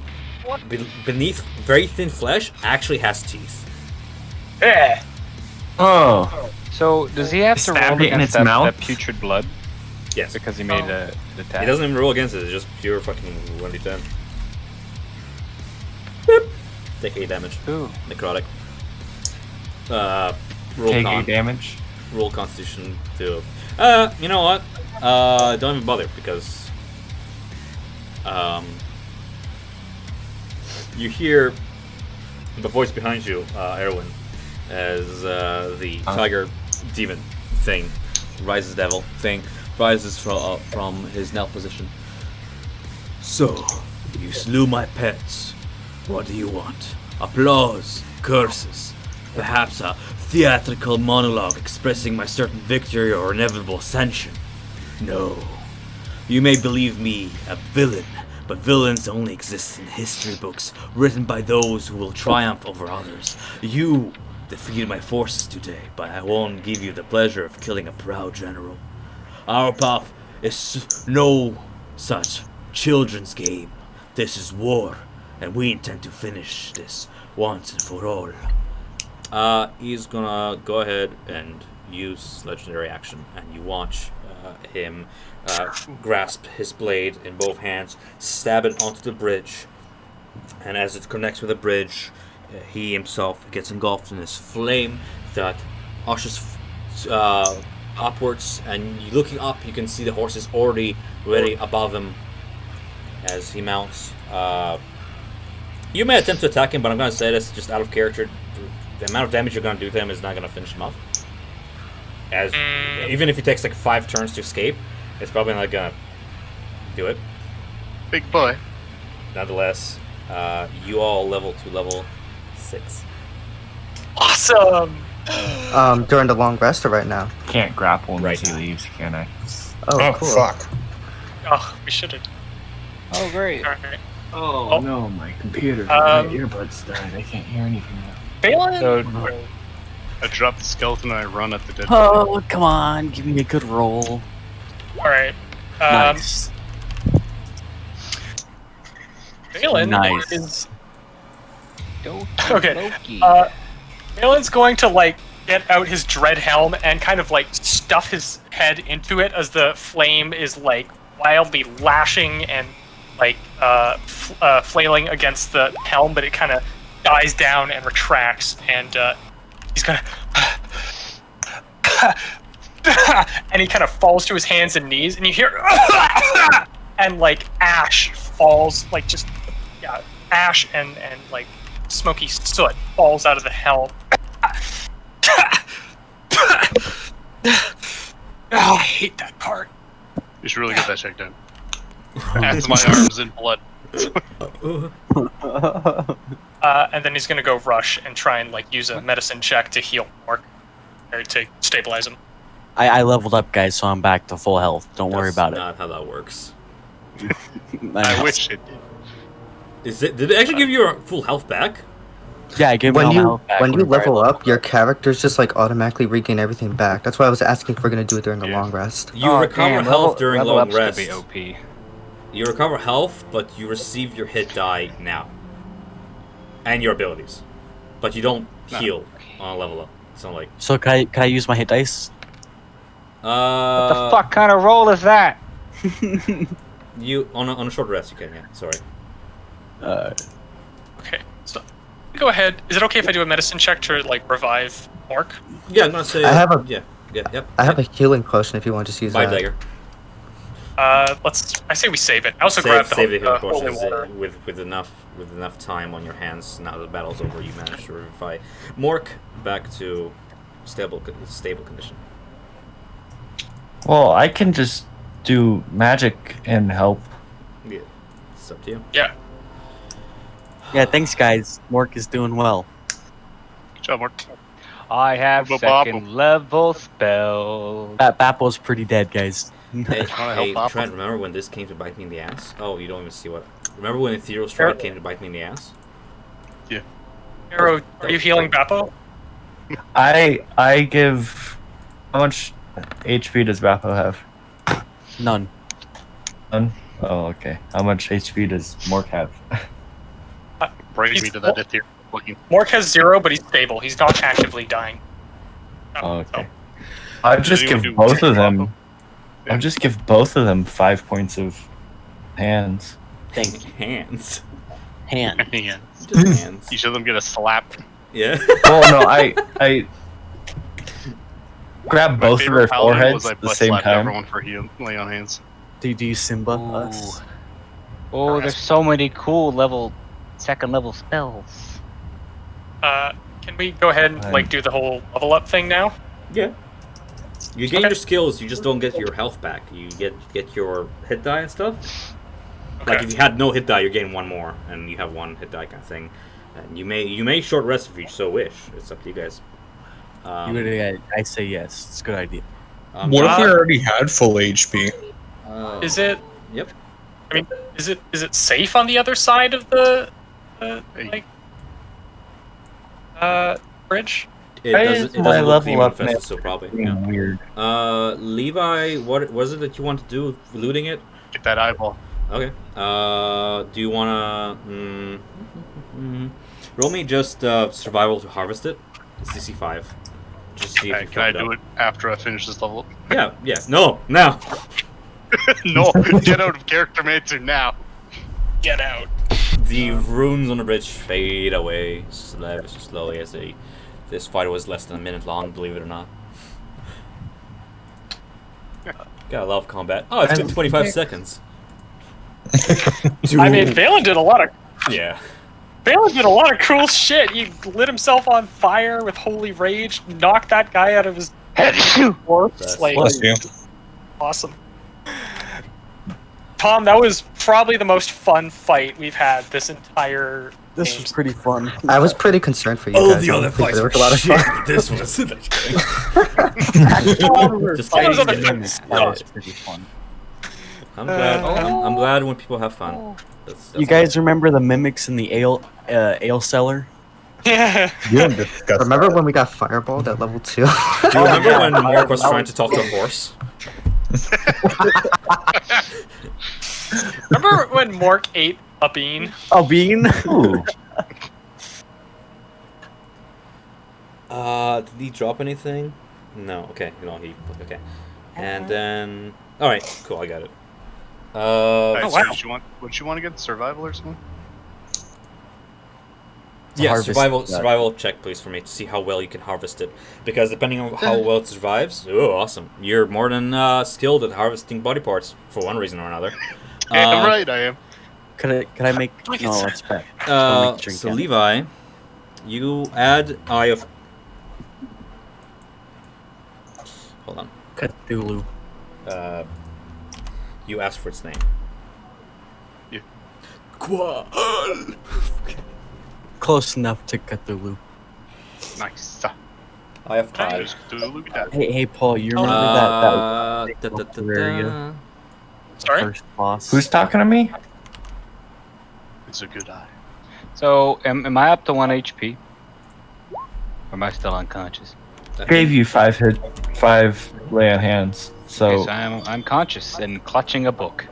beneath very thin flesh actually has teeth. yeah. Oh, So does he have to Stab roll it in against its mouth? that putrid blood Yes. because he made the attack? He doesn't even roll against it, it's just pure fucking 1d10. Boop. Take 8 damage. Ooh. Necrotic. Roll take con. 8 damage. Roll Constitution too. You know what? Don't even bother because you hear the voice behind you, Erwin, as the tiger demon thing rises from his knelt position. So, you slew my pets. What do you want? Applause, curses, perhaps a theatrical monologue expressing my certain victory or inevitable ascension? No. You may believe me a villain, but villains only exist in history books written by those who will triumph over others. You defeated my forces today, but I won't give you the pleasure of killing a proud general. Our path is no such children's game. This is war, and we intend to finish this once and for all. He's gonna go ahead and use legendary action, and you watch him grasp his blade in both hands, stab it onto the bridge, and as it connects with the bridge, he himself gets engulfed in this flame that ushers upwards, and looking up, you can see the horse is already ready above him as he mounts. You may attempt to attack him, but I'm gonna say this just out of character. The amount of damage you're gonna do to him is not gonna finish him off. As even if he takes like 5 turns to escape, it's probably not gonna do it. Big boy. Nonetheless, you all level to level 6. Awesome. During the long rest or right now? Can't grapple unless Right he now. leaves, can I? Oh, cool. Fuck. Oh, we should have. Oh, great. All right. Oh, no, my computer. My earbuds died. I can't hear anything now. Valen. So I drop the skeleton and I run at the dead body. Oh, come on, give me a good roll. All right. Nice. Valen Nice. is Doki okay. Loki. Valen's going to like get out his dread helm and kind of like stuff his head into it as the flame is like wildly lashing and like flailing against the helm, but it kind of dies down and retracts, and he's gonna and he kind of falls to his hands and knees, and you hear and like ash falls, like just ash and like smoky soot falls out of the helm. Oh, I hate that part. You should really get that checked out. After my arms in blood. And then he's gonna go rush and try and like use a medicine check to heal Mark, or to stabilize him. I leveled up, guys, so I'm back to full health. Don't worry about That's not how that works. it. I wish it did. Did it actually give you your full health back? Yeah, give me When all my you health back. when you whenever I level up, your characters just like automatically regain everything back. That's why I was asking if we're gonna do it during the Yeah. long rest. You recover health during level long up's rest. gonna be OP. You recover health, but you receive your hit die now. And your abilities. But you don't heal on a level up. So like, So can I use my hit dice? What the fuck kind of roll is that? You on a short rest, you can. Yeah, sorry. Okay, so go ahead. Is it okay if I do a medicine check to like revive Mork? Yeah, I'm gonna say. I have a- Yep. I have a healing potion if you want to just use Bite that. dagger. I say we save it. I also grab the Save the healing holy potions water. with enough time on your hands. Now the battle's over, you manage to revivify Mork back to stable condition. Well, I can just do magic and help. Yeah, it's up to you. Yeah. Yeah, thanks guys. Mork is doing well. Good job, Mark. I have Bop-bop. second level spells. Bappo's pretty dead, guys. Hey, help Papa? Trent, remember when this came to bite me in the ass? Oh, you don't even see what. Remember when Ethereal Strike came to bite me in the ass? Arrow, are you healing Bappo? I give. How much HP does Bappo have? None. None? Oh, okay. How much HP does Mork have? Bring He's- me to that ethereal looking. Mork has 0, but he's stable. He's not actively dying. Oh, okay. So, I'll just anyone give do both of Bappo? them. I'll just give both of them 5 points of hands. Thank you. Hands. Hand. Yeah. Just hands. Each of them get a slap. Yeah. Well, no, I grab both of favorite their paladin foreheads was I at the butt same slapped time. everyone for lay on hands. Do you Simba Ooh. us? Oh, there's so many cool second level spells. can we go ahead and like do the whole level up thing now? Yeah. You gain Okay. your skills, you just don't get your health back. You get your hit die and stuff. Like Okay. if you had no hit die, you gain one more, and you have one hit die kind of thing. And you may short rest if you so wish. It's up to you guys. I say yes. It's a good idea. What if we already had full HP? Is it? Yep. I mean, is it safe on the other side of the Hey. bridge? It Why doesn't. is It my doesn't look level clean up infested, so probably. Being Yeah. weird. Levi, what was it that you want to do? Looting it? Get that eyeball. Okay. Do you wanna roll me just survival to harvest it? It's DC 5. Just see if Okay, you can I fucked do up. it after I finish this level? Yeah. Yeah. No. Now. No, get out of character, Mancer, now. Get out. The runes on the bridge fade away slowly as this fight was less than a minute long, believe it or not. Gotta love combat. Oh, it's been 25 seconds. I mean, Valen did a lot of Yeah. cool shit. He lit himself on fire with holy rage, knocked that guy out of his corpse. That's- Like, Bless you. awesome. Tom, that was probably the most fun fight we've had this entire This game. was pretty fun. I was pretty concerned for you Oh, guys. the I other don't think fights there were was a lot of shit. fun. This was. All Just those kidding. other Yeah. fights That was sucked. pretty fun. I'm glad when people have fun. That's You guys remember the mimics in the ale cellar? Yeah. You don't discuss Remember that. when we got fireballed at level 2? Do you remember when Mark was trying to talk to a horse? Remember when Mork ate a bean? A bean? Ooh. Did he drop anything? No. Okay. No, he. Okay. And then. All right. Cool. I got it. Alright, Oh, so wow. what you want to get? Survival or something? Yeah, Harvest survival that. survival check, please, for me to see how well you can harvest it. Because depending on how well it survives, oh, awesome! You're more than skilled at harvesting body parts for one reason or another. Yeah, right, I am. Could I make? Look, No, it's- that's bad. Uh, make a drink so out. Levi, you add Eye of. Hold on. Cthulhu. You asked for its name. Yeah. Qual. Close enough to Cthulhu. Nice. Eye of Kai. There's Cthulhu, get that. Hey, Paul, you remember area? Sorry? First boss. Who's talking to me? It's a good eye. So, am I up to 1 HP? Or am I still unconscious? Gave you 5 lay on hands. So Okay, so I'm conscious and clutching a book.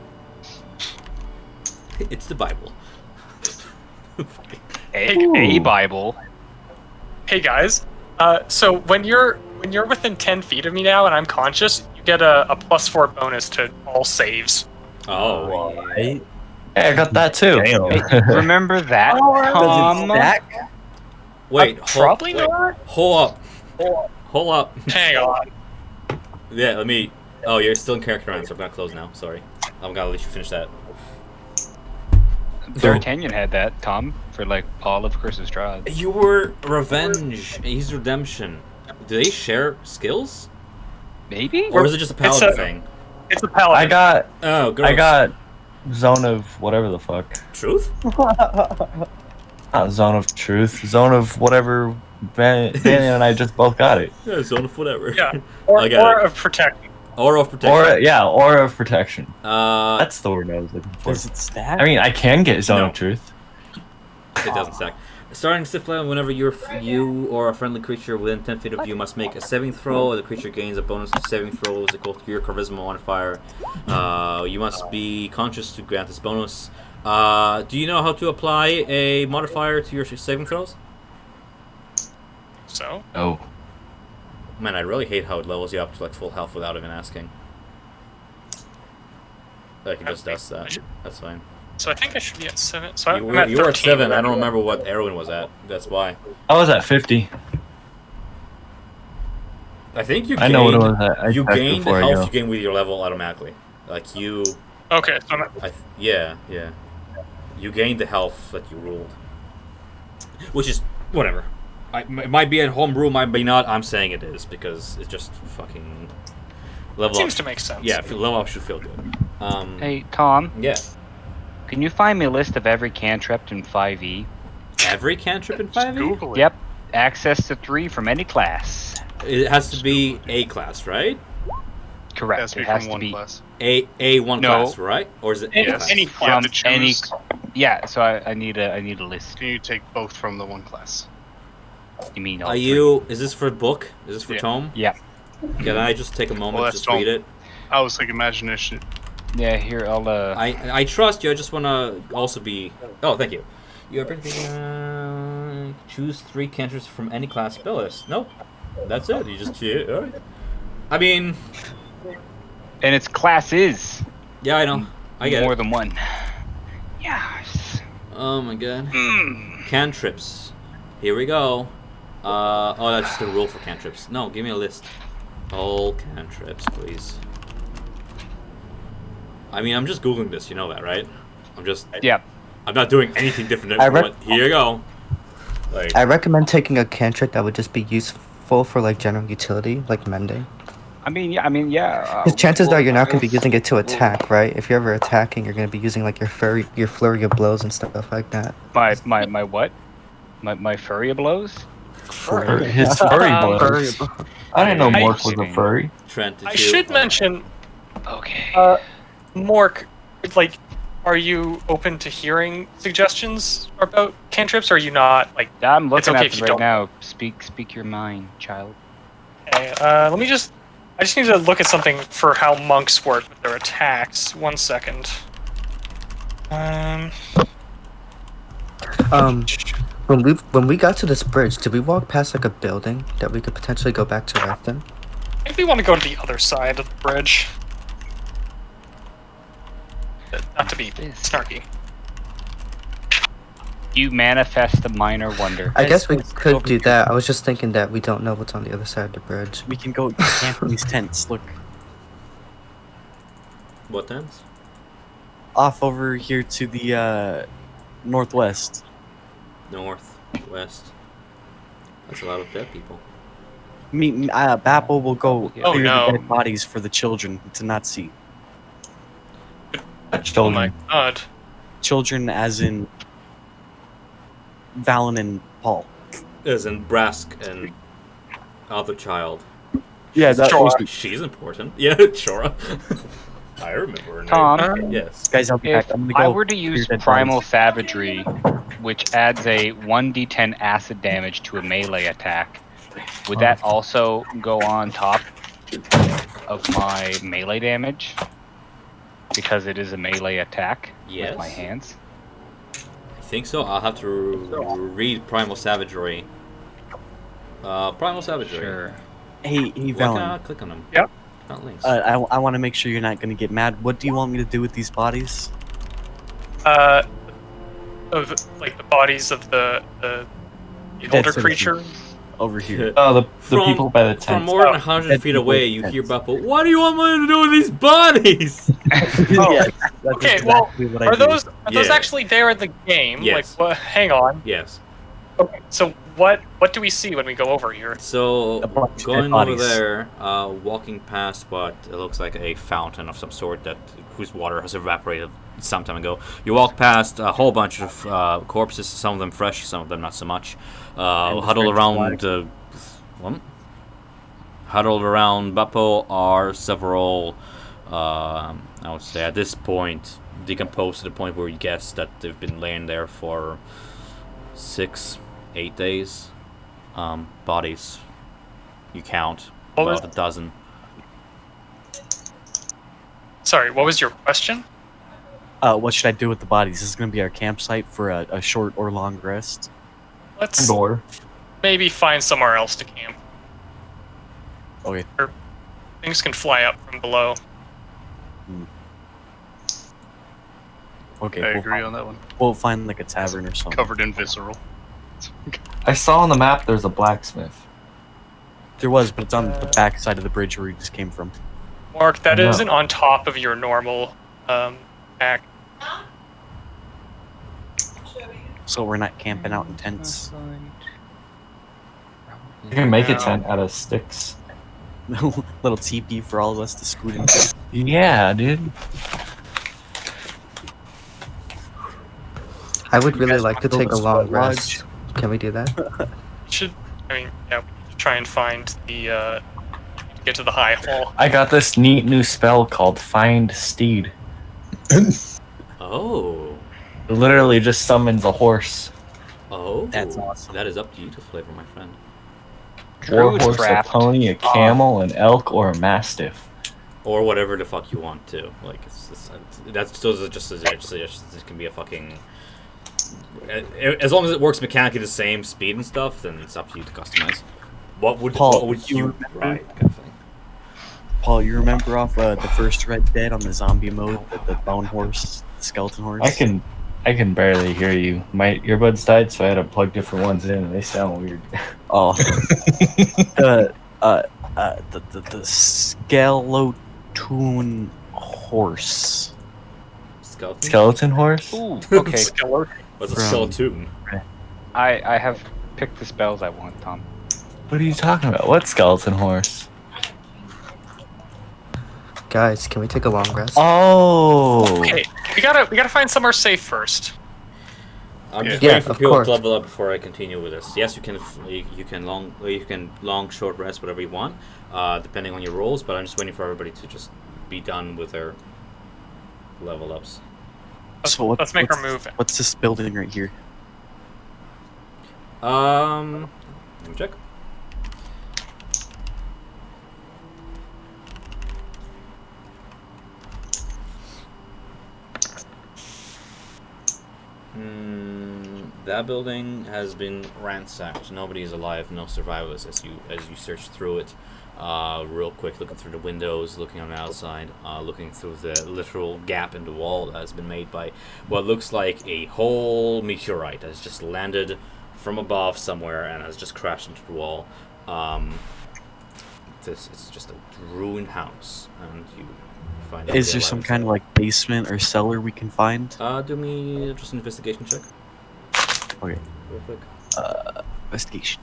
It's the Bible. A Bible. Hey guys, So when you're within 10 feet of me now and I'm conscious, you get a +4 bonus to all saves. Oh, yeah. Hey, I got that too. Damn. Remember that, Does it Tom? stack? Wait, Probably not. hold up. Hang on. Yeah, let me. Oh, you're still in character round, so I'm gonna close now. Sorry, I'm gonna let you finish that. D'Artagnan had that, Tom, for like all of Curse's Strahd. You were revenge. He's redemption. Do they share skills, Maybe? or is it just a paladin thing? It's a paladin. Oh, gross. I got zone of whatever the fuck. Truth. Not zone of truth. Zone of whatever. Valiant and I just both got it. Yeah, zone of whatever. Yeah. I got Or it. of protect. Aura of protection. Aura of protection. Uh, That's the word I was looking for. Does it stack? I mean, I can get zone No. of truth. It doesn't stack. Starting Sith level, whenever you or a friendly creature within 10 feet of you must make a saving throw. The creature gains a bonus to saving throws equal to your charisma modifier. You must be conscious to grant this bonus. Do you know how to apply a modifier to your saving throws? So Oh. Man, I really hate how it levels you up to like full health without even asking. Like it just does that. That's fine. I think I should be at 7. So You I'm were, at you were at 13. 7. I don't remember what Erwin was at. That's why. I was at 50. I think you. I know what it was at. You I checked gain the before I health go. you gain with your level automatically. Like you. Okay, so I'm at, Yeah. You gain the health that you ruled. Which is whatever. It might be at home rule, might be not. I'm saying it is because it's just fucking level seems up. to make sense. Yeah, level up should feel good. Hey, Tom, Yeah. can you find me a list of every cantrip in 5e? Every cantrip in 5e? Google it. Yep. Access to 3 from any class. It has to be A class, right? Correct. Has to It be has from to one be class. A1 No. class, right? Or is it A Yes. class? Any You have from to any. choose. Yeah. So I need a list. Can you take both from the one class? You mean all Are three? you? Is this for book? Is this for Yeah. tome? Yeah. Can I just take a moment Well, to that's just read tome. it? I was like imagination. Yeah. Here, I'll. I trust you. I just want to also be. Oh, thank you. You are choose 3 cantrips from any class spell list. Nope. That's it. You just alright. I mean, And its class is yeah, I know. I get more it. than one. Yes. Oh my god. Mm. Cantrips. Here we go. Oh, that's just a rule for cantrips. No, give me a list. All cantrips, please. I mean, I'm just googling this. You know that, right? Yeah. I'm not doing anything different. I Than what, here you go. Like, I recommend taking a cantrip that would just be useful for like general utility, like mending. I mean, yeah. Because chances are you're not going to be using it to attack, right? If you're ever attacking, you're going to be using like your flurry of blows and stuff like that. My what? My furry blows? His furry blows. I didn't know I- Mork was a furry. Trent, did I you- should mention, Okay. Mork, like, are you open to hearing suggestions about cantrips, or are you not? Like, I'm looking okay at if them you right don't. now. Speak your mind, child. okay, I just need to look at something for how monks work with their attacks. 1 second. When we got to this bridge, did we walk past like a building that we could potentially go back to rest in? I think we want to go to the other side of the bridge. Not to be snarky. You manifest the minor wonder. I guess we let's go could over do here. that. I was just thinking that we don't know what's on the other side of the bridge. We can go camp in these tents. Look, What tents? off over here to the northwest. North, west. That's a lot of dead people. Bapple will go Oh, clear no. the dead bodies for the children to not see. Oh my god. Children, as in Valen and Paul. As in Brask and other child. Yeah, that Sure. She's important. Yeah, Chora. I remember her name. Tom, Yes. guys, I'll be back. if I'm gonna I go were to clear use dead Primal bodies. Savagery, which adds a 1d10 acid damage to a melee attack, would that also go on top of my melee damage? Because it is a melee attack Yes. with my hands. I think so. I'll have to read Primal Savagery. Primal Savagery. Sure. Hey, Why can I Valen. not click on them? Yep. Not links. I want to make sure you're not going to get mad. What do you want me to do with these bodies? Of like the bodies of the Dead older citizens. creature. Over here. Oh, the From- people by the From tent. more than 100 Dead feet people away, with you hear tents. Beppo, what do you want me to do with these bodies? Yes, that's Okay, well, exactly what I Are do. those Yeah. actually there in the game? Yes. Like, hang on. Yes. Okay, so what do we see when we go over here? So, A bunch of going dead over bodies. there, walking past what it looks like a fountain of some sort whose water has evaporated some time ago. You walk past a whole bunch of corpses, some of them fresh, some of them not so much. And the Huddled French around huddled around Beppo are several, I would say at this point, decomposed to the point where you guess that they've been laying there for 6-8 days. Bodies. You count What was- about a dozen. Sorry, what was your question? What should I do with the bodies? This is going to be our campsite for a short or long rest. Let's Door. maybe find somewhere else to camp. Okay. Things can fly up from below. Okay. I we'll agree find- on that one. We'll find like a tavern or something. Covered in visceral. I saw on the map there's a blacksmith. There was, but it's on the back side of the bridge where we just came from. Mark, that No. isn't on top of your normal pack. So we're not camping out in tents. You can make a No. tent out of sticks. Little teepee for all of us to scoot into. Yeah, dude. I would really guys like to wanna take a build a long sweat rest. Can we do that? Should I mean yeah, we need to try and find the get to the high hall. I got this neat new spell called Find Steed. Oh. It literally just summons a horse. Oh. That's awesome. That is up to you to flavor, my friend. Or a Druid horse, a craft. pony, a camel, an elk, or a mastiff. Or whatever the fuck you want to. Like, that's those are just suggestions. It can be a fucking. As long as it works mechanically the same speed and stuff, then it's up to you to customize. What would Paul, you you ride? Kind of thing. Paul, you remember off the first Red Dead on the zombie mode, the bone horse, the skeleton horse? I can barely hear you. My earbuds died, so I had to plug different ones in, and they sound weird. Oh. the skeleton horse. Skeleton. Skeleton horse? Ooh, okay. What's a From- skeleton? I have picked the spells I want, Tom. What are you talking about? What skeleton horse? Guys, can we take a long rest? Oh! Okay, we gotta find somewhere safe first. I'm just Yeah, waiting for of people course. to level up before I continue with this. Yes, you can long short rest whatever you want, depending on your rolls. But I'm just waiting for everybody to just be done with their level ups. Let's make our move. What's this building right here? Let me check. That building has been ransacked. Nobody is alive. No survivors. As you search through it, real quick, looking through the windows, looking on the outside, looking through the literal gap in the wall that has been made by what looks like a whole meteorite that has just landed from above somewhere and has just crashed into the wall. This is just a ruined house, and you find. Is there some kind of like basement or cellar we can find? Do me just an investigation check. Okay. Real quick. Investigation.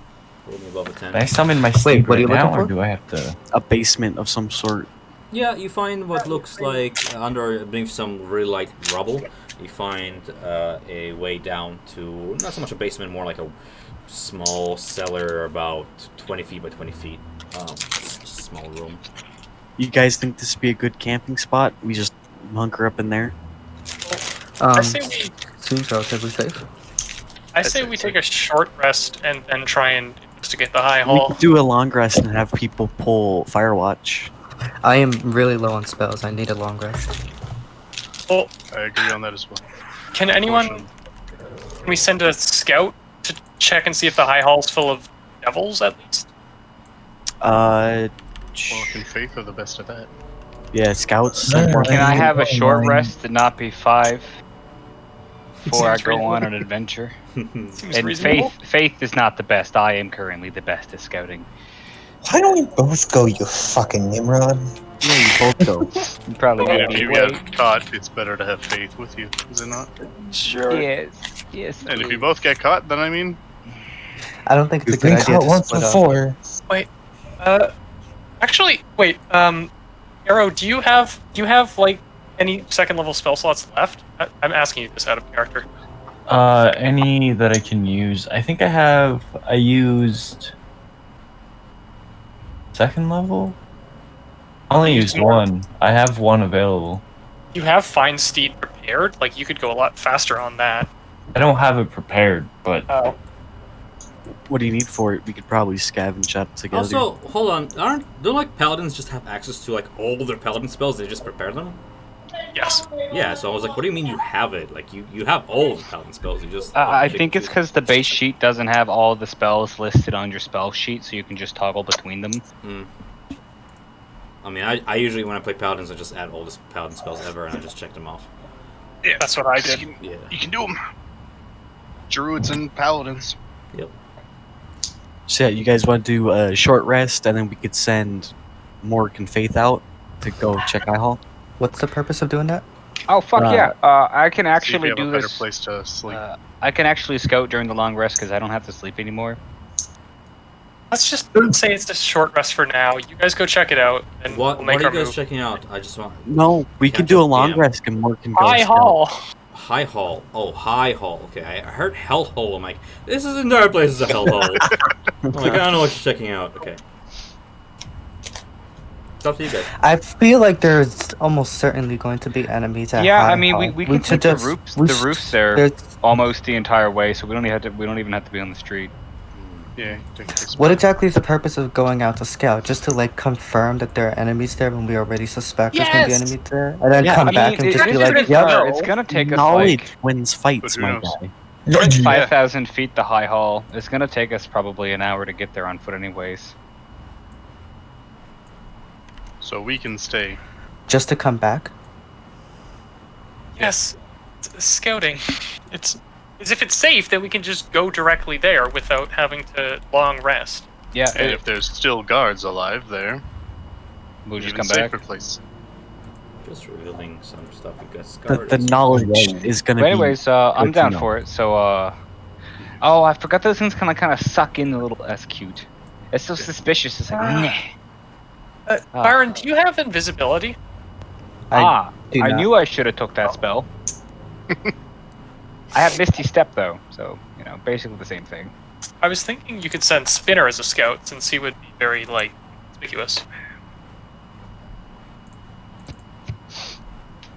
Roll me above a 10. Can I summon my steed what are right you now, looking or for? do I have to? A basement of some sort. Yeah, you find what looks like beneath some really light rubble. You find a way down to not so much a basement, more like a small cellar about 20 feet by 20 feet. Just a small room. You guys think this would be a good camping spot? We just hunker up in there? I say we Seems relatively safe. we take a short rest and then try and investigate the high We hall. could do a long rest and have people pull Firewatch. I am really low on spells. I need a long rest. Well, I agree on that as well. can we send a scout to check and see if the high hall's full of devils at least? Walk and Faith are the best at that. Yeah, scouts. Alright. Can I have a short Fine. rest and not be 5 before I Seems go on reasonable. an adventure? Seems And reasonable. Faith is not the best. I am currently the best at scouting. Why don't we both go, you fucking Nimrod? Yeah, you both go. You probably And won't if be you awake. get caught, it's better to have Faith with you, is it not? Sure. Yes. And if it you is. both get caught, then I mean, I don't think it's a We've good been idea caught to once split up. before. Actually, wait. Arrow, do you have like any second level spell slots left? I'm asking you this out of character. Any that I can use. I think I used second level? I only You used used more. one. I have one available. You have Find Steed prepared. Like you could go a lot faster on that. I don't have it prepared, but Oh, What do you need for it? We could probably scavenge up together. Also, hold on. Don't like paladins just have access to like all their paladin spells? They just prepare them. yes. Yeah. So I was like, what do you mean you have it? Like you have all of the paladin spells. You just. I think it's because the base sheet doesn't have all the spells listed on your spell sheet, so you can just toggle between them. I mean, I usually when I play paladins, I just add all the paladin spells ever, and I just check them off. yeah, That's what I did. Yeah. you can do them. Druids and paladins. Yep. So yeah, you guys want to do a short rest, and then we could send Mork and Faith out to go check High Hall. What's the purpose of doing that? Oh fuck yeah! I can See if actually you have do a better this. place to sleep. I can actually scout during the long rest because I don't have to sleep anymore. Let's just say it's a short rest for now. You guys go check it out, and What we'll make are our you guys move. checking out? I just want No, we Catch can do a up, long yeah. rest, and Mork can go. High scout. Hall. High Hall. Oh, High Hall. Okay, I heard Hell Hole. I'm like, this is entire place is a Hell Hole. I'm like, I don't know what you're checking out. Okay. It's up to you guys. I feel like there's almost certainly going to be enemies at Yeah, High I mean Hall. we can should take the roofs. we The sh- roofs there there's- almost the entire way, so we don't even have to be on the street. Yeah. take this What one. exactly is the purpose of going out to scout? Just to like confirm that there are enemies there when we already suspect there's gonna be Yes! enemies there, and then Yeah, come I back and just be like, "Yep." It's gonna take us Knowledge like wins fights, But who my knows? guy. it's Yeah. 5,000 feet to High Hall. It's gonna take us probably an hour to get there on foot, anyways. So we can stay. Just to come back. Yes, it's scouting. It's as if it's safe, then we can just go directly there without having to long rest. Yeah, And if there's still guards alive there, we'll just even come back. safer place. Just revealing some stuff you guys The discovered. knowledge is gonna But be. anyways, I'm good to down know. for it. So, oh, I forgot those things kind of suck in the little. That's cute. It's so suspicious. It's like, nah. Byron, do you have invisibility? I do I not. knew I should have took that spell. I have Misty Step though, so you know, basically the same thing. I was thinking you could send Spinner as a scout since he would be very like conspicuous.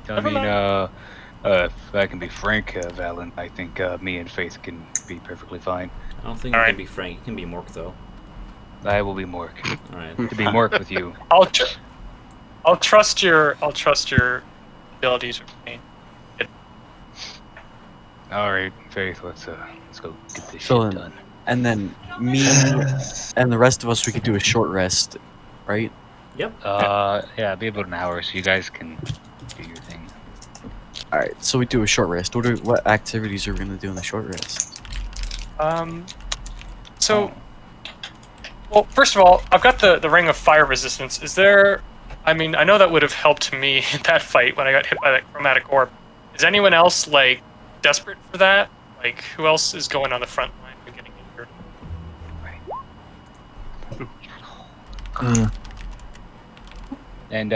I Never mean, mind. if I can be frank, Valen, I think me and Faith can be perfectly fine. I don't think All you right. can be Frank. You can be Mork though. I will be Mork. All right. To be Mork with you. I'll trust your abilities. Remain. All right, Faith. Let's go get this So shit then- done. And then me and the rest of us, we could do a short rest, right? Yep. Yeah, it'll be about an hour, so you guys can do your thing. All right. So we do a short rest. What activities are we gonna do in the short rest? So, well, first of all, I've got the ring of fire resistance. Is there? I mean, I know that would have helped me in that fight when I got hit by that chromatic orb. Is anyone else like desperate for that? Like, who else is going on the front line and getting injured? And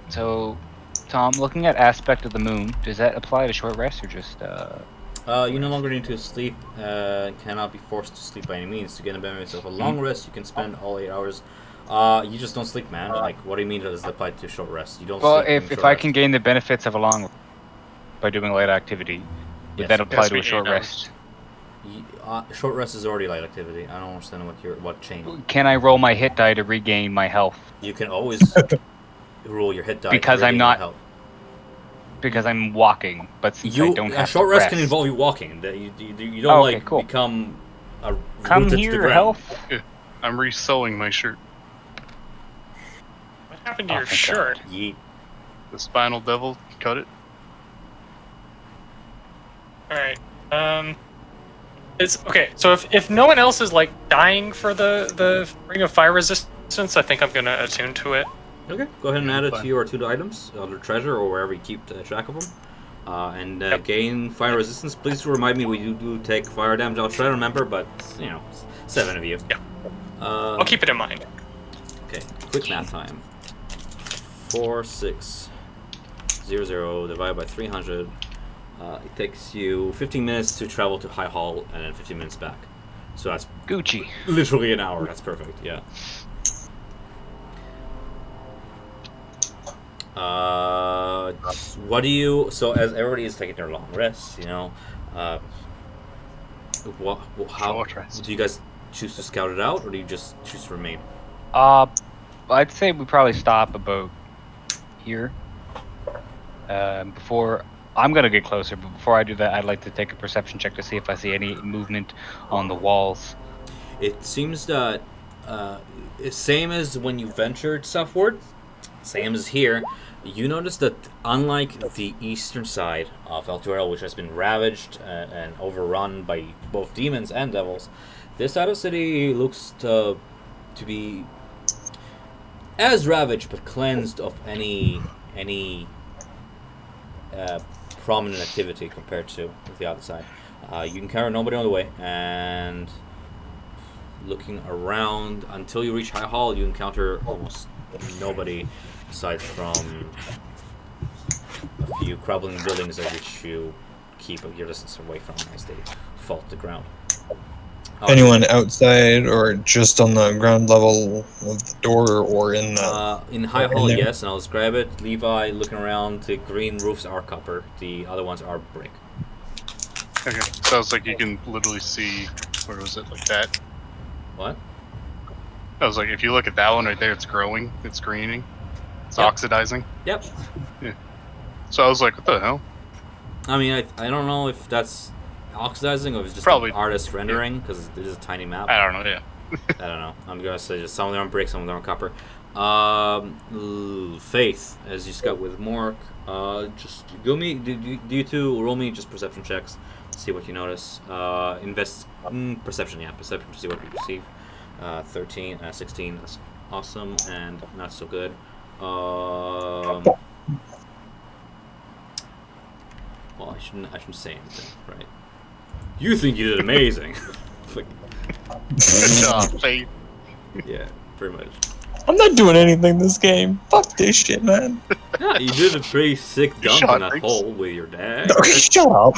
so, Tom, looking at aspect of the moon, does that apply to short rest or just? You no longer need to sleep. Cannot be forced to sleep by any means. To get a benefit of a long rest, you can spend all 8 hours. You just don't sleep, man. Like, what do you mean does it apply to short rest? You don't. Well, sleep in if short I rest. can gain the benefits of a long by doing light activity, would Yes. that apply Yes, to a we short need rest? Short rest is already light activity. I don't understand what chain. Can I roll my hit die to regain my health? You can always roll your hit die Because to I'm regain not- health. Because I'm walking, but since I don't A have short to rest rest, can involve you walking. You Oh, don't okay, like cool. become Come rooted to the here, ground. health. I'm re-sewing my shirt. What happened to Oh, your thank shirt? Yeet. The spinal devil cut it. All right. It's okay. So if no one else is like dying for the ring of fire resistance, I think I'm gonna attune to it. Okay, go ahead and add it fine. to your 2 items, under treasure or wherever you keep track of them. And Yep. gain fire resistance. Please remind me we do take fire damage. I'll try to remember, but 7 of you. Yeah. Uh, I'll keep it in mind. Okay, quick math time. 4600 divided by 300. It takes you 15 minutes to travel to High Hall and then 15 minutes back. So that's Gucci. literally an hour. That's perfect. Yeah. What do you? So as everybody is taking their long rests, how Short rest. do you guys choose to scout it out, or do you just choose to remain? I'd say we probably stop about here. Before I'm gonna get closer, but before I do that, I'd like to take a perception check to see if I see any movement on the walls. It seems that same as when you ventured southward, same as here. You notice that unlike the eastern side of El Turel, which has been ravaged and overrun by both demons and devils, this side of the city looks to be as ravaged but cleansed of any prominent activity compared to the other side. You encounter nobody on the way, and looking around until you reach High Hall, you encounter almost nobody aside from a few crumbling buildings at which you keep your distance away from as they fall to the ground. Anyone outside or just on the ground level of the door or in the... In High Hall, there? yes, and I'll describe it. Levi, looking around, the green roofs are copper, the other ones are brick. Okay. Sounds like you can literally see. Where was it? Like that. What? I was like, if you look at that one right there, it's growing. It's greening. It's Yep. oxidizing. Yep. So I was like, what the hell? I mean, I don't know if that's oxidizing or if it's just Probably- an artist rendering, because this is a tiny map. I don't know. Yeah. I don't know. I'm gonna say just some of them are brick, some of them are copper. Faith, as you scout with Mork, just do you two roll me just perception checks, see what you notice. Perception to see what you perceive. 13, 16, that's awesome, and not so good. Well, I shouldn't say anything, right? You think you did amazing. Like, Good job, Faith. yeah, pretty much. I'm not doing anything this game. Fuck this shit, man. Yeah, you did a pretty sick You dump shot in that things. hole with your dad. Shut up.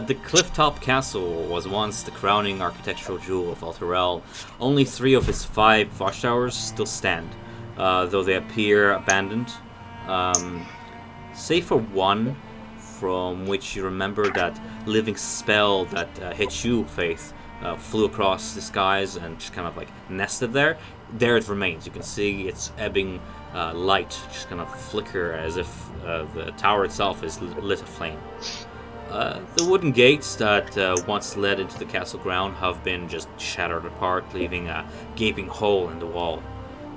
The Clifftop Castle was once the crowning architectural jewel of Alterel. Only 3 of its 5 watchtowers still stand, though they appear abandoned. Save for one, from which you remember that living spell that hit you, Faith, flew across the skies and just kind of like nested there. There it remains. You can see its ebbing light just kind of flicker as if the tower itself is lit aflame. The wooden gates that once led into the castle ground have been just shattered apart, leaving a gaping hole in the wall.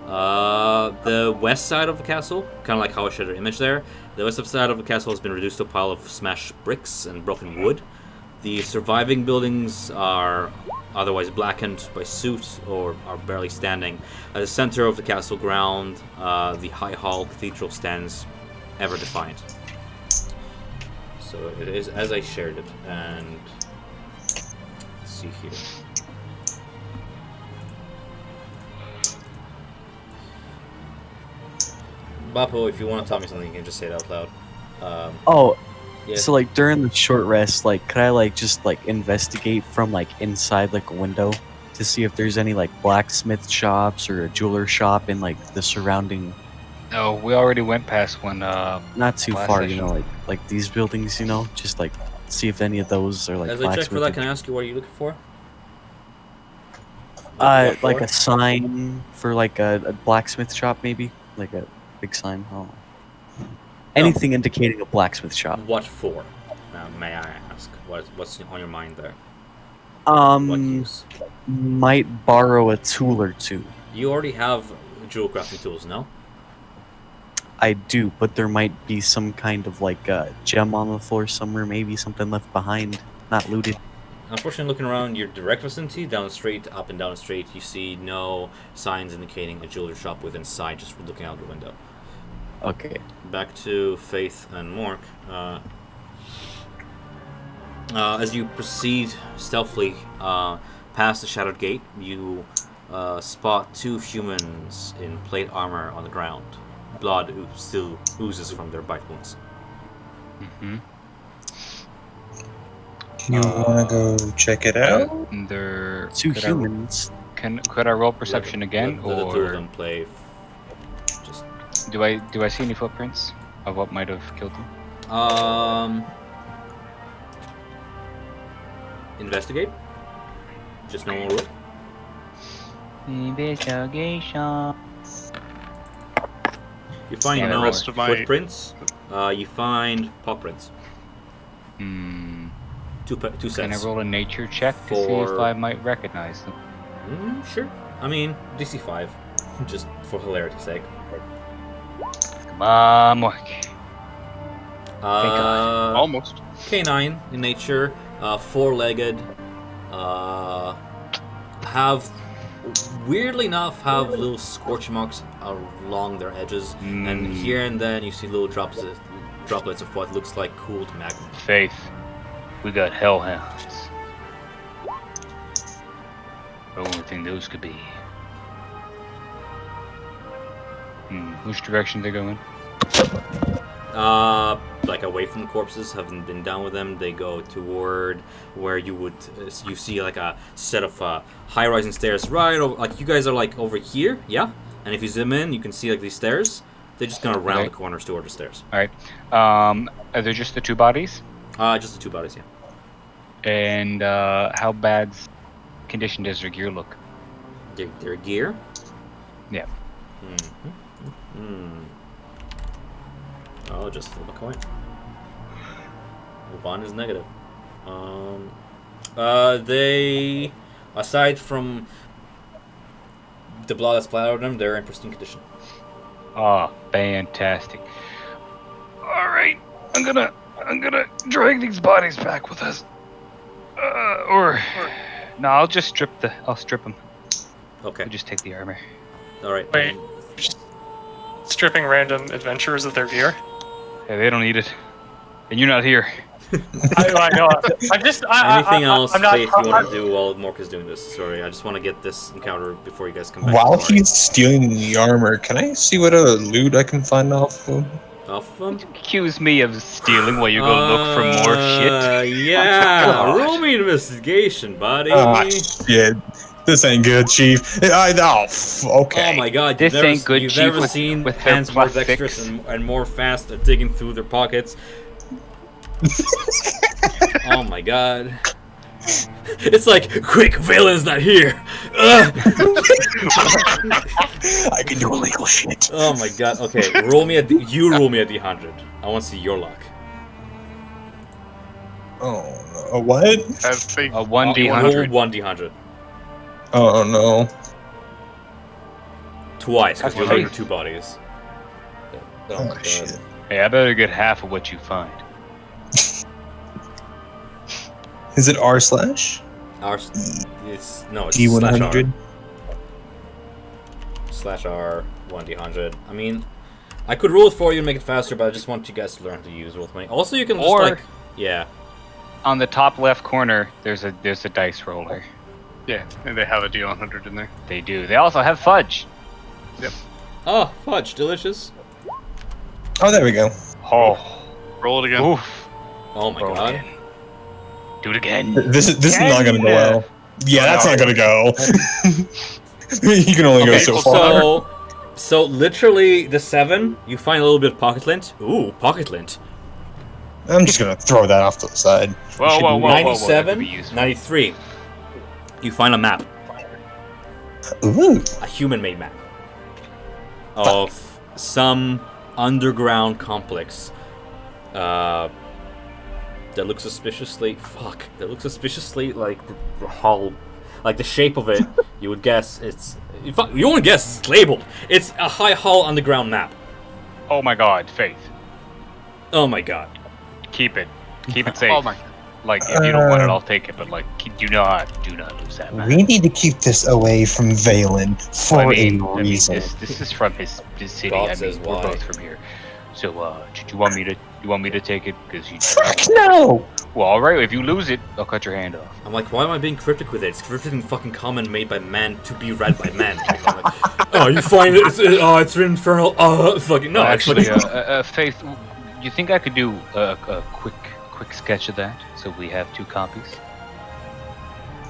The west side of the castle, kind of like how I showed your image there, the west side of the castle has been reduced to a pile of smashed bricks and broken wood. The surviving buildings are otherwise blackened by soot or are barely standing. At the center of the castle ground, the High Hall Cathedral stands ever defiant. So it is as I shared it, and let's see here. Bapo, if you want to tell me something, you can just say it out loud. Oh, Yeah. so like during the short rest, like could I like just like investigate from like inside like a window to see if there's any like blacksmith shops or a jeweler shop in like the surrounding, No, we already went past one. not too Last far, session. you know, like these buildings, you know, just like see if any of those are like As I check for that, blacksmith. can I ask you what are you looking for? What Like for? a sign for like a blacksmith shop, maybe like a big sign. Oh. Anything indicating a blacksmith shop. What for? May I ask? What's on your mind there? What use? Might borrow a tool or two. You already have jewel crafting tools, no? I do, but there might be some kind of like gem on the floor somewhere, maybe something left behind, not looted. Unfortunately, looking around your direct vicinity, down the street, up and down the street, you see no signs indicating a jewelry shop within sight, just looking out the window. Okay. Back to Faith and Mork. As you proceed stealthily past the Shattered Gate, you spot two humans in plate armor on the ground. Blood still oozes from their bite wounds. Mm-hmm. You wanna go check it out? They're Two humans. Could I roll perception again, The two of or them play. Just do I see any footprints of what might have killed them? Investigate. Just no more roll. Investigation. You find Yeah, the no rest of my- footprints. You find paw prints. Hmm. Two sets. Can I roll a nature check to see if For- I might recognize them? Sure. I mean, DC 5, just for hilarity's sake. Come on, Mark. Almost. Canine in nature, four-legged. Weirdly enough, have little scorch marks along their edges, and here and then you see little droplets of what looks like cooled magma. Faith, we got hellhounds. The only thing those could be. Which direction they going? Like away from the corpses, haven't been down with them. They go toward where you see like a set of high-rising stairs right over, like you guys are like over here, yeah? And if you zoom in, you can see like these stairs. They're just gonna round the corners toward the stairs. Alright. Are there just the two bodies? Just the two bodies, yeah. And how bad condition does their gear look? Their gear? Yeah. Oh, just flip a coin. One is negative. They, aside from the blood that's splattered on them, they're in pristine condition. Oh, fantastic. Alright, I'm gonna drag these bodies back with us. No, I'll strip them. Okay. We'll just take the armor. Alright. Wait, stripping random adventurers of their gear? Hey, they don't need it. And you're not here. I know. I'm just. Anything else, I'm not, Faith, you want to do while Mork is doing this? Sorry, I just want to get this encounter before you guys come back. While Sorry. he's stealing the armor, can I see what other loot I can find off of him? Off of them? Accuse me of stealing while you go look for more shit. Yeah, roll me investigation, buddy. Ah, shit. This ain't good, Chief. Okay. Oh my god, This ain't good, You've Chief, never with- seen with their hands more plastics. dexterous and more fast at digging through their pockets. Oh my god. It's like, quick, Valen's not here. Ugh. I can do illegal shit. Oh my god. Okay, roll me a D100. I want to see your luck. Oh no. A what? Have faith. A Roll 1d100. 1D100. Oh no. Twice, because That's you're nice. looking for two bodies. Oh my god. Shit. Hey, I better get half of what you find. Is it R slash? It's D100? slash R 1D100. I mean, I could roll it for you and make it faster, but I just want you guys to learn to use Roll20. Also, you can just Or- like, yeah. On the top left corner, there's a dice roller. Yeah, and they have a D100 in there. They do. They also have fudge. Oh, fudge, delicious. Oh, there we go. Oh, Roll it again. oof. Oh my Roll god. again. Do it again. This is not gonna go well. Yeah, that's not gonna go. You can only go Okay, so far. so literally the 7, you find a little bit of pocket lint. Ooh, pocket lint. I'm just gonna throw that off to the side. Whoa. That could 97, be useful. 93. You find a map, Ooh. a human-made map of some underground complex. that looks suspiciously like the hull, like the shape of it. You would guess it's. You won't guess it's labeled. It's a high hull underground map. Oh my God, Faith. Oh my God. Keep it safe. Oh my. Like, if you don't want it, I'll take it. But like, do not lose that man. We need to keep this away from Valen for a reason. This is from his city. Bob I says mean, we're why. both from here. So, do you want me to take it? Because you. Fuck no! Well, all right. If you lose it, I'll cut your hand off. I'm like, why am I being cryptic with it? It's written fucking comment made by man to be read by man. Like, I'm like, oh, you find it? It's infernal. Fucking no. Actually, Actually, Faith, you think I could do a quick sketch of that so we have 2 copies?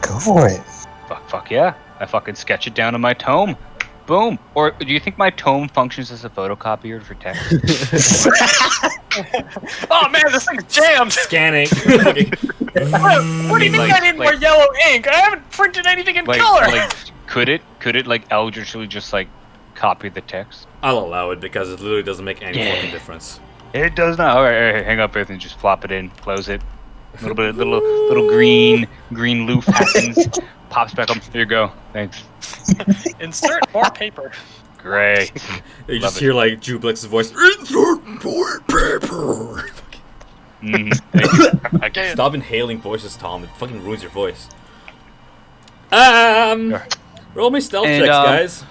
Go for it. Fuck yeah! I fucking sketch it down in my tome. Boom. Or do you think my tome functions as a photocopier for text? Oh man, this thing's jammed. scanning. What do you mean I need more yellow ink? I haven't printed anything in color. Like, could it like eldritchly just like copy the text? I'll allow it because it literally doesn't make any fucking difference. It does not. All right, hang up, Faith, and just flop it in, close it. A little bit, little green loof happens, pops back up. Here you go. Thanks. Insert more paper. Great. You Love just it. hear like Jublex's voice. Insert more paper. Thank you. I can't. Stop inhaling voices, Tom. It fucking ruins your voice. Roll me stealth And, checks, guys.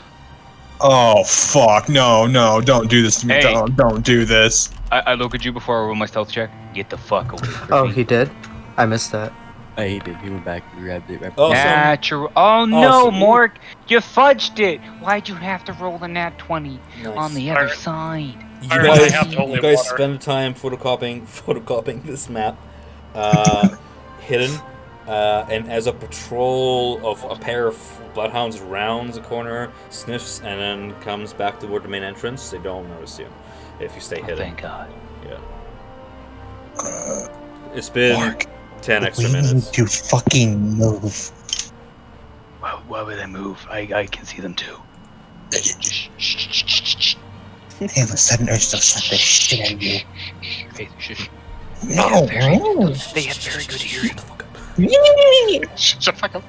Oh fuck! No, don't do this to me. Hey. Don't do this. I look at you before I roll my stealth check. Get the fuck away from Oh, me. he did? I missed that. Oh, he did. He went back and grabbed it right Awesome. Natural. Oh no, Awesome. Mork, you fudged it. Why'd you have to roll the nat 20 Nice. on the other Alright. side? You Alright, guys, I have to only you guys water. spend the time photocopying this map, hidden, and as a patrol of a pair of bloodhounds rounds a corner, sniffs, and then comes back toward the main entrance, they don't notice you if you stay Oh, hidden. thank God. It's been Mark, 10 extra we minutes. need to fucking move. Why would they move? I can see them too. They have a sudden urge to slap the shit out of you. Faith, shush. No. They have very good hearing. Shut the fuck up.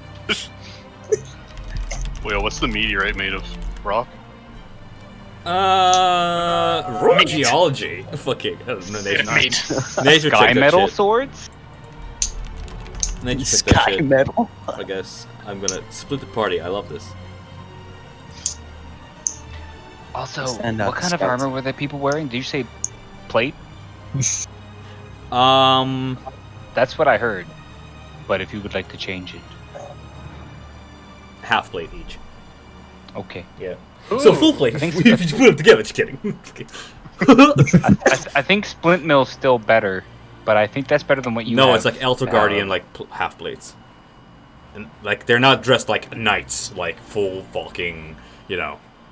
Wait, what's the meteorite made of? Rock? Roll geology. Fucking, I don't know, nature Sky check that metal shit. swords? Nature check that Sky shit. metal. I guess I'm gonna split the party. I love this. Also, Stand up, what kind of scouts. armor were the people wearing? Did you say plate? That's what I heard. But if you would like to change it. Half plate each. Okay. Yeah. So full plate. I think If you put them together, just kidding. I think Splint Mill's still better, but I think that's better than what you No, have. it's like Elder Guardian, like half plates, and like they're not dressed like knights, like full fucking,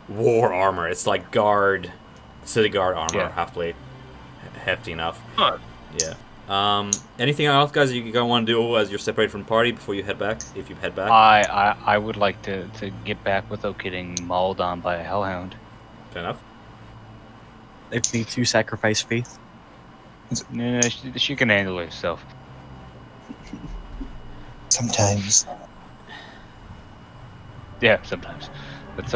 war armor. It's like city guard armor, Yeah. half plate, hefty enough. Huh. Yeah. Anything else, guys? You gonna want to do as you're separated from the party before you head back? If you head back, I would like to get back without getting mauled on by a hellhound. fair enough. If need to sacrifice faith. No, she can handle herself. Sometimes. Yeah, sometimes. But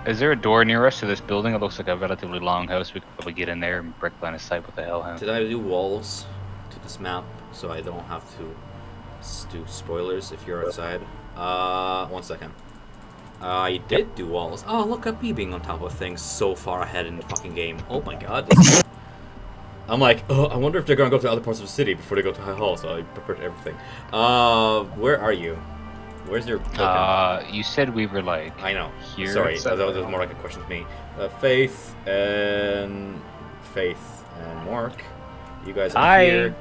is there a door near us to this building? It looks like a relatively long house. We could probably get in there and break line of sight with the hellhound. Did I do walls to this map so I don't have to do spoilers if you're outside? 1 second. I did do walls. Oh, look at me being on top of things so far ahead in the fucking game. Oh my god. I'm like, oh, I wonder if they're gonna go to other parts of the city before they go to High Hall, so I prepared everything. Where are you? Where's your token? You said we were like I know. here. Sorry, that was more like a question to me. Faith and Mark. You guys are Hi. here.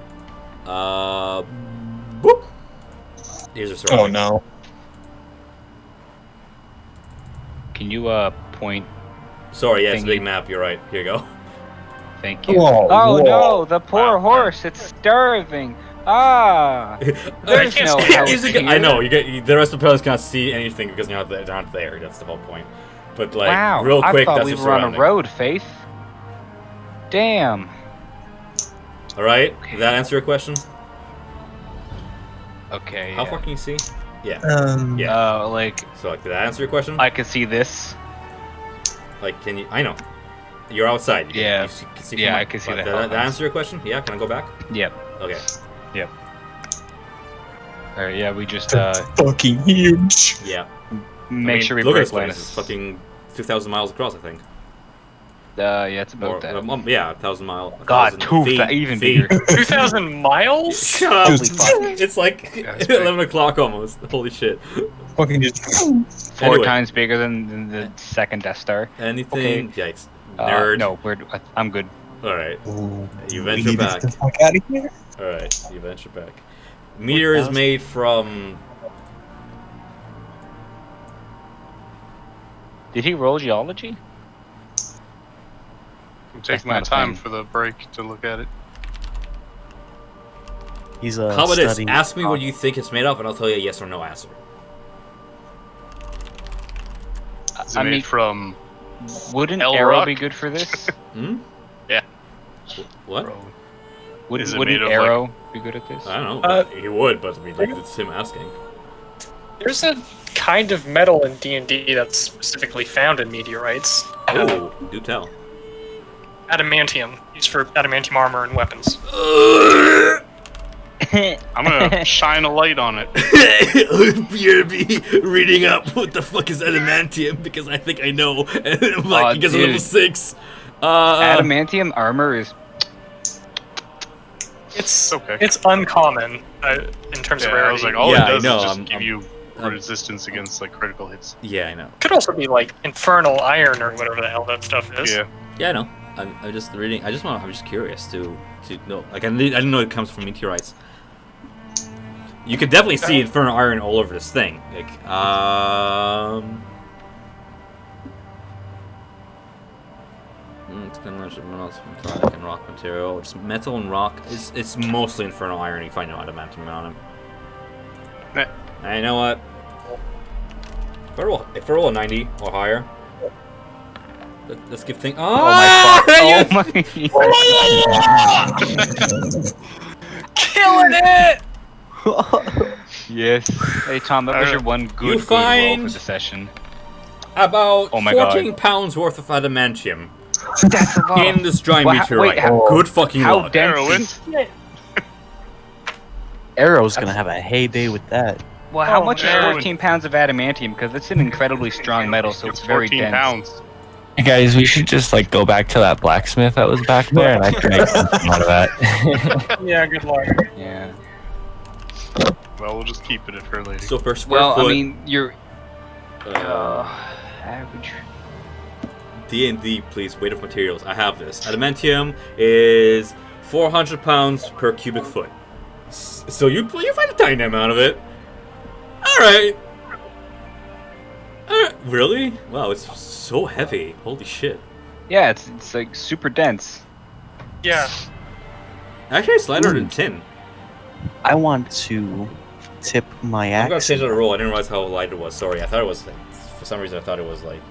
Boop. Here's your sword. Oh no. Can you point? Sorry, yeah, it's a Thingy. big map. You're right. Here you go. Thank you. Whoa, Oh whoa. no, the poor horse! It's starving. Ah, there's can't no see house anything. I know. here. The rest of the players can't see anything because they're not there. That's the whole point. But like, Wow, real quick, I thought that's we your were on a surrounding. road, Faith. Damn. All right. Did that answer your question? Okay. How far can you see? Yeah. Yeah. Like So, like, did that answer your question? I can see this. Like, can you? I know. You're outside. Yeah. Can see Yeah, from I can see but the Did that outlines. answer your question? Yeah. Can I go back? Yep. Okay. All right. Yeah, we just Fucking huge. Yeah. make sure we look at break this place. It's Lannis. fucking 2,000 miles across, I think. Yeah, it's about that. Yeah, 1,000 mile. God, 1,000 feet, even feet. bigger. 2,000 miles? Shut up. Holy fuck. It's like That's big. 11 o'clock almost. Holy shit. Fucking just. Four Anyway. times bigger than the second Death Star. Anything? Yikes. Nerd. No, I'm good. Alright. Ooh, You we venture need back. to get the fuck out of here. Alright, you venture back. Meteor is made from. Did he roll geology? I'm That's taking my not a time thing. for the break to look at it. He's How about this? studying- Ask me what you think it's made of, and I'll tell you a yes or no answer. Is it I made mean, from wouldn't El Arrow Rock? be good for this? Hmm? Yeah. What? Bro? Wouldn't Is it wouldn't made of, Arrow be good at this? I don't know. He would, but I mean, like, it's him asking. There's a kind of metal in D&D that's specifically found in meteorites. Oh, do tell. Adamantium, used for adamantium armor and weapons. I'm gonna shine a light on it. BRB reading up what the fuck is adamantium because I think I know. And I'm like, because of level dude. 6. Adamantium armor is It's Okay. it's uncommon in terms of Yeah, rarity. I was like, all Yeah, it does I know, is just I'm- give you I'm- resistance against like critical hits. Yeah, I know. Could also be like infernal iron or whatever the hell that stuff is. Yeah. Yeah, I know. I'm just reading. I'm just curious to know. Like, I didn't know it comes from meteorites. You could definitely see infernal iron all over this thing. Like, it's gonna measure metallic and rock material. Just metal and rock. It's mostly infernal iron. You find no adamantium on him. Nah. And you know what? If I roll a 90 or higher, let's give things. oh my fuck. Killing it! Yes. Hey Tom, that was your one good roll find- for the session. About Oh my 14 God. pounds worth of adamantium That's a lot. in this giant Well, meteorite. wait, how- Good fucking How luck. dense? Heroin. Arrow's gonna have a heyday with that. Well, how Oh, much is man. 14 pounds of adamantium? Because it's an incredibly strong metal, so it's very 14 dense. pounds. Hey guys, we should just like go back to that blacksmith that was back there, and I drank something out of that. Yeah, good luck. Yeah. Well, we'll just keep it at her later. So per square Well, foot, I mean, you're uh, average. D&D, please, weight of materials. I have this. Adamantium is 400 pounds per cubic foot. So you find a tiny amount of it. Alright. Really? Wow, it's so heavy. Holy shit. Yeah, it's like super dense. Yeah. Actually, it's lighter than tin. I want to tip my I'm gonna axe. change that roll. I didn't realize how light it was. Sorry, I thought it was like, for some reason I thought it was like.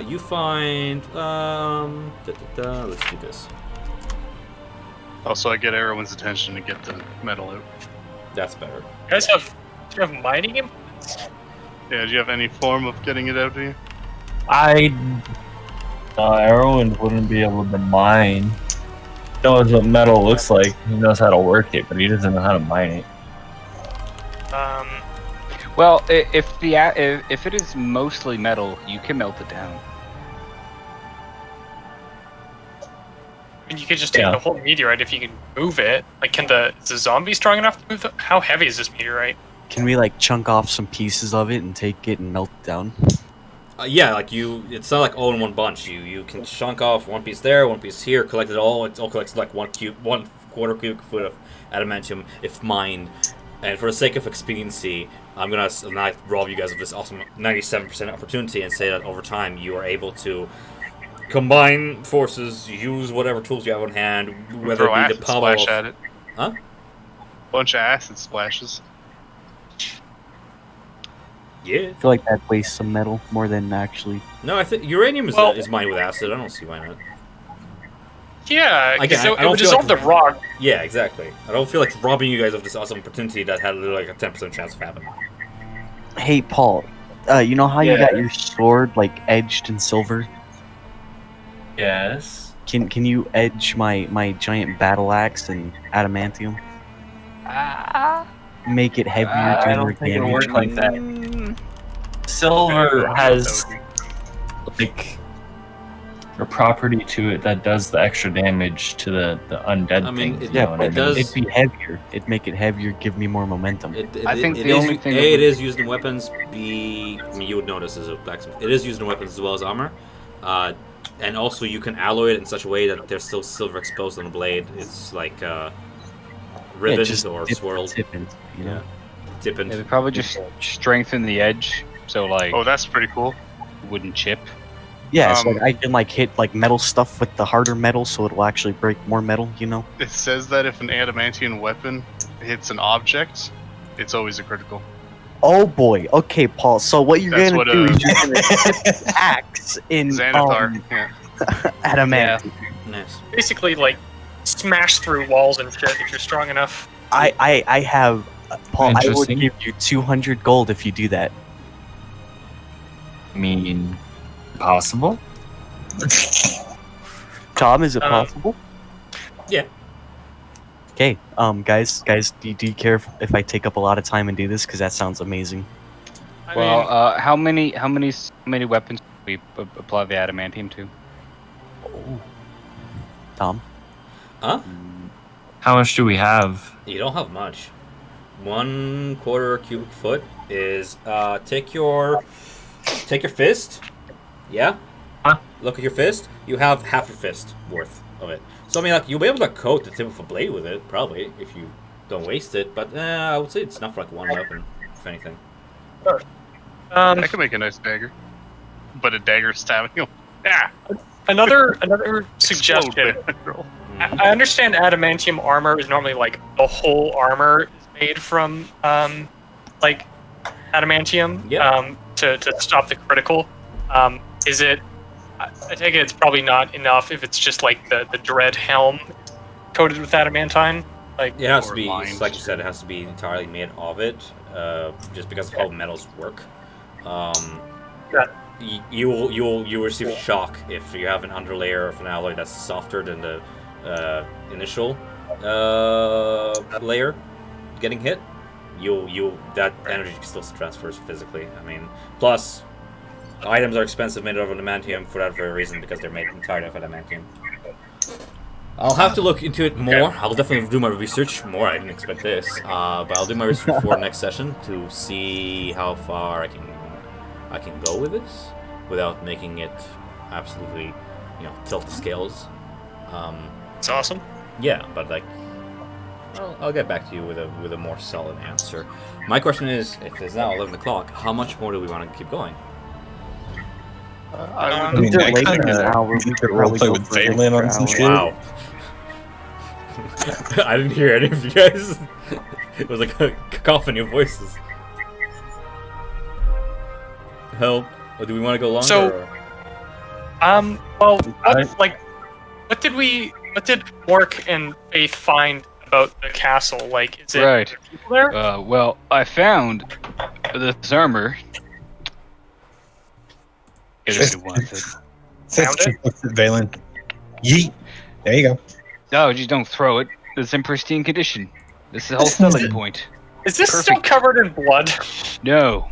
You find let's do this. Also, I get everyone's attention to get the metal out. That's better. You guys do you have mining implements? Yeah, do you have any form of getting it out of you? Erwin wouldn't be able to mine. He knows what metal looks like. He knows how to work it, but he doesn't know how to mine it. Well, if it is mostly metal, you can melt it down. I mean, you could just take Yeah. the whole meteorite if you can move it. Like, is the zombie strong enough to move it? How heavy is this meteorite? Can we like chunk off some pieces of it and take it and melt it down? Yeah, like it's not like all in one bunch. You can chunk off one piece there, one piece here, collect it all. It all collects like 1/4 cubic foot of adamantium if mined. And for the sake of expediency, I'm gonna not rob you guys of this awesome 97% opportunity and say that over time you are able to combine forces, use whatever tools you have on hand, whether Throw it be acid the power splash of... at it. Huh? Bunch of acid splashes. Yeah. I feel like that wastes some metal more than actually. No, I think uranium is Well- is mined with acid. I don't see why not. Yeah, Again, because I it don't would feel dissolve like- the rock. Yeah, exactly. I don't feel like robbing you guys of this awesome opportunity that had literally like a 10% chance of happening. Hey, Paul. You know how you got your sword like edged in silver? Yes. Can you edge my giant battle axe in adamantium? Make it heavier, I do don't more think it damage. works like that. Mm, Silver has That like a property to it that does the extra damage to the undead I mean, things. it- You Yeah, know what but I it mean? does- it'd be heavier. It'd make it heavier, give me more momentum. I think the only thing that it would- is used in weapons. B, I mean, you would notice as a blacksmith, it is used in weapons as well as armor, and also you can alloy it in such a way that there's still silver exposed on the blade. It's like ribboned just or dip- swirled. dip in, you know? Dipping. It would probably just strengthen the edge, so like Oh, that's pretty cool. it wouldn't chip. Yeah, so Um, I can like hit like metal stuff with the harder metal, so it will actually break more metal. You know? It says that if an adamantium weapon hits an object, it's always a critical. Oh boy. Okay, Paul. So what you're That's gonna what, do is you're gonna dip the axe in Xanathar. Yeah. adamantium. Nice. Basically, like, smash through walls and shit if you're strong enough. I have Paul. I would Interesting. give you 200 gold if you do that. I mean, possible. Tom, is it Uh, possible? Yeah. Okay. Guys, do you care if I take up a lot of time and do this? Because that sounds amazing. I Well, mean, how many weapons do we apply the adamantium to? Tom. Huh? How much do we have? You don't have much. 1/4 cubic foot is take your fist. Yeah. Huh? Look at your fist. You have half your fist worth of it. So I mean, like you'll be able to coat the tip of a blade with it, probably, if you don't waste it. But I would say it's enough for like one weapon, if anything. I could make a nice dagger. But a dagger stabbing him. Yeah. another suggestion. Roll. I understand adamantium armor is normally like the whole armor is made from like adamantium Yeah. to stop the critical. Is it? I take it it's probably not enough if it's just like the dread helm coated with adamantine. Like It has to Or be, lines. like you said, it has to be entirely made of it, just because of how metals work. Yeah. You will receive shock if you have an underlayer of an alloy that's softer than the initial layer getting hit. That energy still transfers physically. I mean, plus items are expensive made of adamantium for that very reason, because they're made entirely of adamantium. I'll have to look into it more. I'll definitely do my research more. I didn't expect this, but I'll do my research before next session to see how far I can go with this without making it absolutely, tilt the scales. it's awesome. Yeah, but like, I'll get back to you with a more solid answer. My question is, if it's now 11 o'clock, how much more do we want to keep going? I I mean, They're I late kinda- in an hour, we could probably roleplay go with for an Valen on extra some hour. shit. Wow. I didn't hear any of you guys. It was like a cacophony of voices. Hell, do we want to go longer? So- or? Well, I- what did Mork and Faith find about the castle? Like, is it Right. people there? Well, I found this armor. If you want it. Fifth just looks at Valen. Yeet. There you go. No, just don't throw it. It's in pristine condition. This is the whole selling point. Is this still perfect. covered in blood? No,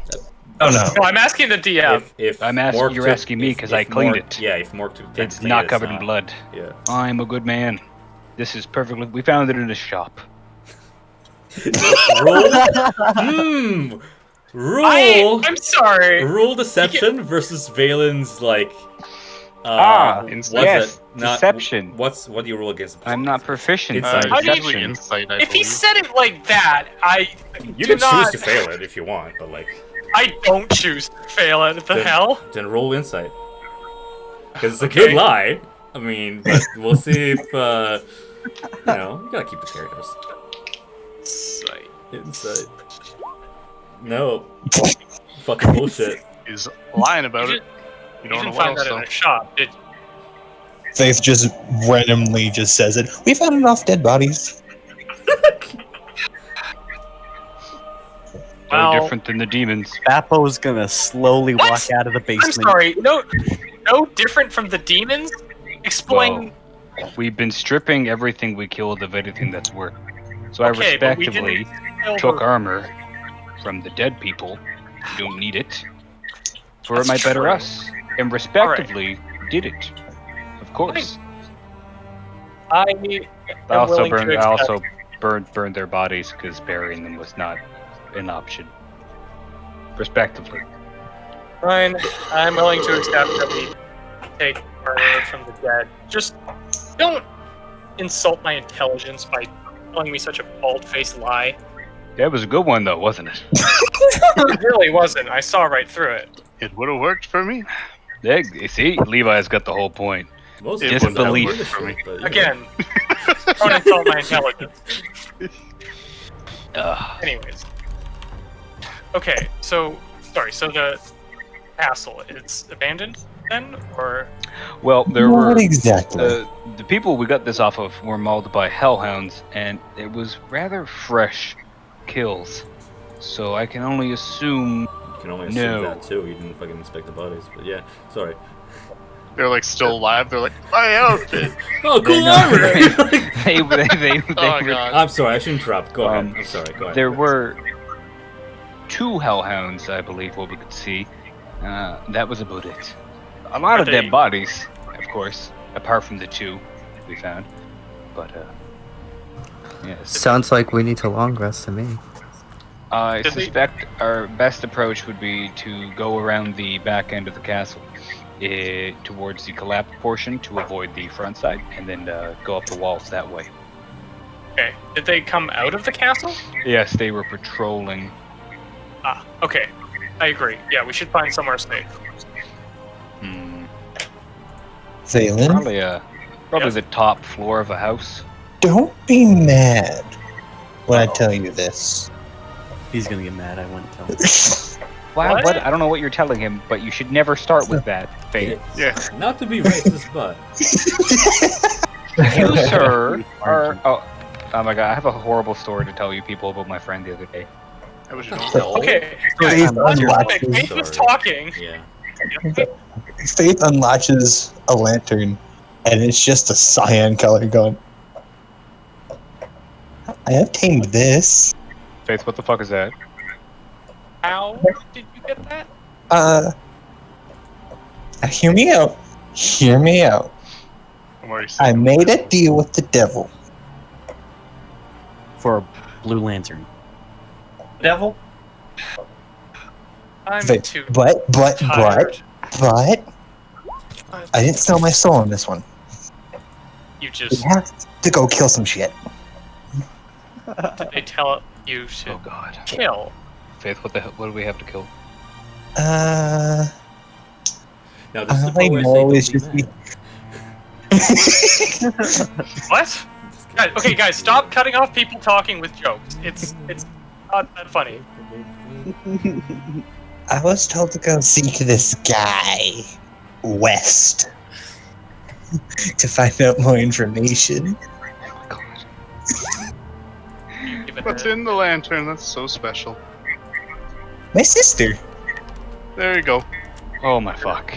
Oh no. No, I'm asking the DM. If I'm asking- Mork you're took- asking me if- 'cause if I cleaned Mork- it. Yeah, if Mork took it's clean not it, covered in blood. Yeah. I'm a good man. This is perfectly. We found it in a shop. Roll. Rule. I'm sorry. Rule deception versus Valen's like. Insight. what's yes, it? Not- deception. What do you roll against? I'm not proficient. Insight. in How do you- usually deception. insight, I If he believe. said it like that, You do can not. choose to fail it if you want, but like, I don't choose to fail it. The Then- hell? then roll insight. Because it's a Okay. good lie. I mean, but we'll see if you gotta keep the characters. Sight. Insight. No. Fucking bullshit. Is lying about You it. You You don't know didn't what find else that in though. a shop, did you? Faith just randomly just says it. We've had enough dead bodies. No Well, different than the demons. Bappo's gonna slowly What? walk out of the I'm basement. sorry. No different from the demons. Explain. Well, we've been stripping everything we killed of anything that's worth. So Okay, I but we respectively didn't took over- armor from the dead people who don't need it for That's my better true. us, and respectively did it. Of course. I I am also willing burned. to I accept. also burned their bodies because burying them was not an option. Respectively. Fine. I'm willing to accept that we take armor from the dead. Just don't insult my intelligence by telling me such a bald-faced lie. That was a good one, though, wasn't it? It really wasn't. I saw right through it. It would have worked for me. Yeah, you see, Levi's got the whole point. Most It people was don't belief give a for me. shit, but, you know. Again, don't insult my intelligence. Anyways. Okay, so the castle, it's abandoned then, or Well, there Not were exactly. the people we got this off of were mauled by hellhounds, and it was rather fresh kills. So I can only assume. You can only assume No. that too. You didn't fucking inspect the bodies, but yeah. Sorry. They're like still alive. They're like, my outfit. Oh, cool No. armor. they Oh were- god. I'm sorry. I shouldn't interrupt. Go ahead. Um, I'm sorry. Go ahead. There were 2 hellhounds, I believe, what we could see. That was about it. A lot Are of they- dead bodies, of course, apart from the 2 we found. But yeah. Sounds like we need to long rest to me. I Did they- suspect our best approach would be to go around the back end of the castle, towards the collapsed portion to avoid the front side, and then go up the walls that way. okay, did they come out of the castle? Yes, they were patrolling. Ah, okay, I agree. Yeah, we should find somewhere safe. Valen, Probably Yes. the top floor of a house. don't be mad when I tell you this. He's gonna get mad. I wouldn't tell him. Wow, What? what? I don't know what you're telling him, but you should never start with that, Faith. Yeah. Not to be racist, but You, sir, are. Oh my god, I have a horrible story to tell you people about my friend the other day. That was your Okay, Faith on topic. unlatches, Faith was Sorry. talking. yeah. Faith unlatches a lantern, and it's just a cyan color going. I obtained this. Faith, what the fuck is that? How did you get that? Hear me out. Hear me out. I'm already I saying. made a deal with the devil. For a blue lantern. Devil? I'm Faith, too but, tired. I didn't sell my soul on this one. You We just have to go kill some shit. did they tell you to Oh god. kill? Faith, what do we have to kill? Now this is the I part where I know say it's don't be just mad. What? Guys, okay, guys, stop cutting off people talking with jokes. It's not that funny. I was told to go seek this guy west to find out more information. Oh my god. Give it What's a- in the lantern? That's so special. My sister. There you go. Oh my fuck.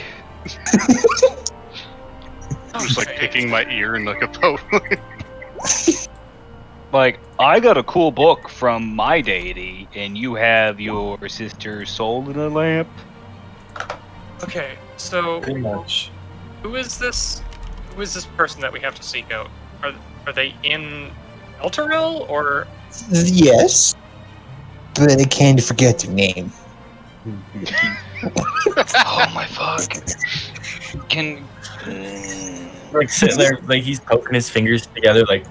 I'm just like Okay. picking my ear and like a poke. Like, I got a cool book from my deity, and you have your sister's soul in a lamp? Okay, so Pretty much. who is this person that we have to seek out? Are they in Elturel or Yes. But I can't forget their name. Oh my fuck. Can. Like sitting there, like he's poking his fingers together, like.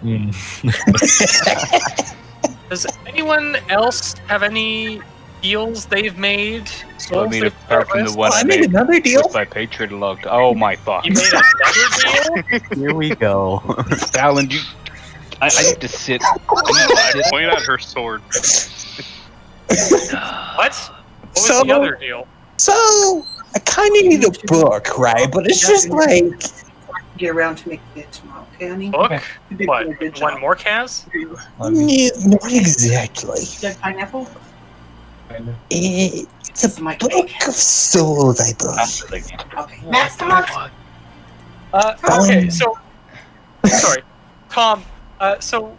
does anyone else have any deals they've made? I Souls mean, they've apart from the purchased? one I I made made another deal. with my patron loved. Oh my fuck. You made another deal? Here we go. Fallon, I need to sit. I need to sit. Point at her sword. What? What was So- the other deal? So, I kind of need a book, right? But it's just like get around to make it tomorrow, okay, honey? Book? You did What? a good One job. more Kaz? Not exactly. You have pineapple? It's a It's my book cake. of souls, I believe. After the game. Okay. Max, come on. Okay, Um, so sorry, Tom. So,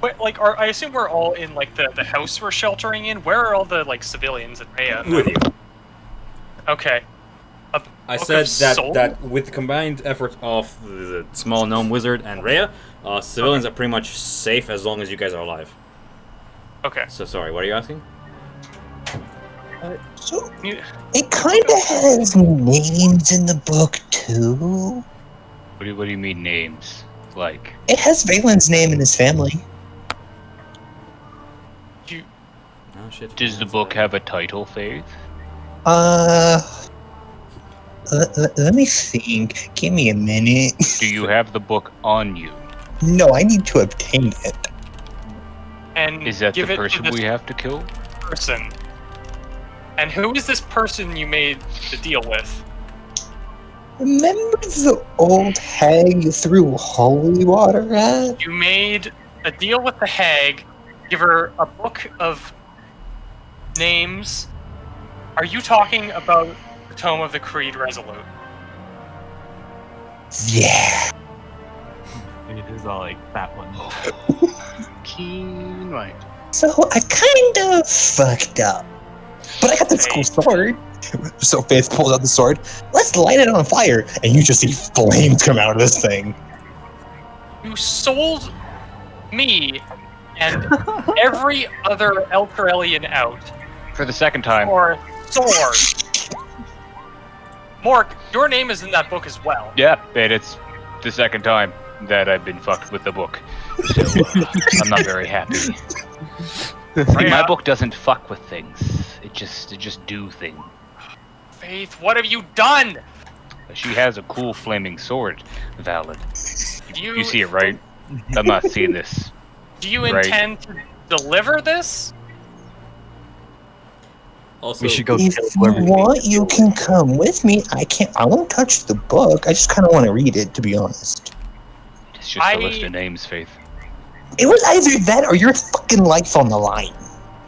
like, I assume we're all in like the house we're sheltering in. Where are all the like civilians and Rhea? With you. Okay. I Book said of that Soul? that with the combined effort of the small gnome wizard and Rhea, civilians are pretty much safe as long as you guys are alive. Okay. So sorry, what are you asking? So You- it kind of has names in the book too. What do you mean names? Like, It has Valen's name and his family. Oh shit. does the book have a title, Faith? Let me think. Give me a minute. Do you have the book on you? No, I need to obtain it. And Is that give the it person to this we have to kill? person. And who is this person you made the deal with? Remember the old hag you threw holy water at? You made a deal with the hag. Give her a book of names. Are you talking about the Tome of the Creed Resolute? Yeah. It is all like that one. Keen right. So I kind of fucked up. But I got this cool sword. So Faith pulls out the sword. Let's light it on fire. And you just see flames come out of this thing. You sold me and every other Elkarelian out For the second time. for a sword. Mork, your name is in that book as well. Yeah, and it's the second time that I've been fucked with the book. So, I'm not very happy. See, my book doesn't fuck with things. It just do things. Faith, what have you done? She has a cool flaming sword, Valid. You You see it, right? I'm not seeing this. Do you Right. intend to deliver this? Also, We should go If kill you whoever we want, need to you kill. can come with me. I won't touch the book. I just kind of want to read it, to be honest. It's just a list of names, Faith. It was either that or your fucking life on the line.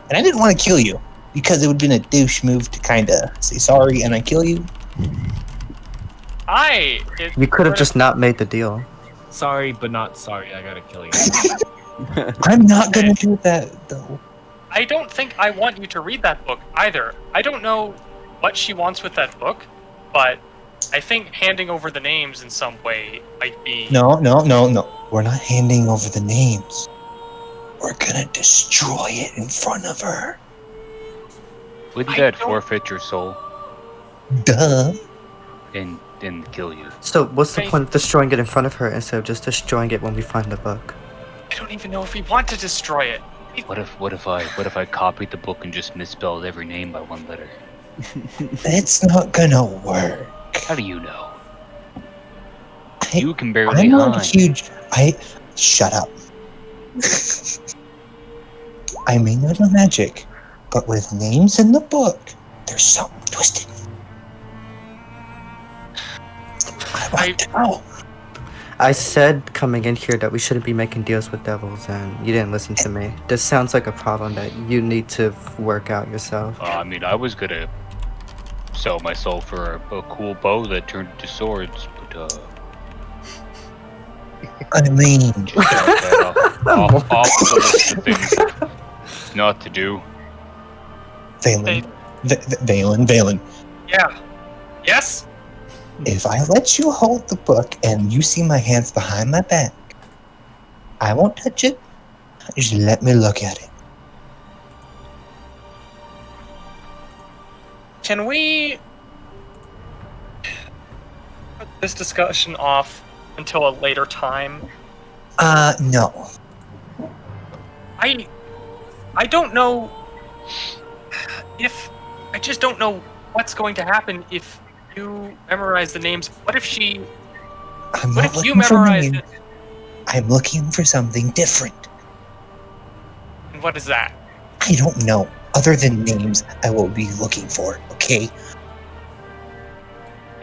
And I didn't want to kill you because it would have been a douche move to kind of say sorry and I kill you. You could have just not made the deal. Sorry, but not sorry. I gotta kill you. I'm not going to do that, though. I don't think I want you to read that book either. I don't know what she wants with that book, but I think handing over the names in some way might be. No. We're not handing over the names. We're going to destroy it in front of her. Wouldn't I that don't- forfeit your soul Duh. and kill you? So what's the Faith- point of destroying it in front of her instead of just destroying it when we find the book? I don't even know if we want to destroy it. What if I copied the book and just misspelled every name by one letter? That's not going to work. How do you know? I- You can barely I'm not hide. huge. Shut up. I may not know magic, but with names in the book, there's something twisted. I want to know. I said coming in here that we shouldn't be making deals with devils, and you didn't listen to me. This sounds like a problem that you need to work out yourself. I mean, I was gonna sell my soul for a cool bow that turned into swords, but I mean, just cross that off the list of things not to do. Valen. Valen. Yeah. Yes? If I let you hold the book and you see my hands behind my back, I won't touch it. Just let me look at it. Can we put this discussion off until a later time? No. I don't know if I just don't know what's going to happen if you memorize the names. What if she I'm what not if you looking for memorize names. it? I'm looking for something different. And what is that? I don't know. Other than names, I will be looking for, okay?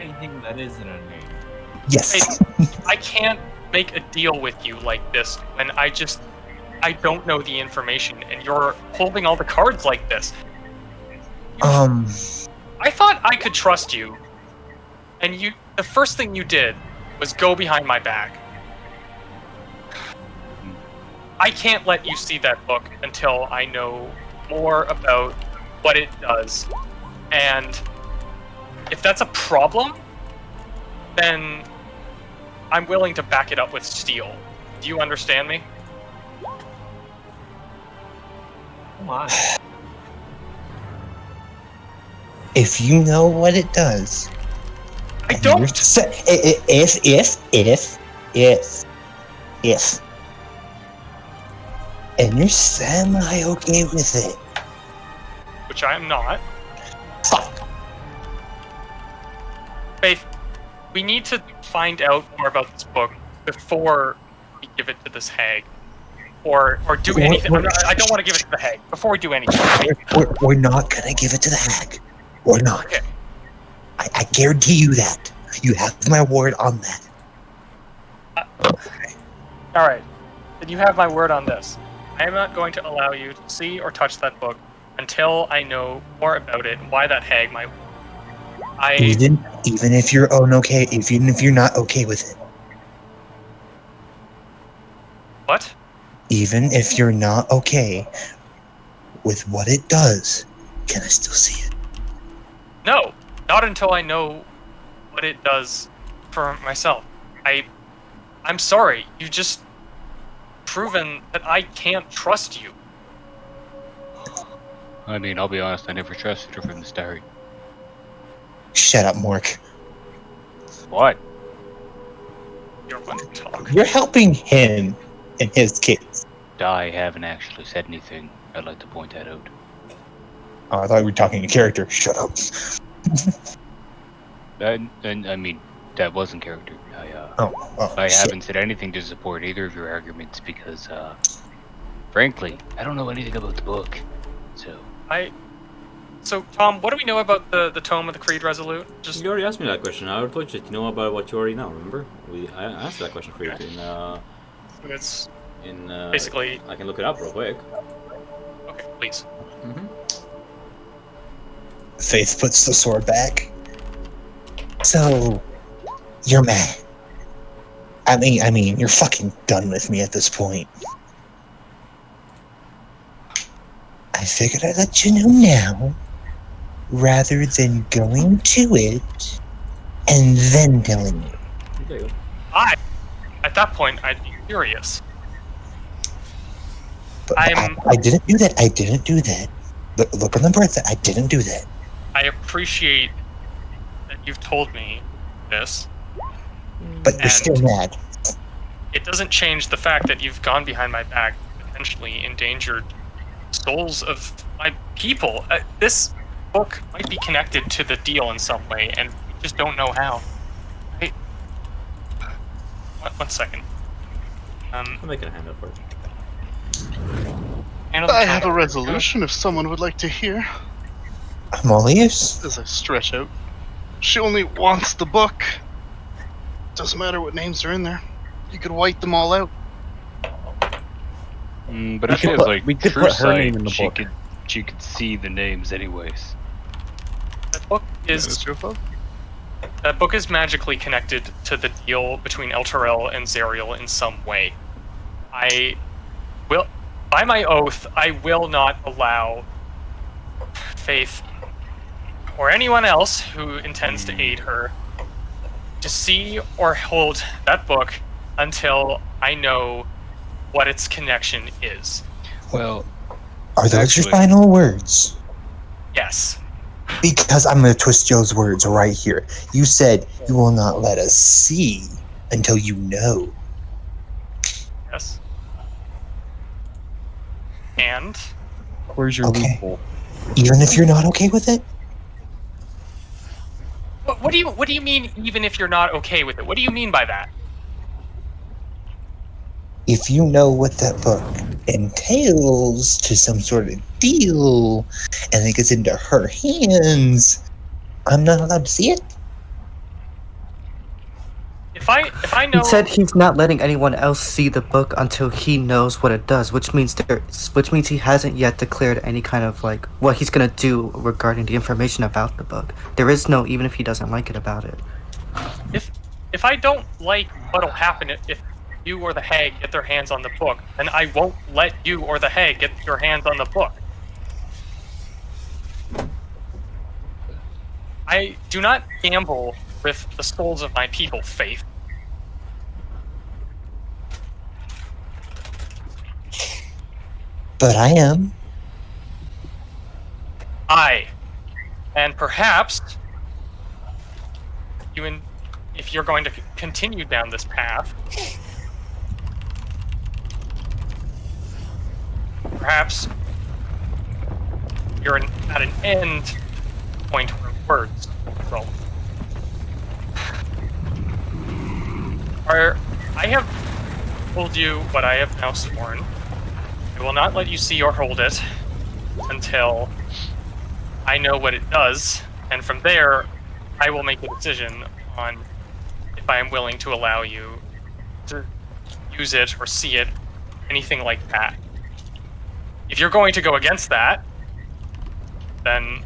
Anything that isn't a name. Yes. I can't make a deal with you like this when I don't know the information and you're holding all the cards like this. I thought I could trust you, and the first thing you did was go behind my back. I can't let you see that book until I know more about what it does. And if that's a problem, then I'm willing to back it up with steel. Do you understand me? Come on. If you know what it does, I don't. If, and you're semi okay with it, Which I am not. fuck. Faith, we need to find out more about this book before we give it to this hag. Or do anything. I don't want to give it to the hag. Before we do anything. We're not gonna give it to the hag. We're not. Okay. I guarantee you that. You have my word on that. Alright. Then you have my word on this. I am not going to allow you to see or touch that book until I know more about it and why that hag might. Even if you're even if you're not okay with it. What? Even if you're not okay with what it does, can I still see it? No, not until I know what it does for myself. I'm sorry. You just proven that I can't trust you. I mean, I'll be honest, I never trusted her from the start. Shut up, Mork. What? You're one to talk. You're helping him and his kids. I haven't actually said anything. I'd like to point that out. Oh, I thought we were talking to character. Shut up. And I mean, that wasn't character. I Shit. haven't said anything to support either of your arguments because, frankly, I don't know anything about the book. So, Tom, what do we know about the Tome of the Creed Resolute? Just You already asked me that question. I told you to know about what you already know. Remember? I asked that question for you. it's In basically. I can look it up real quick. Okay, please. Faith puts the sword back. So, you're mad. I mean, you're fucking done with me at this point. I figured I'd let you know now, rather than going to it and then telling you. There you go. At that point, I'd be furious. But I didn't do that. I didn't do that. Look on the birth. I didn't do that. I appreciate that you've told me this. But you're still mad. It doesn't change the fact that you've gone behind my back, potentially endangered souls of my people. This book might be connected to the deal in some way, and we just don't know how. Hey, one second. I'm making a hand up for it. I have a resolution if someone would like to hear. I'm all ears. As I stretch out. She only wants the book. Doesn't matter what names are in there. You could wipe them all out. But if she has like we could true put her sight, name in the she book. could see the names anyways. That book is magically connected to the deal between Elturel and Zerial in some way. I will, by my oath, I will not allow Faith or anyone else who intends to aid her to see or hold that book until I know what its connection is. Well, Are those your final words? Yes. Because I'm going to twist Joe's words right here. You said you will not let us see until you know. Yes. And? Where's your loophole? Even if you're not okay with it? What do you mean, even if you're not okay with it? What do you mean by that? If you know what that book entails to some sort of deal and it gets into her hands, I'm not allowed to see it? If I know, He said he's not letting anyone else see the book until he knows what it does, which means he hasn't yet declared any kind of like what he's gonna do regarding the information about the book. There is no, even if he doesn't like it about it. if I don't like what'll happen if you or the hag get their hands on the book, then I won't let you or the hag get your hands on the book. I do not gamble with the souls of my people, Faith. But I am. And perhaps if you're going to continue down this path, perhaps you're at an end point where words roll. I have told you what I have now sworn. I will not let you see or hold it until I know what it does, and from there, I will make a decision on if I am willing to allow you to use it or see it, anything like that. If you're going to go against that, then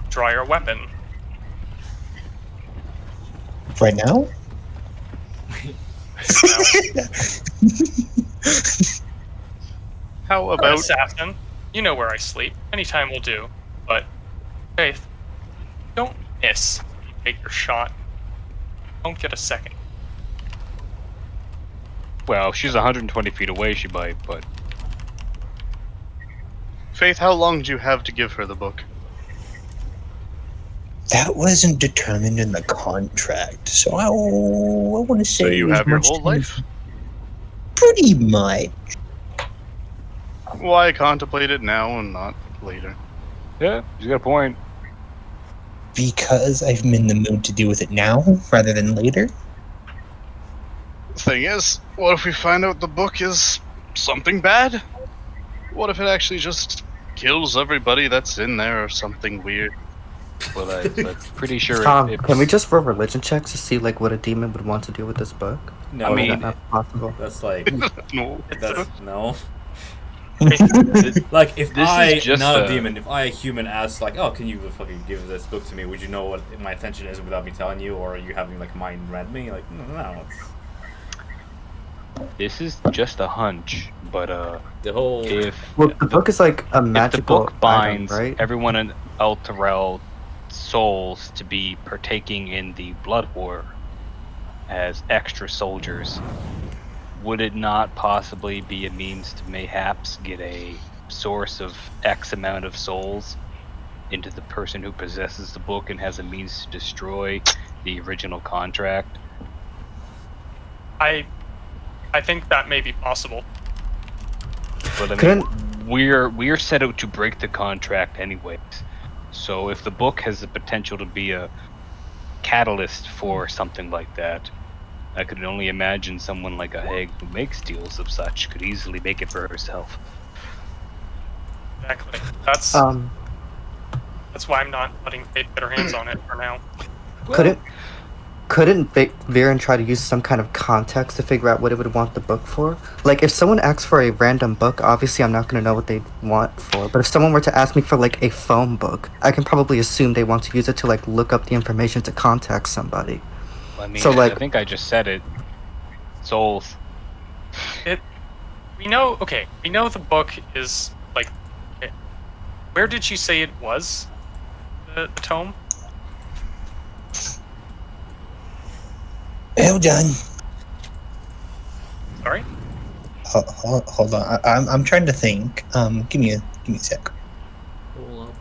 draw your weapon. Right now? How You're an about assassin? You know where I sleep. Anytime will do. But, Faith, don't miss when you take your shot. Don't get a second. Well, if she's 120 feet away, she might, but Faith? How long do you have to give her the book? That wasn't determined in the contract, so I want to say. So you as have your much whole time- life? Pretty much. Why contemplate it now and not later? yeah, she's got a point. Because I'm in the mood to deal with it now rather than later. Thing is, what if we find out the book is something bad? What if it actually just kills everybody that's in there or something weird? But I'm pretty sure Tom, if can we just roll religion checks to see like what a demon would want to do with this book? No, I Or is mean, that not possible? that's like No. that's no. This- Like if This is I, just not a a- demon, if I, a human, asked like, "Oh, can you fucking give this book to me?" Would you know what my intention is without me telling you, or are you having like mind read me? Like, no. this is just a hunch, but The whole if Well, the book is like a if the magical book binds item, right? everyone in Elturel souls to be partaking in the blood war as extra soldiers, would it not possibly be a means to mayhaps get a source of X amount of souls into the person who possesses the book and has a means to destroy the original contract? I think that may be possible. But I mean, Couldn't- we're set out to break the contract anyways. So if the book has the potential to be a catalyst for something like that, I could only imagine someone like a hag who makes deals of such could easily make it for herself. Exactly. That's why I'm not letting Faith get her hands on it for now. Couldn't Viren try to use some kind of context to figure out what it would want the book for? Like, if someone asks for a random book, obviously I'm not going to know what they want for. But if someone were to ask me for, like, a phone book, I can probably assume they want to use it to, like, look up the information to contact somebody. I mean, So, like- I think I just said it. Souls. We know the book is, like... okay. Where did she say it was? The tome? Hold on. Sorry? Hold on. I'm trying to think. Give me a sec. hold up.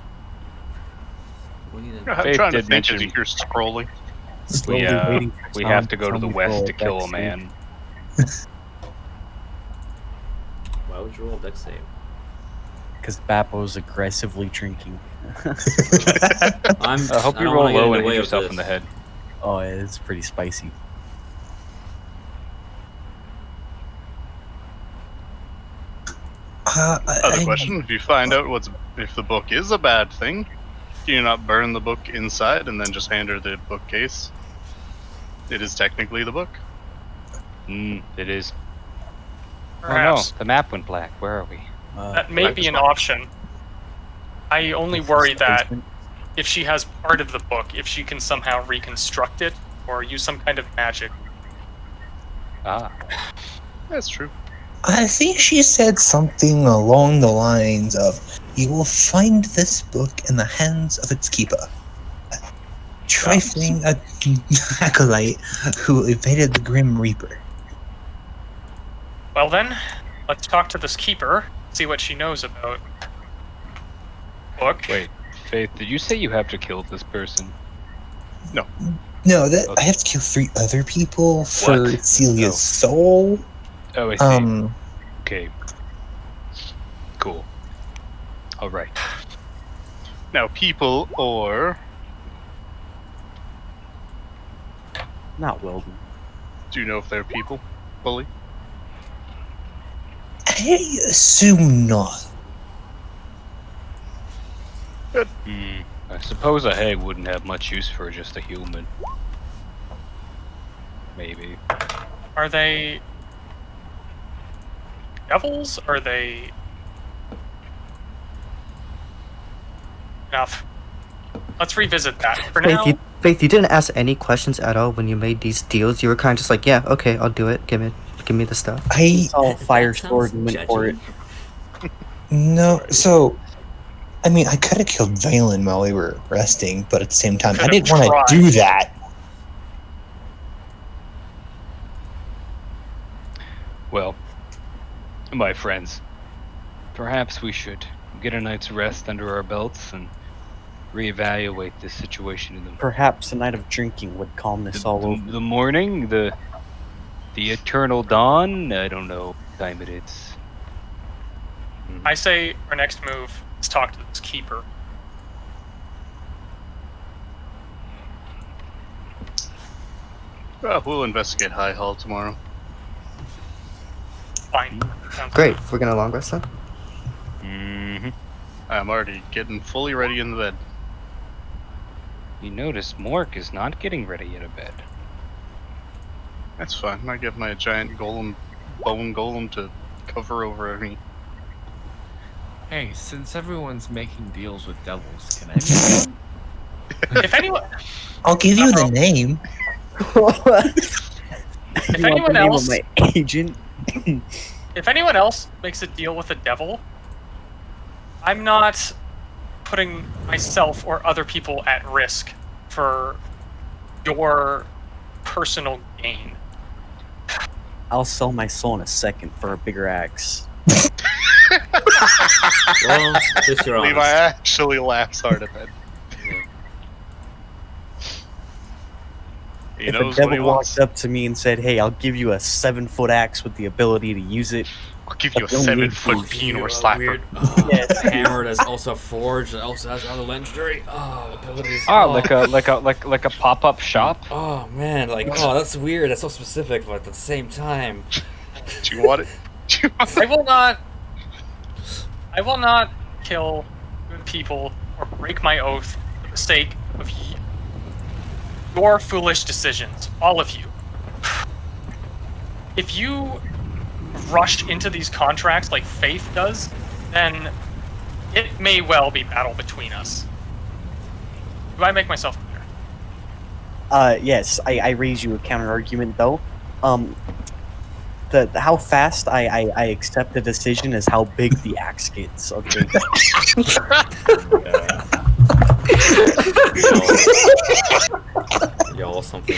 We need I'm Faith trying to did think as mention- you're scrolling. Slowly Yeah, waiting for we Tom have to go to tell the me west roll to kill a dex save. man. Why would you roll a dex save? Because Bappo's aggressively drinking. I I hope you don't roll wanna get in low the and hit way of yourself this. in the head. Oh, it's pretty spicy. Other question: if you find out if the book is a bad thing, do you not burn the book inside and then just hand her the bookcase? It is technically the book. It is. Perhaps Oh no, the map went black. Where are we? that may be an option. I only worry that if she has part of the book, if she can somehow reconstruct it or use some kind of magic. Ah, That's true. I think she said something along the lines of, "You will find this book in the hands of its keeper, a trifling acolyte who evaded the Grim Reaper." Well then, let's talk to this keeper, see what she knows about book. wait, Faith, did you say you have to kill this person? No, that I Okay. have to kill 3 other people for What? Celia's Oh. soul. Oh, I see. Okay. Cool. All right. Now, people or Not Weldon. do you know if they're people? Fully? I assume not. I suppose a hag wouldn't have much use for just a human. Maybe. Are they devils? Are they enough? Let's revisit that. For now, Faith, you didn't ask any questions at all when you made these deals. You were kind of just like, yeah, okay, I'll do it. Give me the stuff. I saw fire That sword sounds and went for it. no. So, I mean, I could have killed Valen while we were resting, but at the same time, I Could've didn't want tried. to do that. Well, my friends, perhaps we should get a night's rest under our belts and reevaluate this situation in Perhaps a night of drinking would calm this all over. the morning, the eternal dawn. I don't know what time it is. I say our next move is talk to this keeper. Well, we'll investigate High Hall tomorrow. Fine. Sounds Great, we're gonna long rest then. Mm-hmm. I'm already getting fully ready in the bed. You notice Mork is not getting ready in a bed. That's fine. I give my giant bone golem to cover over me. Hey, since everyone's making deals with devils, can I make one? If anyone, I'll give you the Uh-oh. name. if anyone else, my agent. if anyone else makes a deal with the devil, I'm not putting myself or other people at risk for your personal gain. I'll sell my soul in a second for a bigger axe. Well, just your Levi honest. actually laughs hard at that. He If a knows what he devil wants. walked up to me and said, "Hey, I'll give you a 7-foot axe with the ability to use it," I'll give you a But don't need 7-foot food. peen You or a slapper. weird, Yes. hammer that's also forged and also has other legendary abilities. Oh, like a pop-up shop. Oh man, like that's weird. That's so specific, but at the same time, Do you want it? Do you want I will not kill good people or break my oath for the sake of your foolish decisions, all of you. If you rush into these contracts like Faith does, then it may well be battle between us. Do I make myself clear? Yes, I raise you a counter argument though. The how fast I accept the decision is how big the axe gets. Okay. y'all something.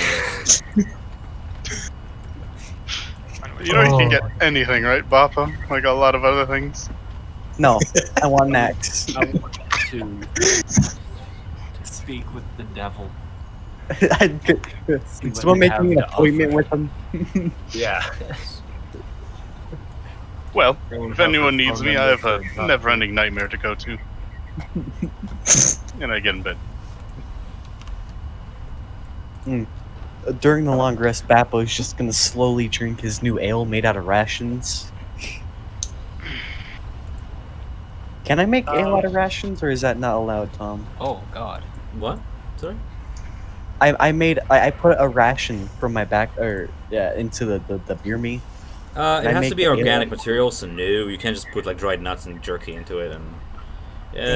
You know you can get anything, right, Bappa? Like a lot of other things. No, I want an axe. To speak with the devil. Can someone make me an appointment with him? Yeah. Well, Don't if have anyone a needs phone me, I have number a for never-ending nightmare to go to. And I get in bed. During the long rest, Bappo is just gonna slowly drink his new ale made out of rations. Can I make ale out of rations, or is that not allowed, Tom? Oh God. What? Sorry. I put a ration from my back into the beer me. It I has to make be the organic ale? material, so no, you can't just put like dried nuts and jerky into it. And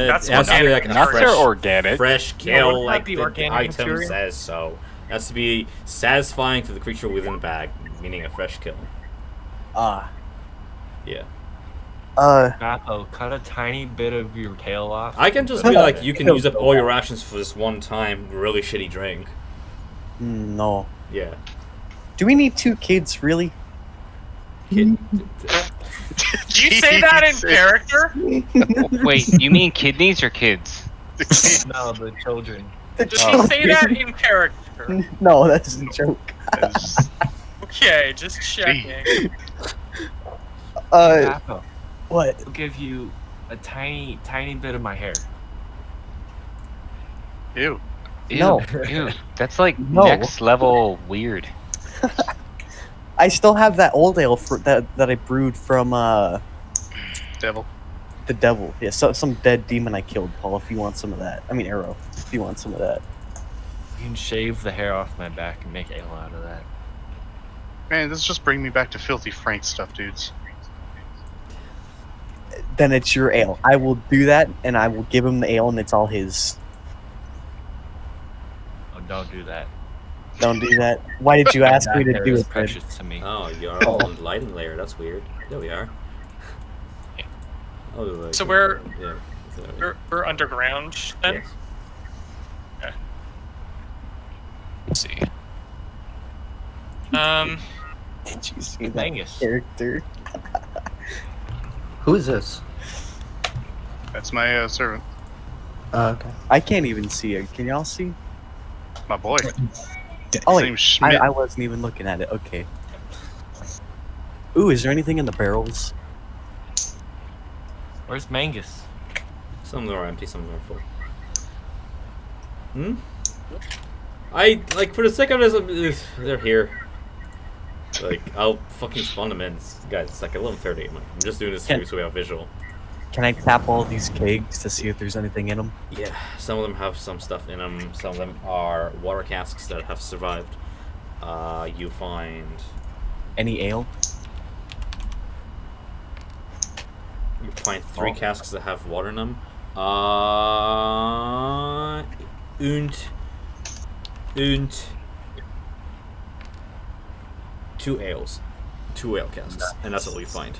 That's it has to be like organic a Nuts fresh, are organic. fresh No, kill, wouldn't that like be the organic item material? says. So it has to be satisfying to the creature within the bag, meaning a fresh kill. Ah. Yeah. Apple, cut a tiny bit of your tail off. I can just Put be it like, in. you can use up all your rations for this one time, really shitty drink. No. Yeah. Do we need 2 kids, really? Kid, Did you say that in character? Wait, you mean kidneys or kids? No, the children. Did she say that in character? No, that's a joke. Okay, just checking. Apple, What? I'll give you a tiny bit of my hair. Ew. Ew, No. ew, that's like No. next level weird. I still have that old ale that I brewed from Devil. the devil. Yeah, some dead demon I killed, Paul. If you want some of that, I mean Arrow. If you want some of that, You can shave the hair off my back and make ale out of that. Man, this just bring me back to Filthy Frank stuff, dudes. then it's your ale. I will do that, and I will give him the ale, and it's all his. Oh, don't do that. Don't do that. Why did you ask me to That do hair is it? Then? precious to me. oh, you're all on the lighting layer. That's weird. There we are. Oh, like, So we're- yeah. We're underground then? Yes. Let's see. Did you see that Angus. character? Who is this? That's my servant. Okay. I can't even see it. Can y'all see? My boy. Oh, His name's Schmidt. I wasn't even looking at it. Okay. Ooh, is there anything in the barrels? Where's Mangus? Some of them are empty, some of them are full. Hmm? I, like, for the sake of this, they're here. Like, I'll fucking spawn them in. Guys, it's like 11:30. I'm just doing this for you so we have visual. Can I tap all these kegs to see if there's anything in them? Yeah, some of them have some stuff in them. Some of them are water casks that have survived. You find... Any ale? You find 3 Oh. casks that have water in them. Und 2 ales. 2 ale casks. And that's all you find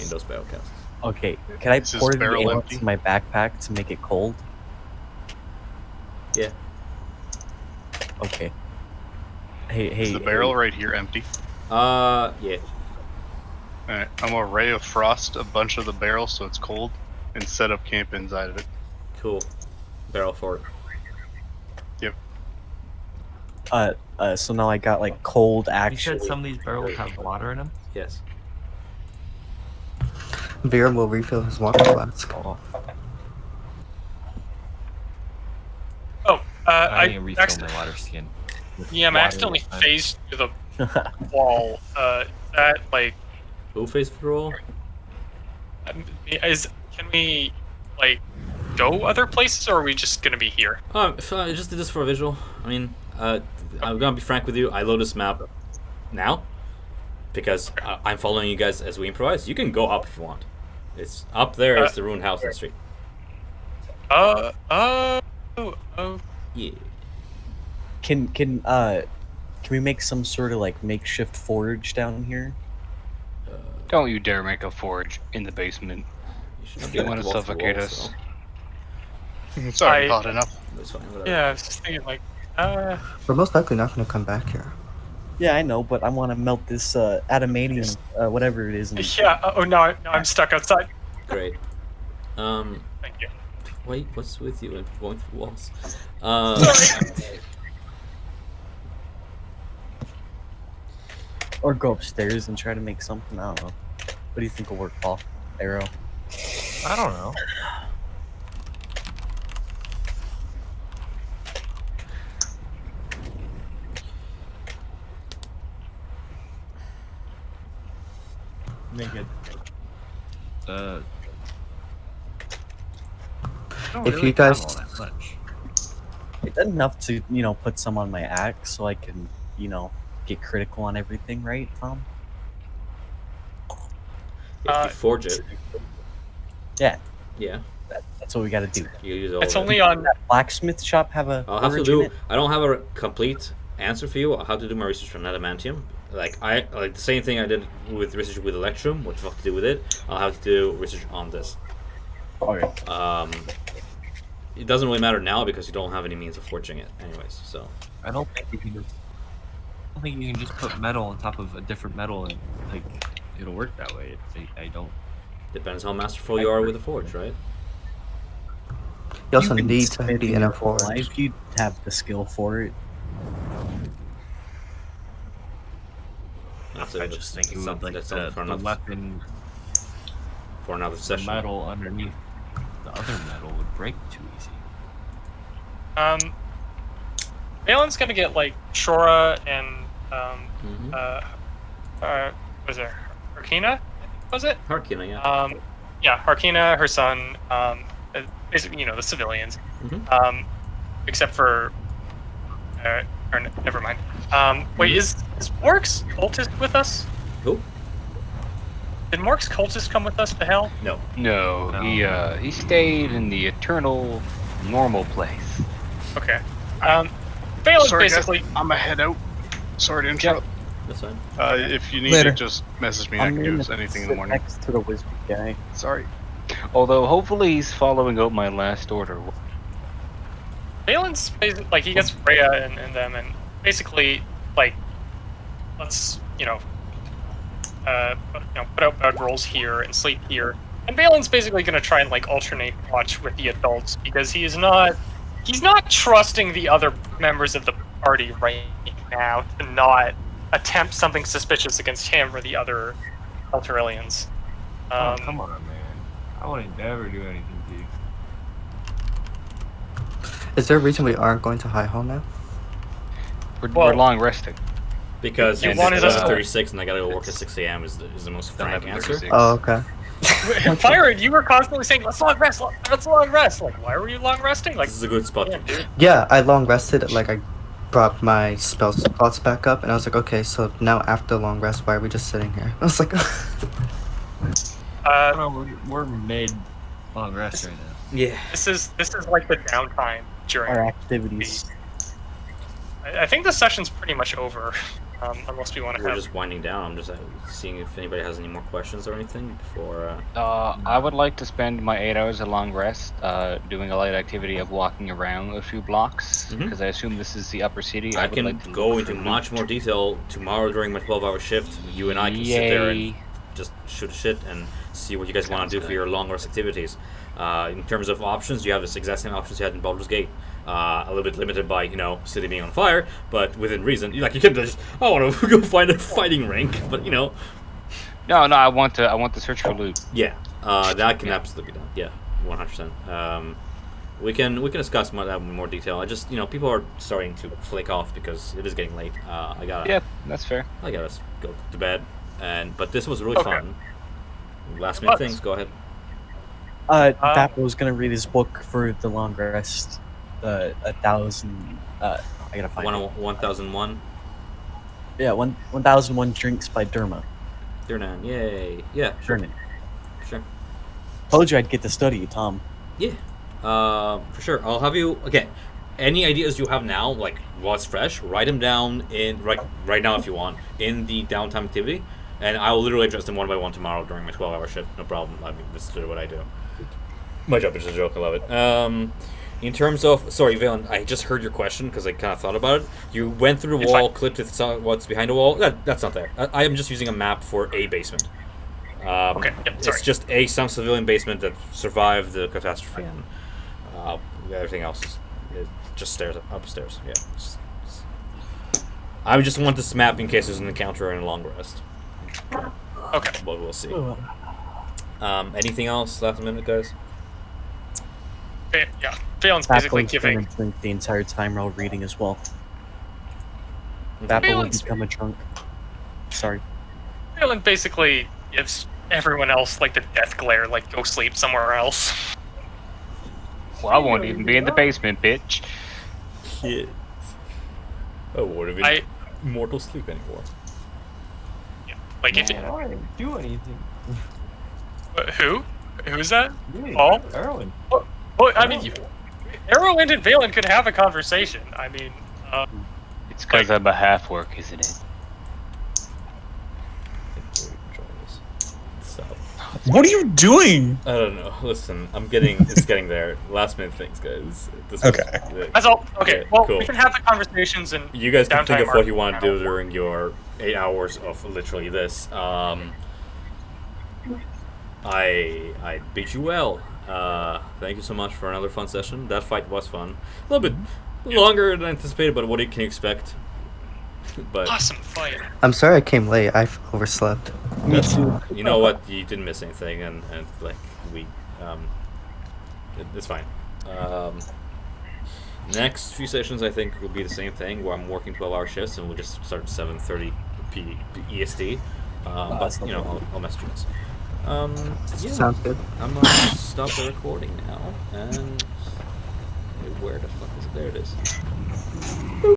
in those ale casks. Okay. Can I Is this pour the barrel ale empty? into my backpack to make it cold? Yeah. Okay. Hey, Is the barrel right here empty? Yeah. Alright, I'm gonna ray of frost a bunch of the barrel so it's cold and set up camp inside of it. Cool. Barrel fort. So now I got like cold You actually. said some of these barrels have water in them? Yes. Vera will refill his water flask. Oh, I need to I refill my water skin. with yeah, I'm water accidentally this time. phased through the wall. Is that like Who faced the roll? can we like go other places, or are we just gonna be here? So I just did this for a visual. I mean, I'm gonna be frank with you. I load this map now because I'm following you guys as we improvise. You can go up if you want. It's up there. It's the ruined house in the street. Oh. Yeah. Can we make some sort of like makeshift forge down here? Don't you dare make a forge in the basement. You should not You be wanna able to walk through suffocate walls, us. so It's already I- hot enough. It's fine. Whatever. Yeah, I was just thinking like We're most likely not going to come back here. Yeah, I know, but I want to melt this adamantium, whatever it is. yeah. Oh no, I'm stuck outside. Great. Thank you. Wait. What's with you and going through walls? Or go upstairs and try to make something. I don't know. What do you think will work, Paul? Arrow. I don't know. Make it. I don't If really you guys- have all that much. enough to, put some on my axe so I can, get critical on everything, right, Tom? If you forge it, Yeah, yeah, that's what we got to do. you use all It's of it. only on. That blacksmith shop have a I'll have to forge in do. it? I don't have a complete answer for you. I'll have to do my research on adamantium. Like the same thing I did with research with electrum. What the fuck to do with it? I'll have to do research on this. Okay. It doesn't really matter now because you don't have any means of forging it, anyways. So I don't think you can just. I don't think you can just put metal on top of a different metal and like it'll work that way. I don't. depends how masterful you are with the forge, right? You also can need spit to be in in a your whole forge. life, you have the skill for it. That's I just think it would like that's something for the another, weapon, for another the session. metal underneath the other metal would break too easy. Valen's gonna get like Shora and Mm-hmm. was it Harkina? Was it? Harkina, yeah. Yeah, Harkina, her son, basically, the civilians. Mhm. Except for, or never mind. Wait, is Mork's cultist with us? Who? Did Mork's cultist come with us to hell? No. No, No. he stayed in the eternal normal place. Okay. Valen's Sorry, basically. guys, I'm a head out. Sorry to interrupt. That's fine. If you need Later. to just message me. I I'm can gonna do anything in the sit morning. next to the wizard guy. Sorry. Although hopefully he's following out my last order. Valen's basically, like, he gets Rhea and them, and basically, like, let's, put out bed rolls here and sleep here. And Valen's basically going to try and, like, alternate watch with the adults, because he's not trusting the other members of the party right now to not attempt something suspicious against him or the other Elturalians. Oh, come on, man. I wouldn't never do anything to you. Is there a reason we aren't going to High Hall now? We're long resting. Because You it's wanted us to- 36 and I gotta go work at 6 a.m. is the most frank answer. 11:36. Oh, okay. Byron, you were constantly saying, let's long rest, let's long rest. Like, why were you long resting? Like, This is a good spot. damn, dude. Yeah, I long rested. Like I brought my spell slots back up, and I was like, okay, so now after long rest, why are we just sitting here? I was like, We're mid long rest right now. Yeah. This is like the downtime during Our activities. I think the session's pretty much over, unless we want to We're have. just winding down. I'm just seeing if anybody has any more questions or anything before. I would like to spend my 8 hours of long rest doing a light activity of walking around a few blocks, Mhm. because I assume this is the upper city. I would can like to go look into for much more detail tomorrow during my 12-hour shift. You and I can sit there and just shoot shit and see what you guys want Sounds to do for good. your long rest activities. In terms of options, you have the exact same options you had in Baldur's Gate. A little bit limited by city being on fire, but within reason. Like you could just I want to go find a fighting rink, but No, I want to search for loot. yeah, that can absolutely be done. Yeah, 100%. We can discuss that in more detail. I just people are starting to flake off because it is getting late. Yeah, that's fair. I gotta go to bed. But this was really Okay. fun. Last minute But- things. Go ahead. Dapper was gonna read his book for the long rest. 1,000. I gotta find it. 1001. Yeah, 1,001 drinks by Derma. Durnan. Yay. Yeah. Sure. Dernan. Sure. Told you I'd get to study, Tom. Yeah. For sure. I'll have you. Okay. Any ideas you have now, like what's fresh, write them down right now if you want in the downtime activity, and I will literally address them one by one tomorrow during my 12-hour shift. No problem. I mean, this is literally what I do. My job is a joke. I love it. In terms of Valen, I just heard your question because I kind of thought about it. You went through the It's wall, fine. clipped it, saw what's behind the wall. That's not there. I am just using a map for a basement. Okay, yep, sorry. It's just some civilian basement that survived the catastrophe, and everything else is just stairs upstairs. Yeah. I just want this map in case there's an encounter and a long rest. Okay. But we'll see. Anything else last minute, guys? Yeah, Valen's basically Bapple's giving. gonna drink the entire time while reading as well. Mhm. Bapple will Valen's- become a drunk. Sorry. Valen basically gives everyone else like the death glare, like go sleep somewhere else. Well, I won't even be in the basement, bitch. kids. Oh, what if I- mortal sleep anymore? Like if Man, I didn't do anything. who? Who's that? Me, Paul? Erwin. Well, I mean, Arrowwind and Valen could have a conversation. I mean, It's because I'm a half orc, isn't it? So, What are you doing? I don't know. Listen, it's getting there. Last minute things, guys. This Okay. that's all. Okay, Yeah, well, cool. we can have the conversations and You guys can think downtime of what you are- want to do during your 8 hours of literally this. I beat you well. Thank you so much for another fun session. That fight was fun. A little bit longer than anticipated, but what can you expect? But awesome fight. I'm sorry I came late. I overslept. that's, you know what? You didn't miss anything, and like we, it's fine. Next few sessions, I think, will be the same thing, where I'm working 12-hour shifts, and we'll just start at 7:30 EST. But you know, I'll message you guys. Yeah, Sounds good. I'm gonna stop the recording now, and where the fuck is it? There it is.